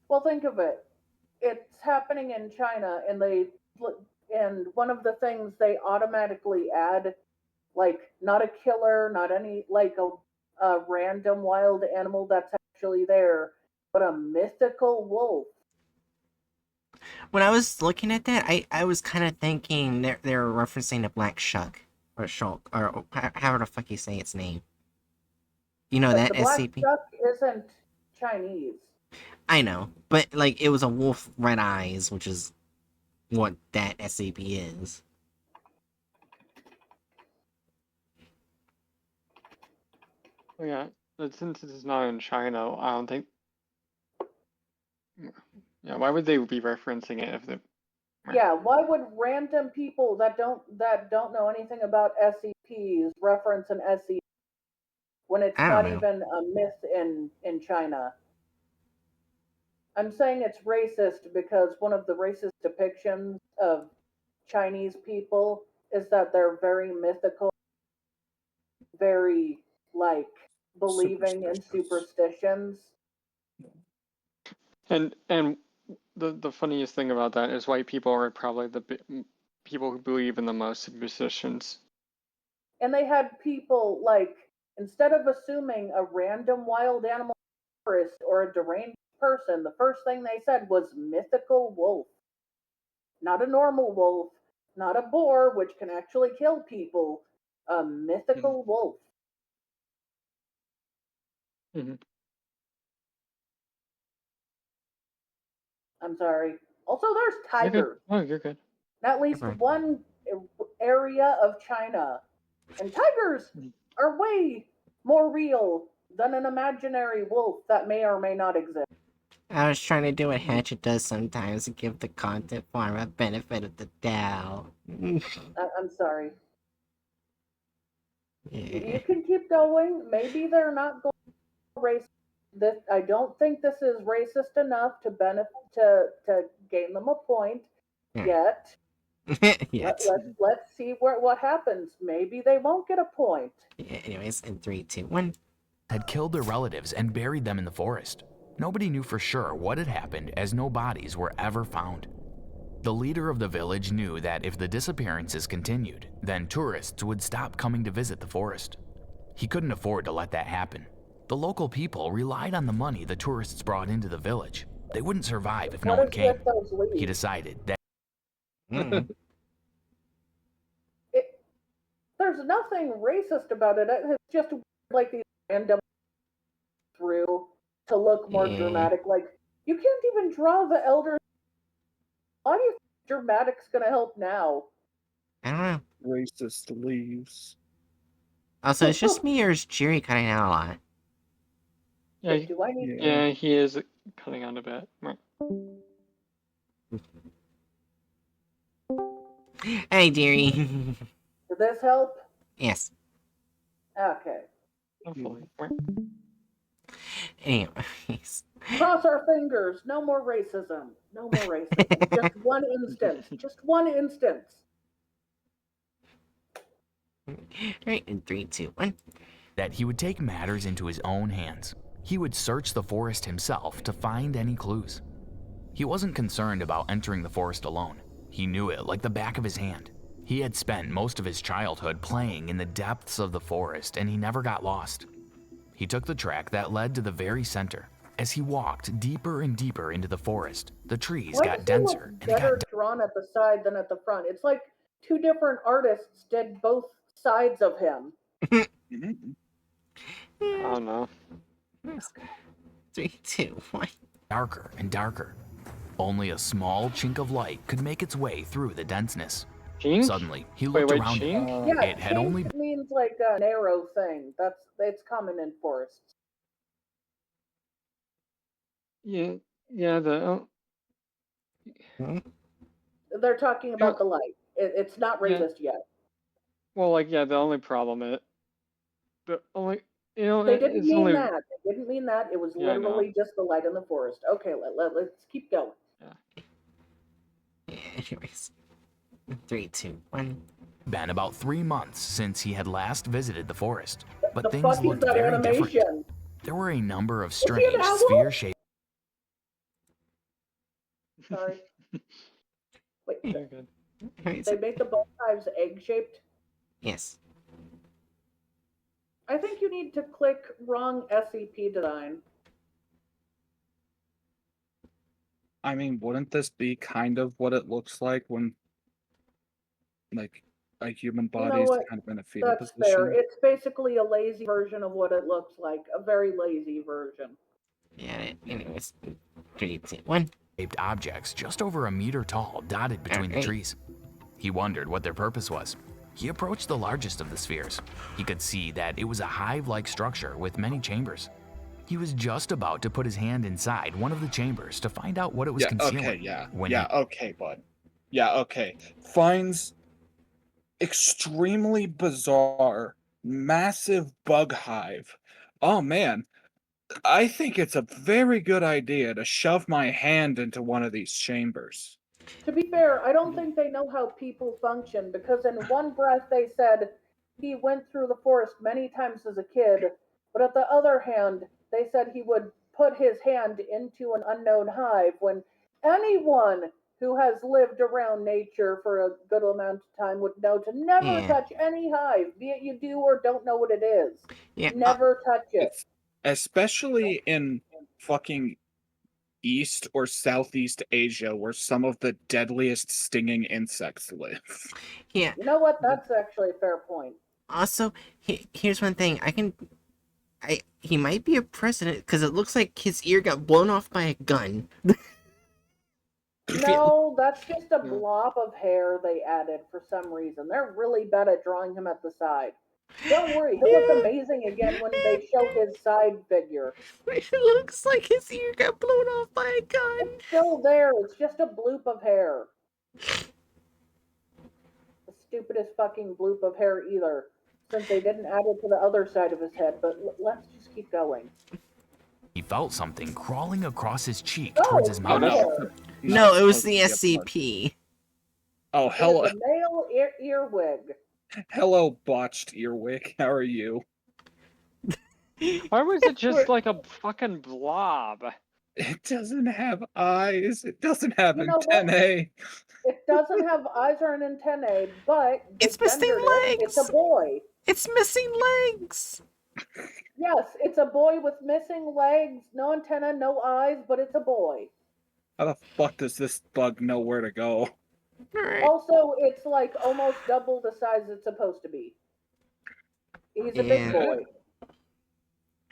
Well, think of it. It's happening in China, and one of the things they automatically add, like not a killer, not any like a random wild animal that's actually there, but a mythical wolf. When I was looking at that, I was kind of thinking they're referencing the Black Shuck or Shulk or however the fuck you say its name. You know But that the black SCP? duck isn't Chinese. I know, but like it was a wolf, red eyes, which is what that SCP is. Well, yeah, but since it's not in China, I don't think. Yeah, why would they be referencing it if they? Yeah, why would random people that don't know anything about SCPs reference an SCP when it's I not don't know. even a myth in China? I'm saying it's racist because one of the racist depictions of Chinese people is that they're very mythical, very like believing in superstitions. And the funniest thing about that is white people are probably the people who believe in the most superstitions. And they had people like, instead of assuming a random wild animal forest or a deranged person, the first thing they said was mythical wolf. Not a normal wolf, not a boar, which can actually kill people, a mythical wolf. Mm-hmm. I'm sorry. Also, there's You're good. tigers. Oh, you're good. At least Okay. one area of China. And tigers Mhm. are way more real than an imaginary wolf that may or may not exist. I was trying to do what Hatchet does sometimes to give the content farm a benefit of the doubt. I'm sorry. Yeah. You can keep going. Maybe they're not going racist. This, I don't think this is racist enough to benefit to gain them a point Yeah. yet. Yet. Let's see what happens. Maybe they won't get a point. Yeah, anyways, in 3, 2, 1. Had killed their relatives and buried them in the forest. Nobody knew for sure what had happened as no bodies were ever found. The leader of the village knew that if the disappearances continued, then tourists would stop coming to visit the forest. He couldn't afford to let that happen. The local people relied on the money the tourists brought into the village. They wouldn't survive if no What one is came. with those leaves? He decided that Mm. There's nothing racist about it. It's just like these random through to look more Yeah. dramatic. Like, you can't even draw the elders. Why do you think dramatic's gonna help now? I don't know. Racist leaves. Also, it's just me or is Jerry cutting out a lot? Yeah, Do I need? Yeah. yeah, he is cutting out a bit. Hey, Jerry. Did this help? Yes. Okay. Hopefully. Anyways. Cross our fingers. No more racism. No more racism. Just one instance. Just one instance. Right, in 3, 2, 1. that he would take matters into his own hands. He would search the forest himself to find any clues. He wasn't concerned about entering the forest alone. He knew it like the back of his hand. He had spent most of his childhood playing in the depths of the forest and he never got lost. He took the track that led to the very center. As he walked deeper and deeper into the forest, the trees Why got does he look denser and they got better drawn at the side than at the front? It's like two different artists did both sides of him. Mhm. I don't know. 3, 2, 1. darker and darker. Only a small chink of light could make its way through the denseness. Chink? Suddenly, he Wait, looked wait, around him. chink? Yeah, It had only chink means like an arrow thing. It's common in forests. Yeah, yeah. They're talking about the light. It's not Yeah. racist yet. Well, like, yeah. The only problem is the only They didn't it's mean only that. They didn't mean that. It was Yeah, I know. literally just the light in the forest. Okay, let's keep going. Anyways. 3, 2, 1. been about 3 months since he had last visited the forest, but The things fuck is looked that very animation? different. There were a number of he an strange owl? sphere-shaped Sorry. Wait, Very good. they made the bow hives egg shaped. Yes. I think you need to click wrong SCP design. I mean, wouldn't this be kind of what it looks like when, like, a human You know body is what? kind of in a fetal That's fair. position? It's basically a lazy version of what it looks like. A very lazy version. Yeah, anyways. 3, 2, 1. objects just over a meter tall dotted between the Alright. trees. He wondered what their purpose was. He approached the largest of the spheres. He could see that it was a hive-like structure with many chambers. He was just about to put his hand inside one of the chambers to find out what it was concealing. When Okay, bud. Yeah, okay. Finds extremely bizarre, massive bug hive. Oh man, I think it's a very good idea to shove my hand into one of these chambers. To be fair, I don't think they know how people function because in one breath they said he went through the forest many times as a kid, but at the other hand, they said he would put his hand into an unknown hive when anyone who has lived around nature for a good amount of time would know to never Yeah. touch any hive, be it you do or don't know what it is. Yeah. Never touch it. It's especially in fucking East or Southeast Asia, where some of the deadliest stinging insects live. Yeah. You know what? That's actually a fair point. Also, here's one thing. He might be a president because it looks like his ear got blown off by a gun. No, that's just a blob of hair they added for some reason. They're really bad at drawing him at the side. Don't worry, he'll look Yeah. amazing again when they show his side figure. It looks like his ear got blown off by a gun. It's still there, it's just a bloop of hair. The stupidest fucking bloop of hair either, since they didn't add it to the other side of his head, but let's just keep going. he felt something crawling across his cheek Oh, towards his it's mouth. hair. No, it was supposed the to be a part. SCP. Oh, It's hello, a male earwig. hello, botched earwig. How are you? Why was it just like a fucking blob? It doesn't have eyes. It doesn't have You know what? antennae. It doesn't have eyes or an antennae, but they It's missing gendered it. It's a legs. boy. It's missing legs. Yes, it's a boy with missing legs, no antenna, no eyes, but it's a boy. How the fuck does this bug know where to go? Alright. Also, it's like almost double the size it's supposed to be. He's a big Yeah. boy.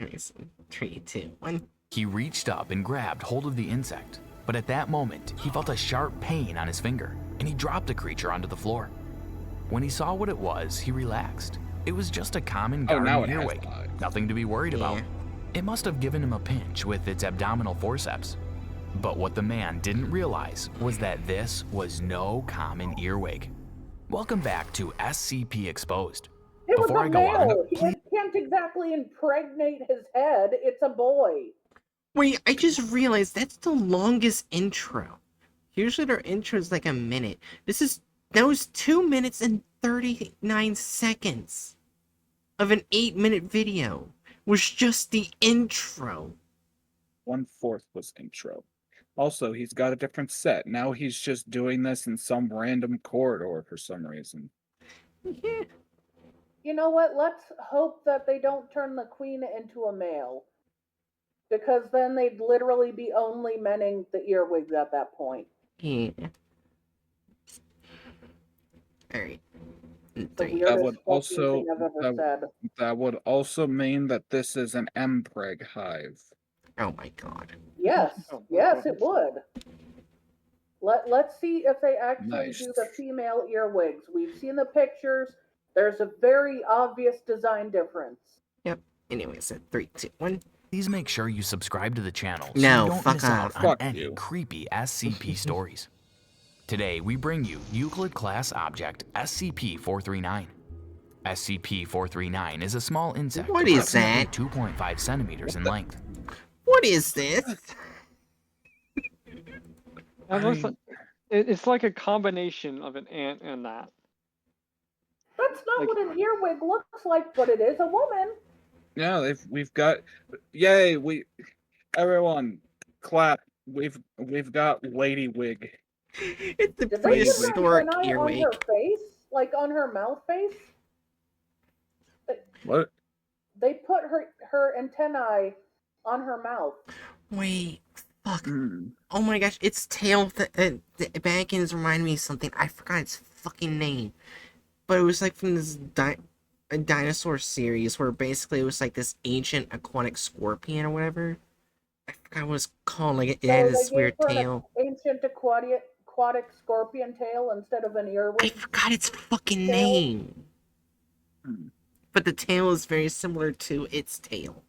Alright, so 3, 2, 1. He reached up and grabbed hold of the insect, but at that moment, he felt a sharp pain on his finger, and he dropped the creature onto the floor. When he saw what it was, he relaxed. It was just a common Oh, now garden it has earwig, eyes. nothing to be worried about. Yeah. It must have given him a pinch with its abdominal forceps. But what the man didn't realize was that this was no common earwig. Welcome back to SCP Exposed. It was Before a I go on, male. He please- can't exactly impregnate his head. It's a boy. Wait, I just realized that's the longest intro. Usually their intro is like a minute. That was 2 minutes and 39 seconds of an 8-minute video. Was just the intro. 1/4 was intro. Also, he's got a different set. Now he's just doing this in some random corridor for some reason. Yeah. You know what? Let's hope that they don't turn the queen into a male. Because then they'd literally be only menning the earwigs at that point. Yeah. Alright. The 3. weirdest would fucking also- thing I've ever said. That would also mean that this is an mpreg hive. Oh my god. Yes, Oh, yes, God. it would. Let's see if they actually Nice. do the female earwigs. We've seen the pictures. There's a very obvious design difference. Anyways, 3, 2, 1. Please make sure you subscribe to the channel so No, you don't fuck miss out off. on Fuck any you. creepy SCP stories. Today, we bring you Euclid Class Object SCP-439. SCP-439 is a small insect What is approximately that? 2.5 centimeters in length. What is this? That looks like, it's like a combination of an ant and that. That's not Like- what an earwig looks like, but it is a woman. Yeah, we've got, yay! Everyone, clap! We've got Lady Wig. It's the Did they put prehistoric an antennae on earwig. her face? Like on her mouth face? What? They put her antennae on her mouth. Wait, fuck. Hmm. Oh my gosh, its tail the Baggins remind me of something. I forgot its fucking name. But it was like from this a dinosaur series where basically it was like this ancient aquatic scorpion or whatever. I forgot what it's called. Like it So had they this gave weird her an tail. ancient aquatic scorpion tail instead of an I earwig forgot its fucking tail. name. Hmm. But the tail is very similar to its tail.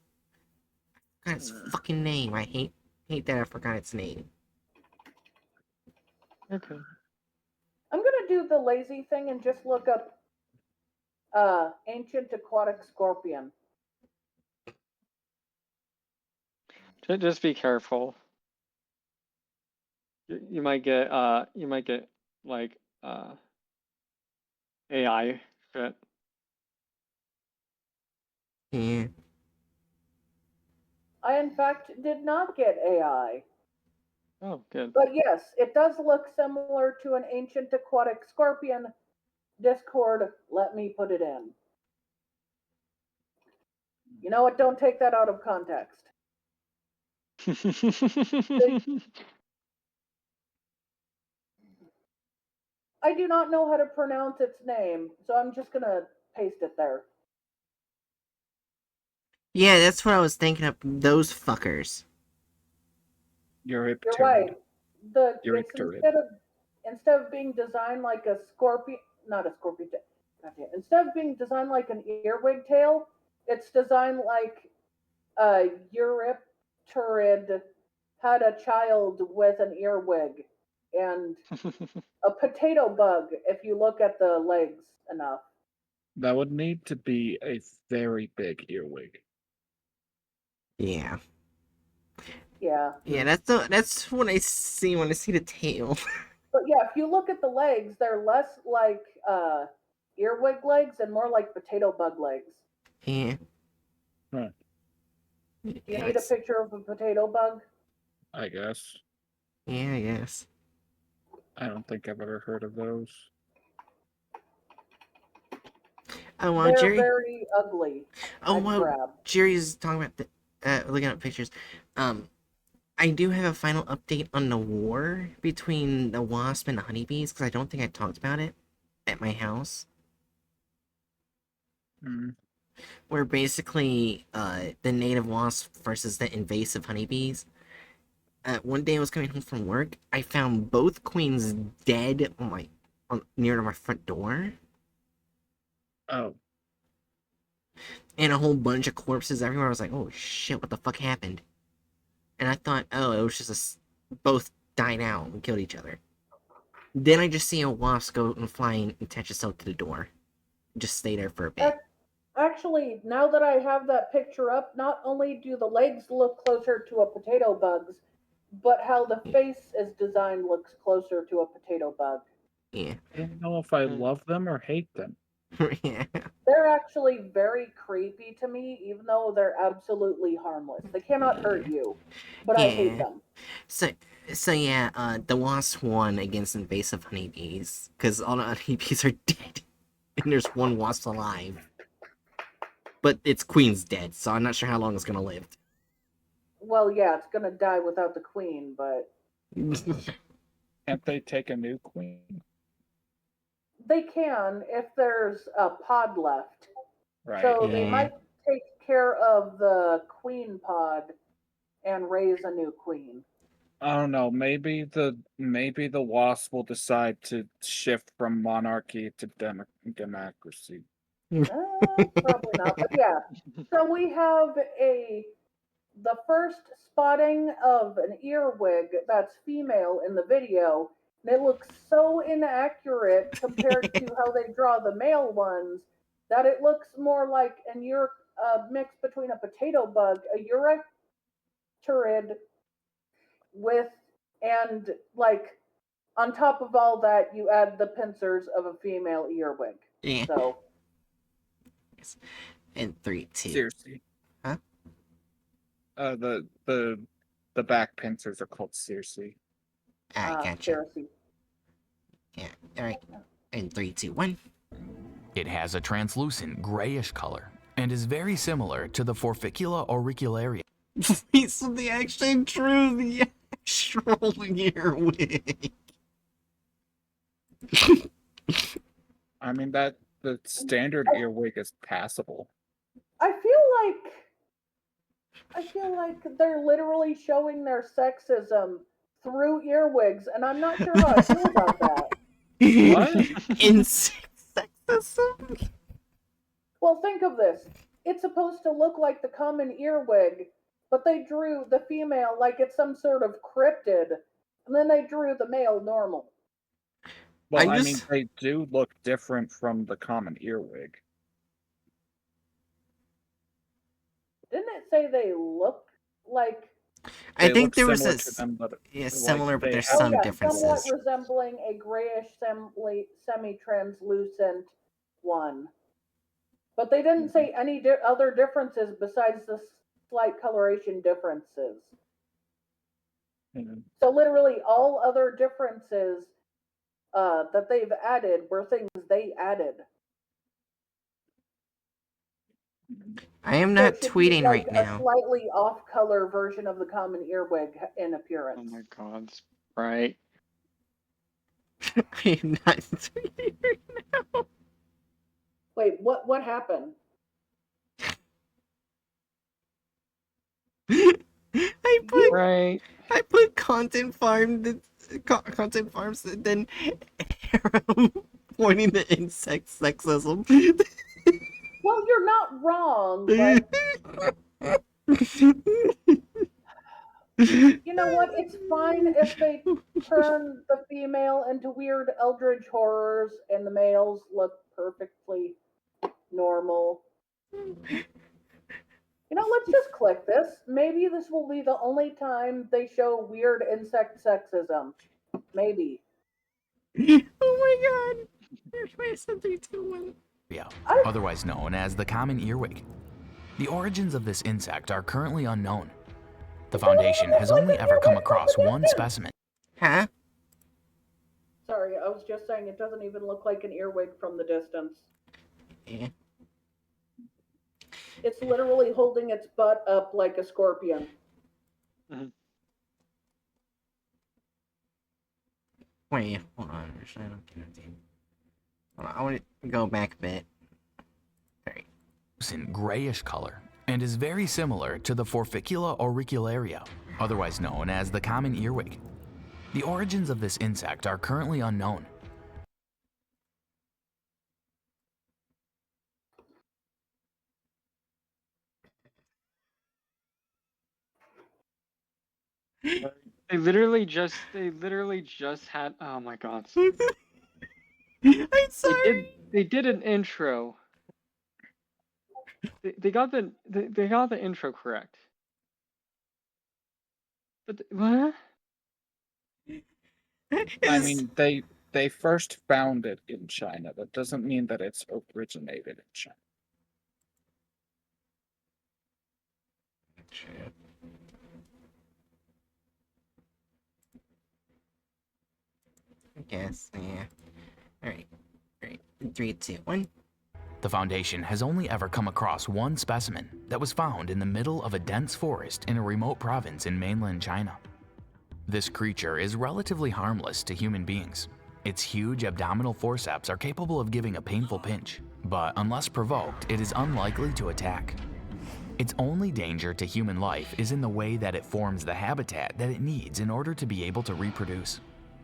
I forgot its Hmm. fucking name. I hate that I forgot its name. Okay. I'm gonna do the lazy thing and just look up ancient aquatic scorpion. Just be careful. You might get like AI shit. Yeah. I in fact did not get AI. Oh, good. But yes, it does look similar to an ancient aquatic scorpion. Discord, let me put it in. You know what? Don't take that out of context. I do not know how to pronounce its name, so I'm just gonna paste it there. Yeah, that's what I was thinking of. Those fuckers. You're right. It's Eurypterid. instead of being designed like a scorpion, not a scorpion. Instead of being designed like an earwig tail, it's designed like a Eurypterid had a child with an earwig and a potato bug. If you look at the legs enough. That would need to be a very big earwig. Yeah. Yeah. Yeah, that's what I see when I see the tail. But yeah, if you look at the legs, they're less like earwig legs and more like potato bug legs. Yeah. Huh. Do you Yeah, need a picture of a potato bug? I guess. yeah, I guess. I don't think I've ever heard of those. Oh wow, They're Jerry. very ugly. Oh I'd wow, grab. Jerry's talking about looking at pictures. I do have a final update on the war between the wasp and the honeybees because I don't think I talked about it at my house. Hmm. Where basically, the native wasp versus the invasive honeybees. One day I was coming home from work, I found both queens dead near to my front door, Oh, and a whole bunch of corpses everywhere. I was like, "Oh shit, what the fuck happened?" And I thought, "Oh, it was just both died out and killed each other." Then I just see a wasp go and fly and attach itself to the door, just stay there for a bit. Actually, now that I have that picture up, not only do the legs look closer to a potato bug's, but how the face is designed looks closer to a potato bug. Yeah, I don't know if I Hmm. love them or hate them. yeah, They're actually very creepy to me, even though they're absolutely harmless. They cannot hurt you, but I hate yeah. them. So, so yeah, the wasp won against invasive honeybees because all the honeybees are dead, and there's one wasp alive. But its queen's dead, so I'm not sure how long it's gonna live. Well, yeah, it's gonna die without the queen, but Can't they take a new queen? they can if there's a pod left. Right. So they Yeah. might take care of the queen pod and raise a new queen. I don't know. Maybe the wasp will decide to shift from monarchy to democracy. Probably not, but yeah. So we have the first spotting of an earwig that's female in the video, and it looks so inaccurate compared to how they draw the male ones that it looks more like an mix between a potato bug, a eurypterid, with and like on top of all that, you add the pincers of a female earwig. Yeah. So And 3, 2. Seriously. Huh? The back pincers are called Circe. Gotcha. seriously. Yeah. All right. And 3, 2, 1. It has a translucent grayish color and is very similar to the Forficula auricularia. Wait, so they actually drew the actual earwig. I mean that the standard earwig is passable. I feel like I feel like they're literally showing their sexism through earwigs, and I'm not sure how I feel about that. What? Insect sexism? Well, think of this. It's supposed to look like the common earwig, but they drew the female like it's some sort of cryptid, and then they drew the male normal. Well, I I mean, just- they do look different from the common earwig. Didn't it say they look like? I They think look there was similar a to them, but yeah, like, similar, but they there's have- some Somewhat differences. resembling a grayish semi-translucent one. But they didn't say any other differences besides the slight coloration differences. Yeah. So literally all other differences that they've added were things they added. I am So not it should be tweeting like right a now. slightly off-color version of the common earwig in appearance. Oh my god, right. I am not tweeting right now. Wait, what happened? Right. I put content farm content farms and then arrow pointing to insect sexism. Well, you're not wrong, but you know what? It's fine if they turn the female into weird eldritch horrors and the males look perfectly normal. You know, let's just click this. Maybe this will be the only time they show weird insect sexism. Maybe. Oh my god. Here's my something to one. Yeah, otherwise known as the common earwig. The origins of this insect are currently unknown. The Foundation has only ever come across one specimen. Huh? Sorry, I was just saying it doesn't even look like an earwig from the distance. Yeah. It's literally holding its butt up like a scorpion. Wait, hold on. Hold on, I want to go back a bit. Alright. It's in grayish color and is very similar to the Forficula auricularia, otherwise known as the common earwig. The origins of this insect are currently unknown. They literally just had, oh my god. I'm sorry. They did an intro. They got the intro correct. But what? I mean, they first found it in China. That doesn't mean that it's originated in China. I guess, yeah. Alright. Alright. 3, 2, 1. The Foundation has only ever come across one specimen that was found in the middle of a dense forest in a remote province in mainland China. This creature is relatively harmless to human beings. Its huge abdominal forceps are capable of giving a painful pinch, but unless provoked, it is unlikely to attack. Its only danger to human life is in the way that it forms the habitat that it needs in order to be able to reproduce.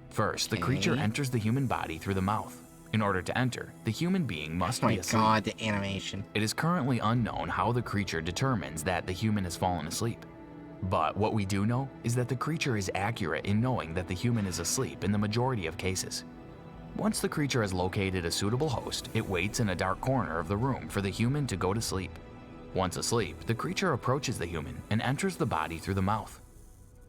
First, the creature Okay. enters the human body through the mouth. In order to enter, the human being must Oh my be asleep. god, the animation. It is currently unknown how the creature determines that the human has fallen asleep. But what we do know is that the creature is accurate in knowing that the human is asleep in the majority of cases. Once the creature has located a suitable host, it waits in a dark corner of the room for the human to go to sleep. Once asleep, the creature approaches the human and enters the body through the mouth.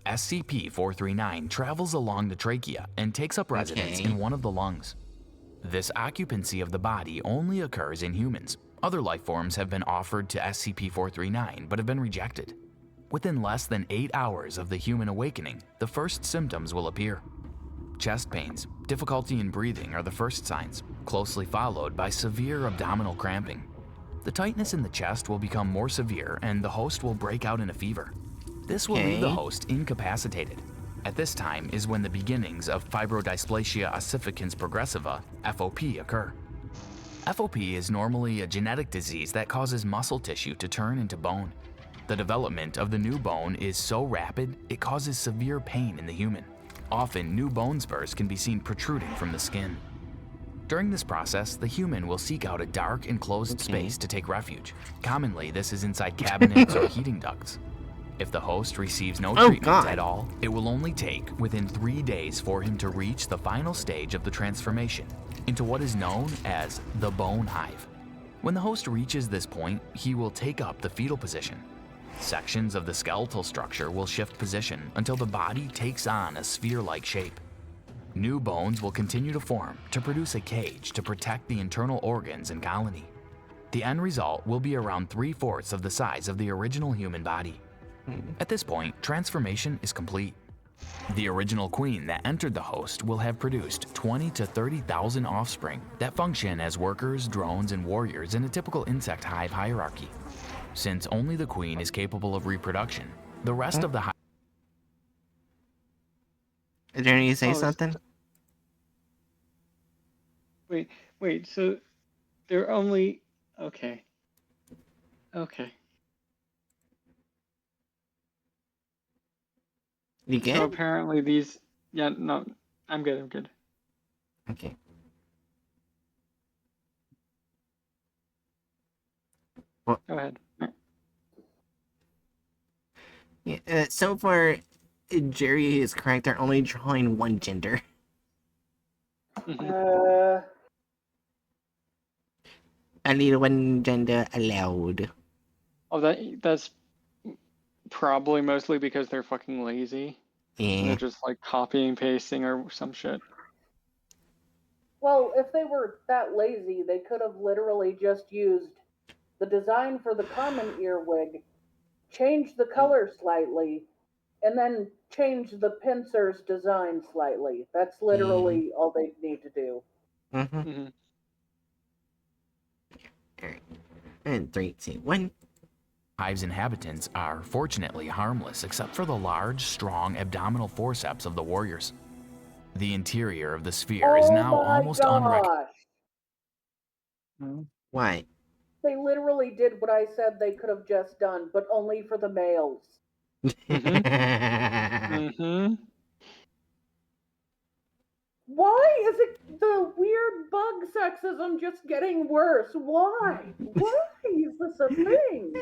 SCP-439 travels along the trachea and takes up residence Okay. in one of the lungs. This occupancy of the body only occurs in humans. Other life forms have been offered to SCP-439 but have been rejected. Within less than 8 hours of the human awakening, the first symptoms will appear. Chest pains, difficulty in breathing are the first signs, closely followed by severe abdominal cramping. The tightness in the chest will become more severe and the host will break out in a fever. This will leave the Okay. host incapacitated. At this time is when the beginnings of fibrodysplasia ossificans progressiva, FOP, occur. FOP is normally a genetic disease that causes muscle tissue to turn into bone. The development of the new bone is so rapid, it causes severe pain in the human. Often, new bone spurs can be seen protruding from the skin. During this process, the human will seek out a dark, enclosed space to take refuge. Commonly, this is inside cabinets or heating ducts. If the host receives no treatment at all, it will only take within 3 days for him to reach the final stage of the transformation into what is known as the bone hive. When the host reaches this point, he will take up the fetal position. Sections of the skeletal structure will shift position until the body takes on a sphere-like shape. New bones will continue to form to produce a cage to protect the internal organs and colony. The end result will be around 3/4 of the size of the original human body. At this point, transformation is complete. The original queen that entered the host will have produced 20 to 30,000 offspring that function as workers, drones, and warriors in a typical insect hive hierarchy. Since only the queen is capable of reproduction, the rest of the hive... Is there any to say Oh, something? Wait, so they're only... Okay. Okay. You So good? apparently these... Yeah, no, I'm good. Okay. Go ahead. Yeah, so far, Jerry is correct. They're only drawing one gender. Mhm. Only one gender allowed. Oh, that's probably mostly because they're fucking lazy. And Yeah. they're just like copying, pasting, or some shit. Well, if they were that lazy, they could have literally just used the design for the common earwig, changed the color slightly, and then changed the pincer's design slightly. That's literally all they need to do. Mm-hmm. Mhm. Alright. And 3, 2, 1. Hive's inhabitants are fortunately harmless except for the large, strong abdominal forceps of the warriors. The interior of the sphere is now almost unrecognizable. Why? They literally did what I said they could have just done, but only for the males. Mm-hmm. Why is it the weird bug sexism just getting worse? Why? Why is this a thing?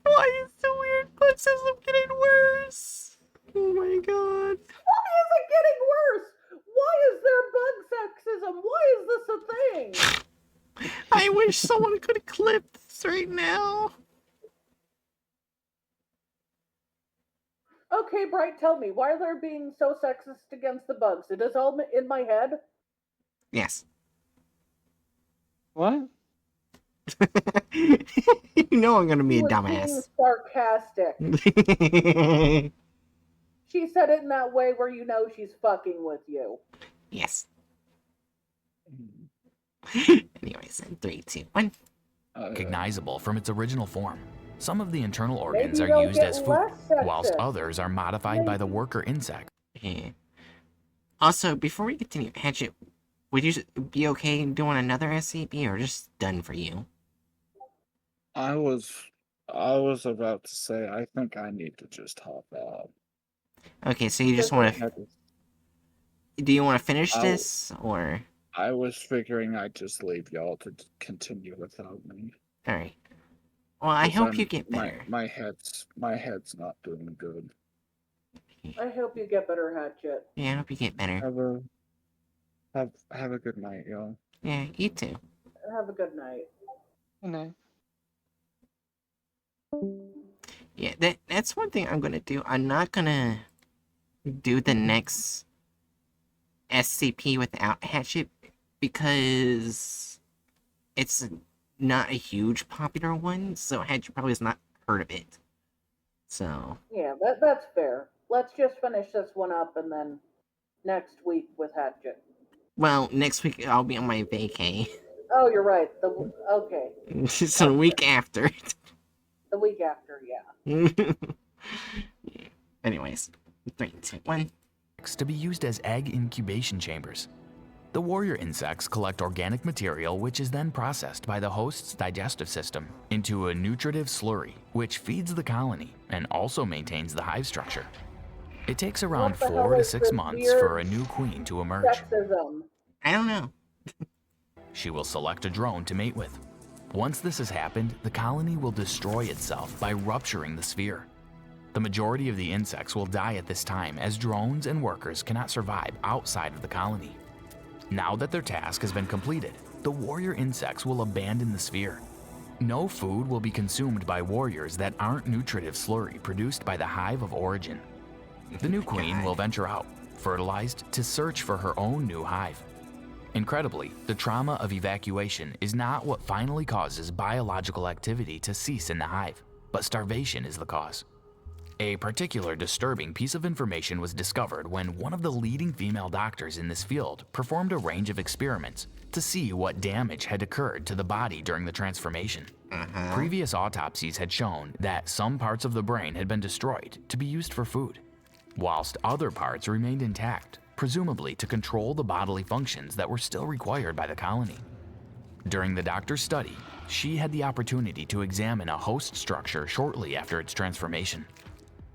Why is the weird sexism getting worse? Oh my god. Why is it getting worse? Why is there bug sexism? Why is this a thing? I wish someone could clip this right now. Okay, Bright, tell me, why are they being so sexist against the bugs? It is all in my head? Yes. What? You know I'm gonna be She a was being dumbass. sarcastic. She said it in that way where you know she's fucking with you. Yes. Anyways, in 3, 2, 1. Recognizable from its original form. Some of the internal organs Maybe are they'll used get as food, less whilst sexist. others are modified by the worker insect. Yeah. Also, before we continue, Hatchet, would you be okay doing another SCP or just done for you? I was about to say I think I need to just hop out. Okay, so you just want to... Do you want to finish I- this, or... I was figuring I'd just leave y'all to continue without me. Alright. Well, I 'Cause hope you get my better. my head's not doing good. I hope you get better, Hatchet. Yeah, I hope you get better. Have a good night, y'all. Yeah, you too. Have a good night. No. Yeah, that's one thing I'm gonna do. I'm not gonna do the next SCP without Hatchet because it's not a huge popular one, so Hatchet probably has not heard of it. So Yeah, that's fair. Let's just finish this one up and then next week with Hatchet. well, next week I'll be on my vacay. Oh, you're right. Okay. So the week after. The week after, yeah. Anyways, 3, 2, 1. To be used as egg incubation chambers. The warrior insects collect organic material which is then processed by the host's digestive system into a nutritive slurry which feeds the colony and also maintains the hive structure. It takes around What the 4 hell to is 6 this months for weird a new queen to emerge. sexism? I don't know. She will select a drone to mate with. Once this has happened, the colony will destroy itself by rupturing the sphere. The majority of the insects will die at this time as drones and workers cannot survive outside of the colony. Now that their task has been completed, the warrior insects will abandon the sphere. No food will be consumed by warriors that aren't nutritive slurry produced by the hive of origin. The new queen will venture out, fertilized, to search for her own new hive. Incredibly, the trauma of evacuation is not what finally causes biological activity to cease in the hive, but starvation is the cause. A particular disturbing piece of information was discovered when one of the leading female doctors in this field performed a range of experiments to see what damage had occurred to the body during the transformation. Previous autopsies had shown that some parts of the brain had been destroyed to be used for food, whilst other parts remained intact, presumably to control the bodily functions that were still required by the colony. During the doctor's study, she had the opportunity to examine a host structure shortly after its transformation.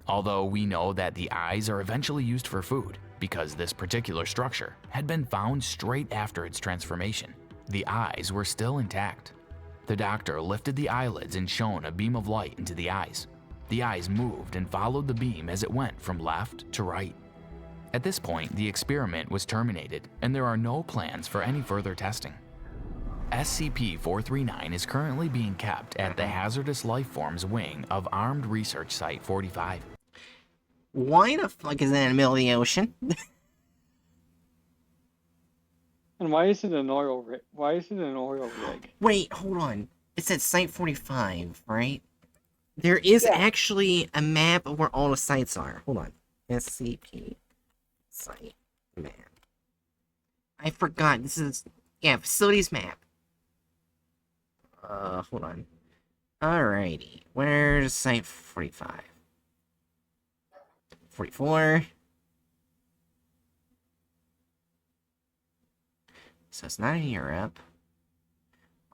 Although we know that the eyes are eventually used for food because this particular structure had been found straight after its transformation, the eyes were still intact. The doctor lifted the eyelids and shone a beam of light into the eyes. The eyes moved and followed the beam as it went from left to right. At this point, the experiment was terminated and there are no plans for any further testing. SCP-439 is currently being kept at the Hazardous Lifeforms Wing of Armed Research Site 45. Why the fuck is that in the middle of the ocean? And why is it an oil rig? Why is it an oil rig? Wait, hold on. It's at Site 45, right? There is Yeah. actually a map of where all the sites are. Hold on. SCP site map. I forgot. This is, yeah, facilities map. Hold on. Alrighty. Where's Site 45? 44. So it's not in Europe.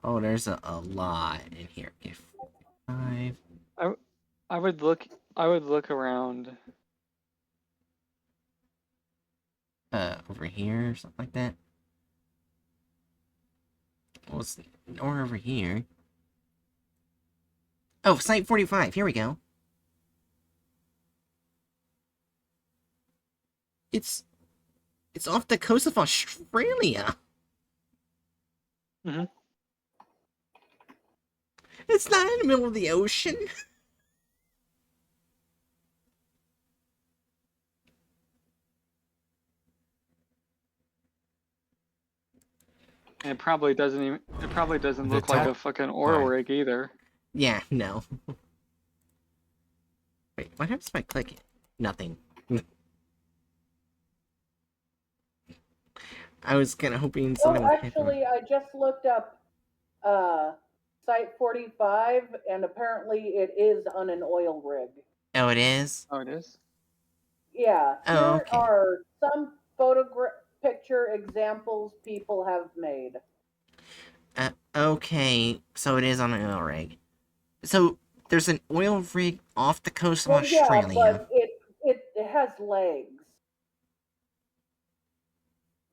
Oh, there's a lot in here. Okay, 45. I would look around. Over here or something like that. Well, it's, or over here. Oh, Site 45. Here we go. It's off the coast of Australia. Mhm. It's not in the middle of the ocean. And it probably doesn't even. It probably doesn't look like a fucking oil rig either. Yeah, no. Wait, what happens if I click it? Nothing. I was kind of hoping something Oh, would happen. actually, I just looked up Site 45, and apparently it is on an oil rig. Oh, it is? Oh, it is. Yeah, Oh, here okay. are some picture examples people have made. Okay, so it is on an oil rig. So, there's an oil rig off the coast of Well, yeah, Australia. but it has legs.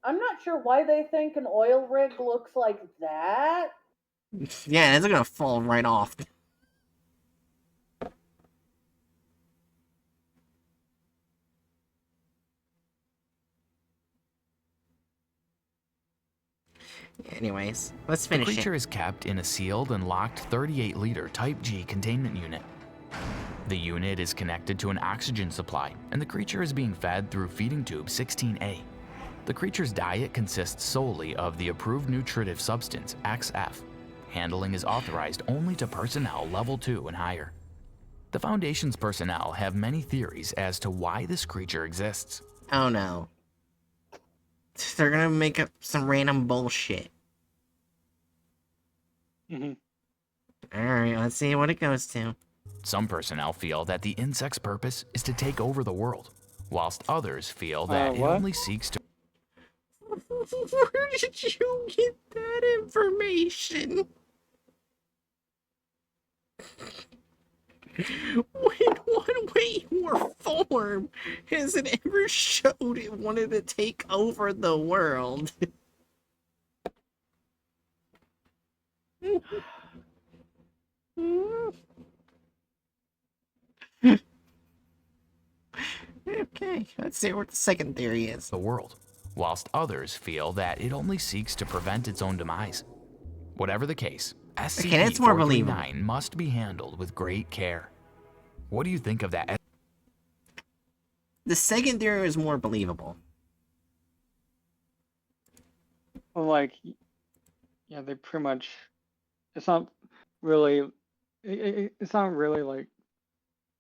I'm not sure why they think an oil rig looks like that. Yeah, it's gonna fall right off. Anyways, let's The finish creature it. is kept in a sealed and locked 38-liter Type G containment unit. The unit is connected to an oxygen supply, and the creature is being fed through feeding tube 16A. The creature's diet consists solely of the approved nutritive substance XF. Handling is authorized only to personnel level 2 and higher. The Foundation's personnel have many theories as to why this creature exists. Oh no. They're gonna make up some random bullshit. Mhm. Alright, let's see what it goes to. Some personnel feel that the insect's purpose is to take over the world, whilst others feel that it What? only seeks to Where did you get that information? In what way or form has it ever showed it wanted to take over the world? Okay, let's see what the second theory is. The world, whilst others feel that it only seeks to prevent its own demise. Whatever the case, Okay, that's more believable. SCP-439 must be handled with great care. What do you think of that? The second theory is more believable. Well, like, yeah, they pretty much. It's not really. It's not really like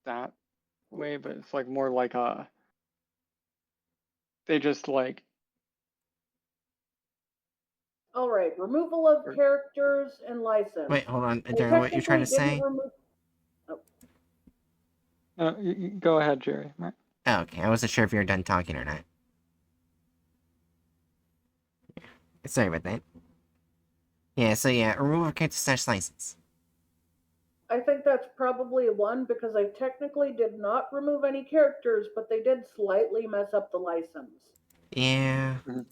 that way, but it's like more like they just like. All right, removal of characters and license. Wait, hold on. They Darren, what you're trying to technically say? didn't remove- Go ahead, Jerry. Oh, okay, I wasn't sure if you were done talking or not. Sorry about that. Yeah, so yeah, removal of character / license. I think that's probably one because they technically did not remove any characters, but they did slightly mess up the license. Yeah. Mhm.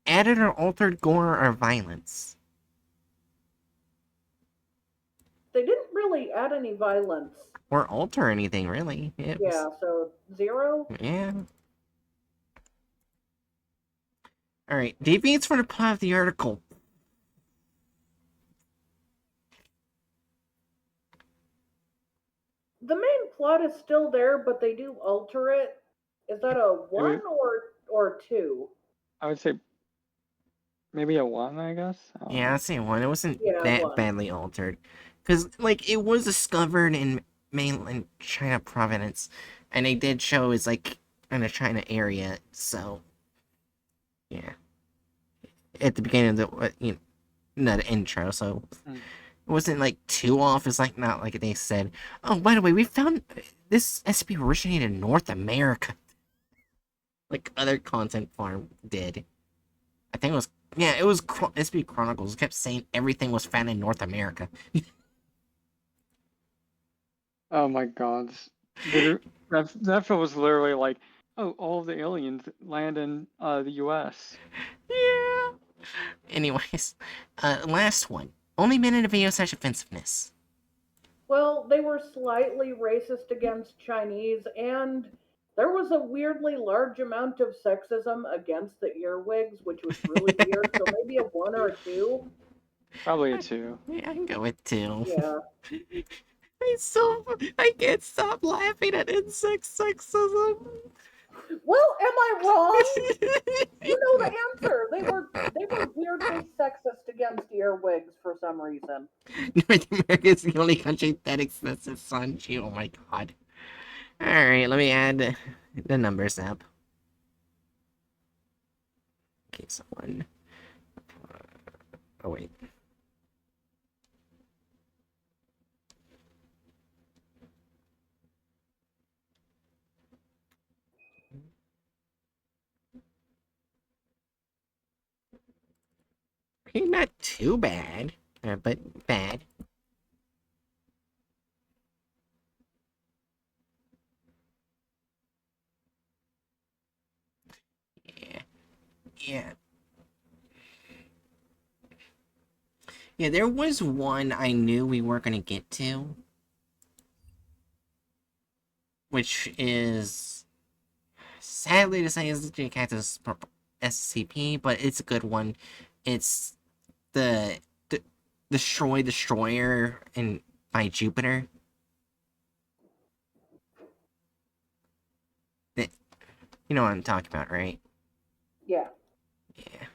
Added or altered gore or violence. They didn't really add any violence. Or alter anything, really. It was- Yeah, so 0. Yeah. Alright, deviates from the plot of the article. The main plot is still there, but they do alter it. Is that a 1 or 2? I would say maybe a 1, I guess. I don't Yeah, know. I'd say one. It wasn't Yeah, that one. badly altered. Because, like, it was discovered in mainland China province. And they did show it's, like, in a China area, so... Yeah. At the beginning of the, the intro, so... Mm. It wasn't, like, too off. It's, like, not like they said, oh, by the way, we found this SCP originated in North America. Like other content farm did. I think it was... Yeah, it was SCP Chronicles. It kept saying everything was found in North America. Oh my God. That film was literally like, oh, all of the aliens land in the U.S. Yeah. Anyways, last one. Only minute of video / offensiveness. Well, they were slightly racist against Chinese, and there was a weirdly large amount of sexism against the earwigs, which was really weird. So maybe a 1 or a 2. Probably a 2. Yeah, I can go with 2. Yeah. I can't stop laughing at insect sexism. Well, am I wrong? You know the answer. They were weirdly sexist against earwigs for some reason. North America is the only country that exists as Sanji. Oh my god. Alright, let me add the numbers up. Okay, so 1. Oh, wait. Okay, not too bad, but bad. Yeah. Yeah. Yeah, there was one I knew we weren't going to get to. Which is... Sadly to say is the Cactus SCP, but it's a good one. It's the Destroyer and by Jupiter. You know what I'm talking about, right? Yeah. Yeah.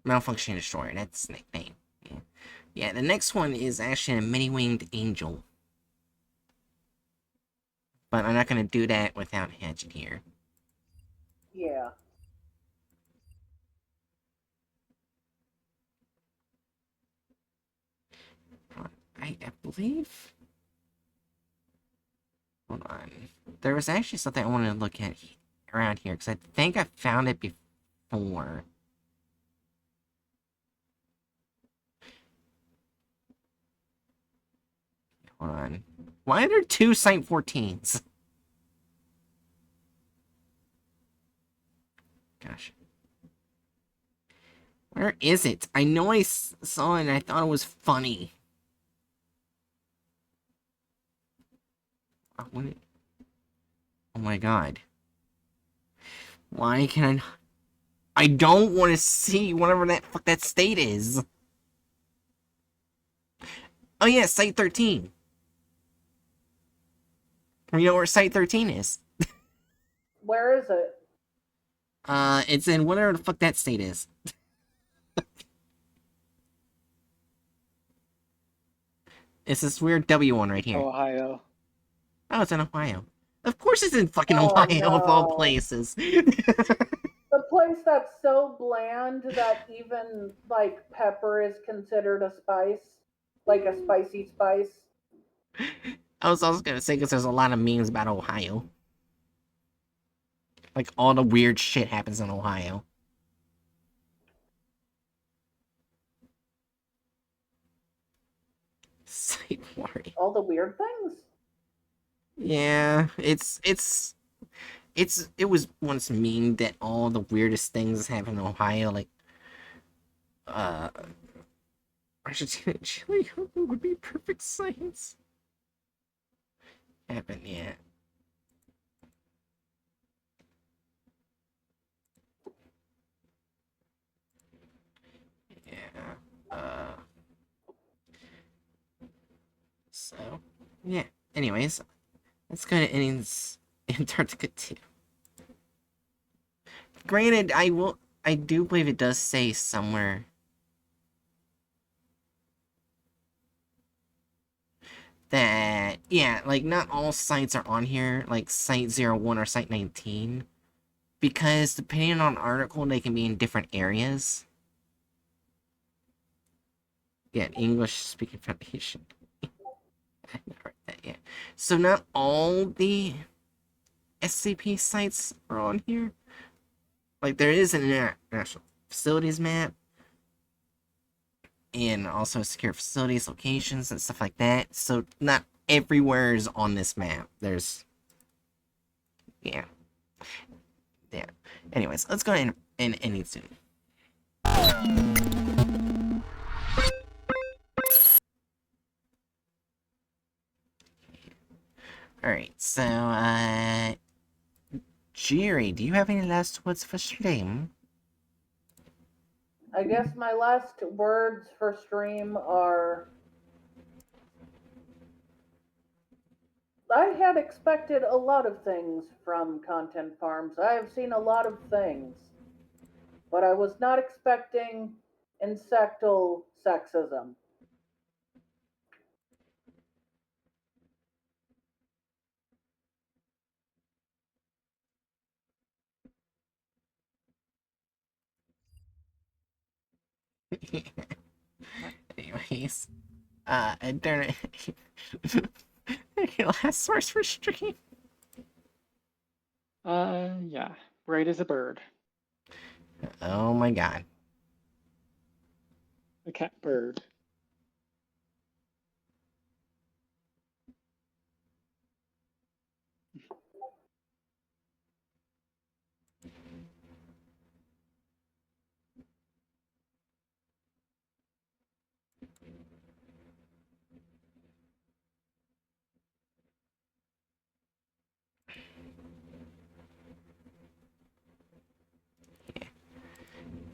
Malfunction Destroyer, that's the nickname. Yeah. Yeah, the next one is actually a many-winged angel. But I'm not going to do that without Hatchet here. Yeah. I believe... Hold on. There was actually something I wanted to look at around here, because I think I found it before. Hold on. Why are there 2 Site 14s? Gosh. Where is it? I know I saw it and I thought it was funny. Oh my god. Why can I not? I don't want to see whatever that state is. Oh yeah, Site 13. You know where Site 13 is? Where is it? It's in whatever the fuck that state is. It's this weird W one right here. Ohio. Oh, it's in Ohio. Of course it's in fucking Oh, Ohio, of all no. places. The place that's so bland that even like pepper is considered a spice, like a spicy spice. I was also gonna say, because there's a lot of memes about Ohio. Like, all the weird shit happens in Ohio. Site worry. All the weird things. Yeah, it was once memed that all the weirdest things happen in Ohio, like, Argentina and Chile would be perfect sites. Happen, yeah. Yeah. So, yeah. Anyways, let's go to innings Antarctica 2. Granted, I do believe it does say somewhere that, yeah, like, not all sites are on here, like Site 01 or Site 19, because depending on article, they can be in different areas. Yeah, English Speaking Foundation. I haven't heard that yet. So not all the SCP sites are on here. Like, there is an international facilities map, and also secure facilities, locations, and stuff like that. So not everywhere is on this map. There's, yeah. Anyways, let's go in and end soon. Alright, so, Jerry, do you have any last words for stream? I guess my last words for stream are I had expected a lot of things from content farms. I have seen a lot of things, but I was not expecting insectal sexism. Anyways, darn it. Any last words for stream? Yeah. Braid is a bird. Oh my god. A cat bird.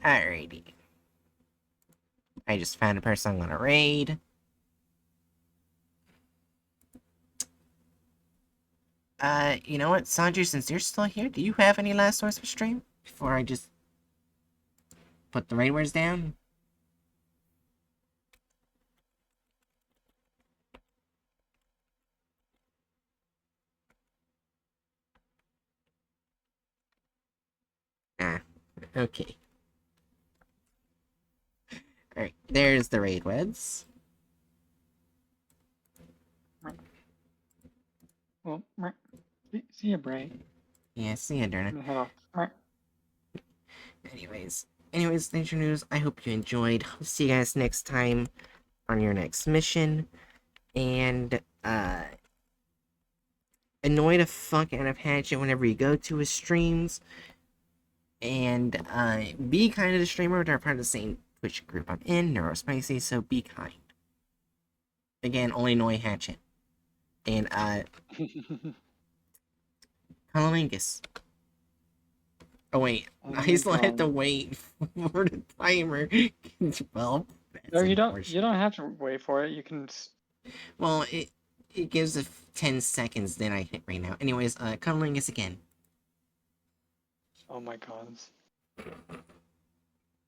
Alrighty. I just found a person I'm gonna raid. You know what, Sanju, since you're still here, do you have any last words for stream? Before I just put the raid words down? Ah, okay. Alright, there's the raid words. Well, see you, Bray. Yeah, see ya, Derna. I'm gonna head off. Anyways, thanks for news. I hope you enjoyed. Hope to see you guys next time on your next mission. And, annoy the fuck out of Hatchet whenever you go to his streams. And, be kind to the streamer. They're part of the same Twitch group I'm in, Neurospicy, so be kind. Again, only annoy Hatchet. And, Cunnilingus. Oh wait, Oh I my still have to God. wait for the timer. Well, that's No, you unfortunate. don't have to wait for it. You can. Well, it gives a 10 seconds, then I hit right now. Anyways, Cunnilingus again. Oh my God.